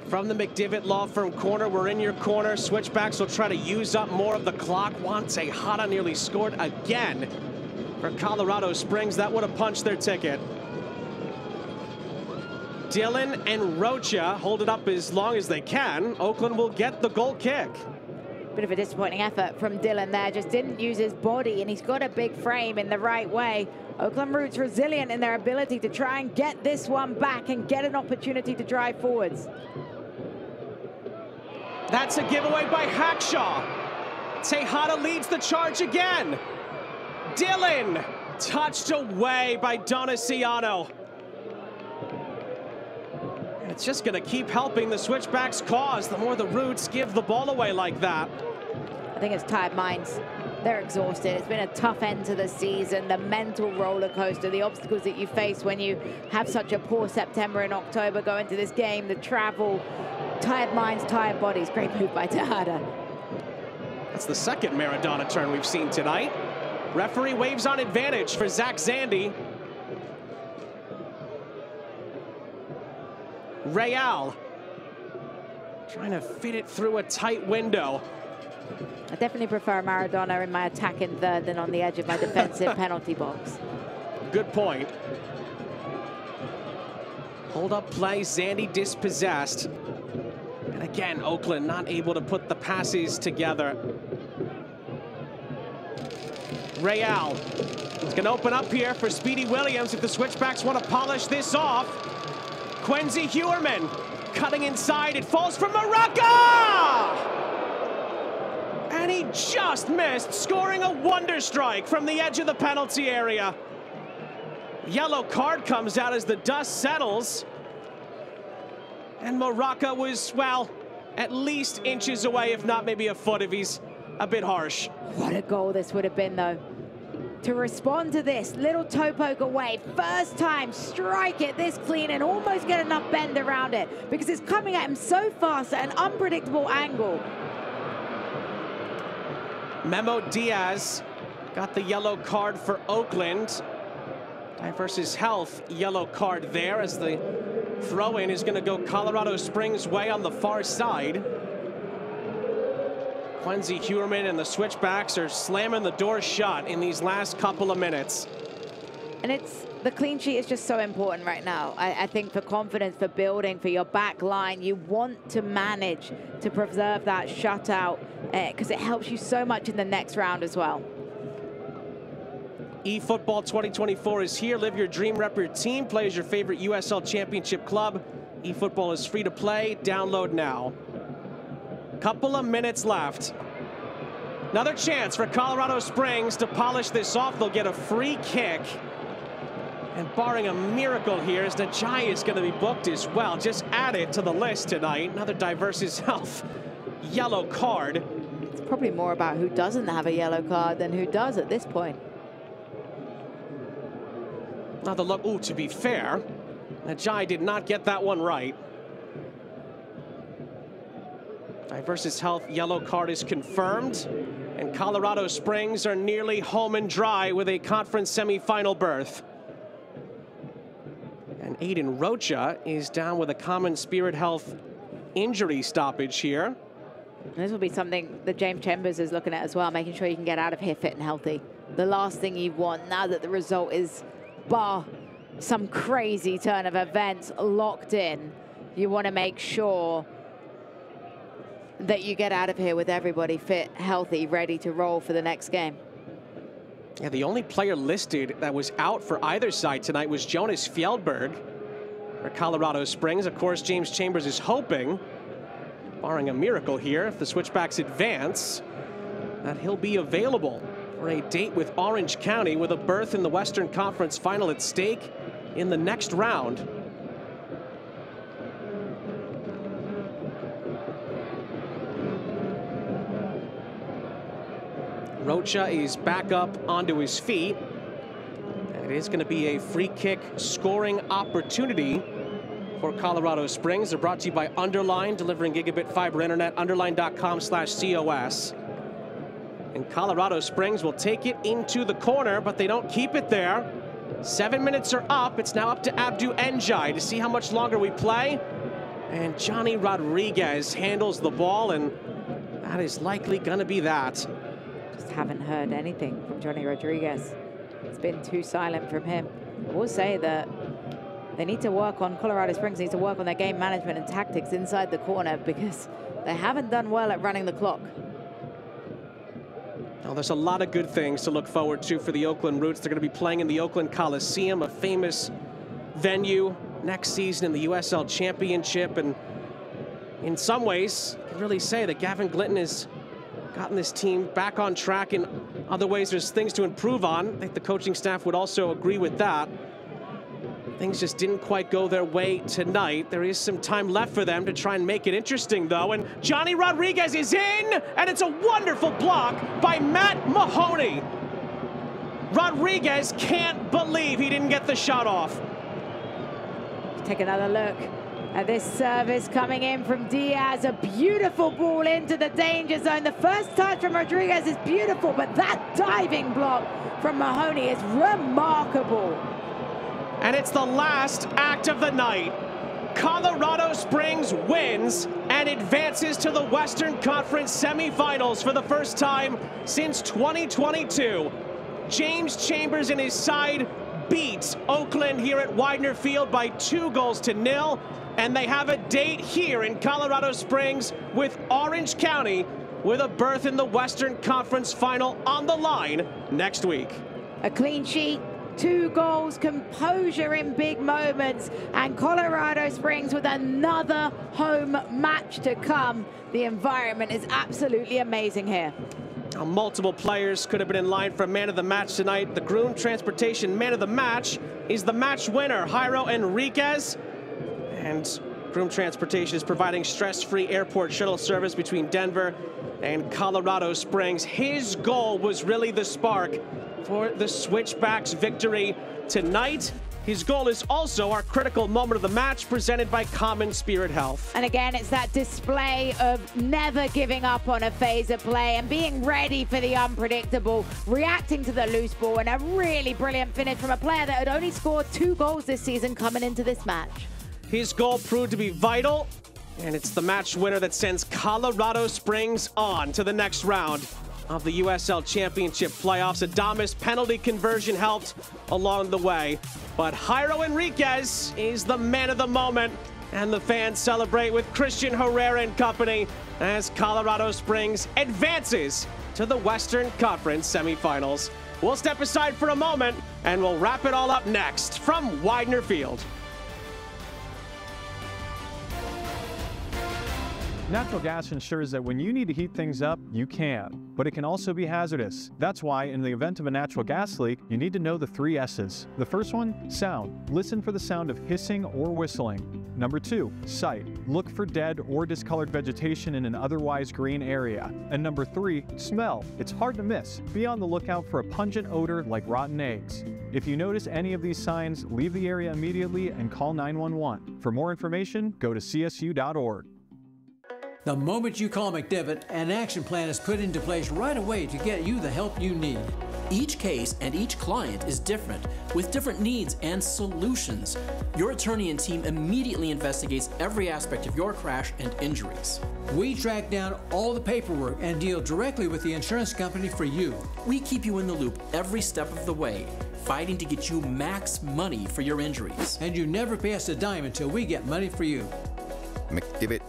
From the McDivitt Law Firm corner, we're in your corner. Switchbacks will try to use up more of the clock. Juan Tejada nearly scored again for Colorado Springs. That would have punched their ticket. Dillon and Rocha hold it up as long as they can. Oakland will get the goal kick. Bit of a disappointing effort from Dylan there. Just didn't use his body, and he's got a big frame in the right way. Oakland Roots resilient in their ability to try and get this one back and get an opportunity to drive forwards. That's a giveaway by Hackshaw. Tejada leads the charge again. Dylan touched away by Donaciano. And it's just going to keep helping the Switchbacks' cause the more the Roots give the ball away like that. I think it's tired minds. They're exhausted. It's been a tough end to the season. The mental roller coaster, the obstacles that you face when you have such a poor September and October go into this game, the travel, tired minds, tired bodies. Great move by Tejada. That's the second Maradona turn we've seen tonight. Referee waves on advantage for Zach Zandy. Real trying to fit it through a tight window. I definitely prefer Maradona in my attacking third than on the edge of my defensive penalty box. Good point. Hold up play, Zandy dispossessed. And again, Oakland not able to put the passes together. Real is going to open up here for Speedy Williams if the Switchbacks want to polish this off. Quincy Hewerman cutting inside. It falls from Maraca! And he just missed, scoring a wonder strike from the edge of the penalty area. Yellow card comes out as the dust settles. And Maraca was, well, at least inches away, if not maybe a foot if he's a bit harsh. What a goal this would have been, though. To respond to this, little toe poke away, first time, strike it this clean and almost get enough bend around it because it's coming at him so fast at an unpredictable angle. Memo Diaz got the yellow card for Oakland. Versus Health, yellow card there as the throw-in is going to go Colorado Springs way on the far side. Quincy Hewerman and the Switchbacks are slamming the door shut in these last couple of minutes. And the clean sheet is just so important right now. I think for confidence, for building, for your back line, you want to manage to preserve that shutout because it helps you so much in the next round as well. eFootball 2024 is here. Live your dream, rep your team, play as your favorite USL Championship club. eFootball is free to play. Download now. Couple of minutes left. Another chance for Colorado Springs to polish this off. They'll get a free kick. And barring a miracle here, as Najai is going to be booked as well. Just add it to the list tonight. Another Diversus Health yellow card. It's probably more about who doesn't have a yellow card than who does at this point. Another look. Ooh, to be fair, Najai did not get that one right. Diversus Health yellow card is confirmed. And Colorado Springs are nearly home and dry with a conference semifinal berth. And Aiden Rocha is down with a common spirit health injury stoppage here. And this will be something that James Chambers is looking at as well, making sure you can get out of here fit and healthy. The last thing you want now that the result is, bar some crazy turn of events, locked in, you want to make sure that you get out of here with everybody fit, healthy, ready to roll for the next game. Yeah, the only player listed that was out for either side tonight was Jonas Fjellberg for Colorado Springs. Of course, James Chambers is hoping, barring a miracle here, if the Switchbacks advance, that he'll be available for a date with Orange County with a berth in the Western Conference Final at stake in the next round. Rocha is back up onto his feet. And it is going to be a free kick scoring opportunity for Colorado Springs. They're brought to you by Underline, delivering gigabit fiber internet, underline.com/COS. And Colorado Springs will take it into the corner, but they don't keep it there. 7 minutes are up. It's now up to Abdu Njai to see how much longer we play. And Johnny Rodriguez handles the ball, and that is likely going to be that. Just haven't heard anything from Johnny Rodriguez. It's been too silent from him. I will say that they need to work on, Colorado Springs needs to work on their game management and tactics inside the corner because they haven't done well at running the clock. Well, there's a lot of good things to look forward to for the Oakland Roots. They're going to be playing in the Oakland Coliseum, a famous venue, next season in the USL Championship. And in some ways, I can really say that Gavin Glitton has gotten this team back on track. In other ways, there's things to improve on. I think the coaching staff would also agree with that. Things just didn't quite go their way tonight. There is some time left for them to try and make it interesting, though. And Johnny Rodriguez is in, and it's a wonderful block by Matt Mahoney. Rodriguez can't believe he didn't get the shot off. Take another look at this service coming in from Diaz. A beautiful ball into the danger zone. The first touch from Rodriguez is beautiful, but that diving block from Mahoney is remarkable. And it's the last act of the night. Colorado Springs wins and advances to the Western Conference semifinals for the first time since 2022. James Chambers and his side beats Oakland here at Widener Field by 2-0, and they have a date here in Colorado Springs with Orange County, with a berth in the Western Conference final on the line next week. A clean sheet, 2 goals, composure in big moments, and Colorado Springs with another home match to come. The environment is absolutely amazing here. Multiple players could have been in line for man of the match tonight. The Groom Transportation man of the match is the match winner, Jairo Enriquez. And Groom Transportation is providing stress-free airport shuttle service between Denver and Colorado Springs. His goal was really the spark for the Switchbacks victory tonight. His goal is also our critical moment of the match, presented by Common Spirit Health. And again, it's that display of never giving up on a phase of play and being ready for the unpredictable, reacting to the loose ball, and a really brilliant finish from a player that had only scored 2 goals this season coming into this match. His goal proved to be vital, and it's the match winner that sends Colorado Springs on to the next round of the USL Championship playoffs. Adames' penalty conversion helped along the way, but Jairo Enriquez is the man of the moment, and the fans celebrate with Christian Herrera and company as Colorado Springs advances to the Western Conference semifinals. We'll step aside for a moment, and we'll wrap it all up next from Widener Field. Natural gas ensures that when you need to heat things up, you can, but it can also be hazardous. That's why, in the event of a natural gas leak, you need to know the 3 S's. The first one, sound. Listen for the sound of hissing or whistling. Number 2, sight. Look for dead or discolored vegetation in an otherwise green area. And number 3, smell. It's hard to miss. Be on the lookout for a pungent odor like rotten eggs. If you notice any of these signs, leave the area immediately and call 911. For more information, go to csu.org. The moment you call McDevitt, an action plan is put into place right away to get you the help you need. Each case and each client is different, with different needs and solutions. Your attorney and team immediately investigates every aspect of your crash and injuries. We track down all the paperwork and deal directly with the insurance company for you. We keep you in the loop every step of the way, fighting to get you max money for your injuries. And you never pay us a dime until we get money for you. McDivitt.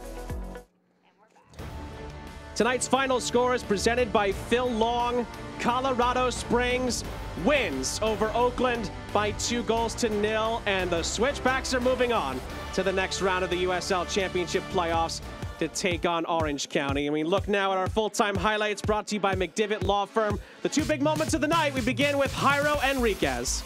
Tonight's final score is presented by Phil Long. Colorado Springs wins over Oakland by 2-0, and the Switchbacks are moving on to the next round of the USL Championship playoffs to take on Orange County. And we look now at our full-time highlights brought to you by McDivitt Law Firm. The 2 big moments of the night, we begin with Jairo Enriquez.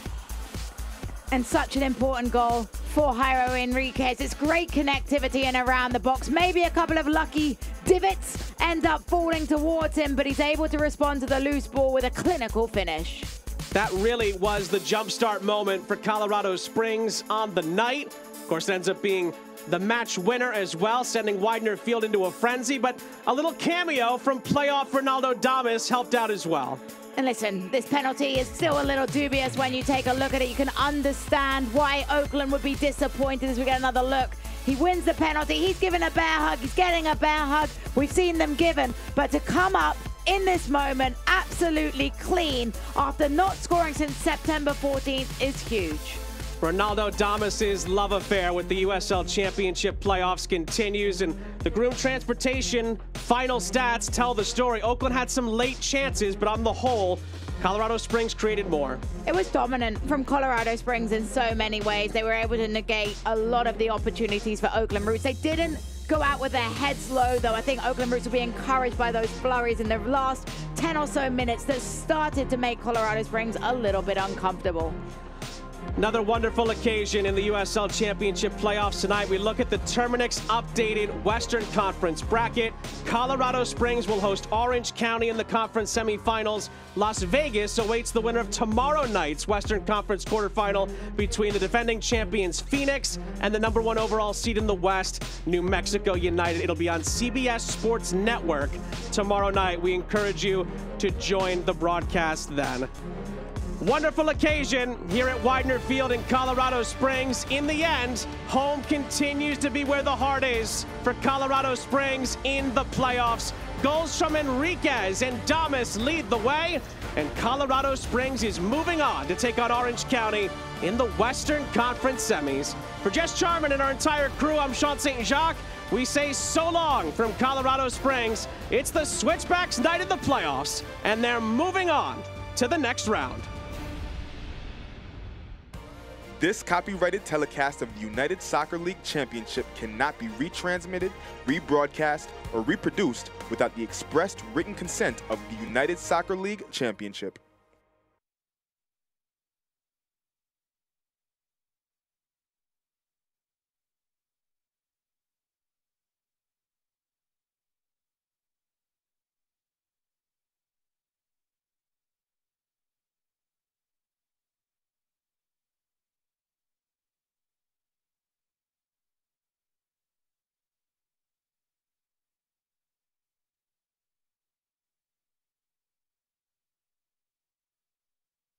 And such an important goal for Jairo Enriquez. It's great connectivity and around the box. Maybe a couple of lucky divots end up falling towards him, but he's able to respond to the loose ball with a clinical finish. That really was the jumpstart moment for Colorado Springs on the night. Of course, it ends up being the match winner as well, sending Widener Field into a frenzy, but a little cameo from playoff Ronaldo Adames helped out as well. And listen, this penalty is still a little dubious when you take a look at it. You can understand why Oakland would be disappointed as we get another look. He wins the penalty. He's given a bear hug. He's getting a bear hug. We've seen them given. But to come up in this moment absolutely clean after not scoring since September 14th is huge. Ronaldo Damas's love affair with the USL Championship playoffs continues, and the Groom Transportation final stats tell the story. Oakland had some late chances, but on the whole, Colorado Springs created more. It was dominant from Colorado Springs in so many ways. They were able to negate a lot of the opportunities for Oakland Roots. They didn't go out with their heads low, though. I think Oakland Roots will be encouraged by those flurries in the last 10 or so minutes that started to make Colorado Springs a little bit uncomfortable. Another wonderful occasion in the USL Championship playoffs tonight. We look at the Terminix updated Western Conference bracket. Colorado Springs will host Orange County in the conference semifinals. Las Vegas awaits the winner of tomorrow night's Western Conference quarterfinal between the defending champions Phoenix and the #1 overall seed in the West, New Mexico United. It'll be on CBS Sports Network tomorrow night. We encourage you to join the broadcast then. Wonderful occasion here at Widener Field in Colorado Springs. In the end, home continues to be where the heart is for Colorado Springs in the playoffs. Goals from Enriquez and Damas lead the way, and Colorado Springs is moving on to take on Orange County in the Western Conference semis. For Jess Charman and our entire crew, I'm Sean St. Jacques. We say so long from Colorado Springs. It's the Switchbacks night of the playoffs, and they're moving on to the next round. This copyrighted telecast of the United Soccer League Championship cannot be retransmitted, rebroadcast, or reproduced without the expressed written consent of the United Soccer League Championship.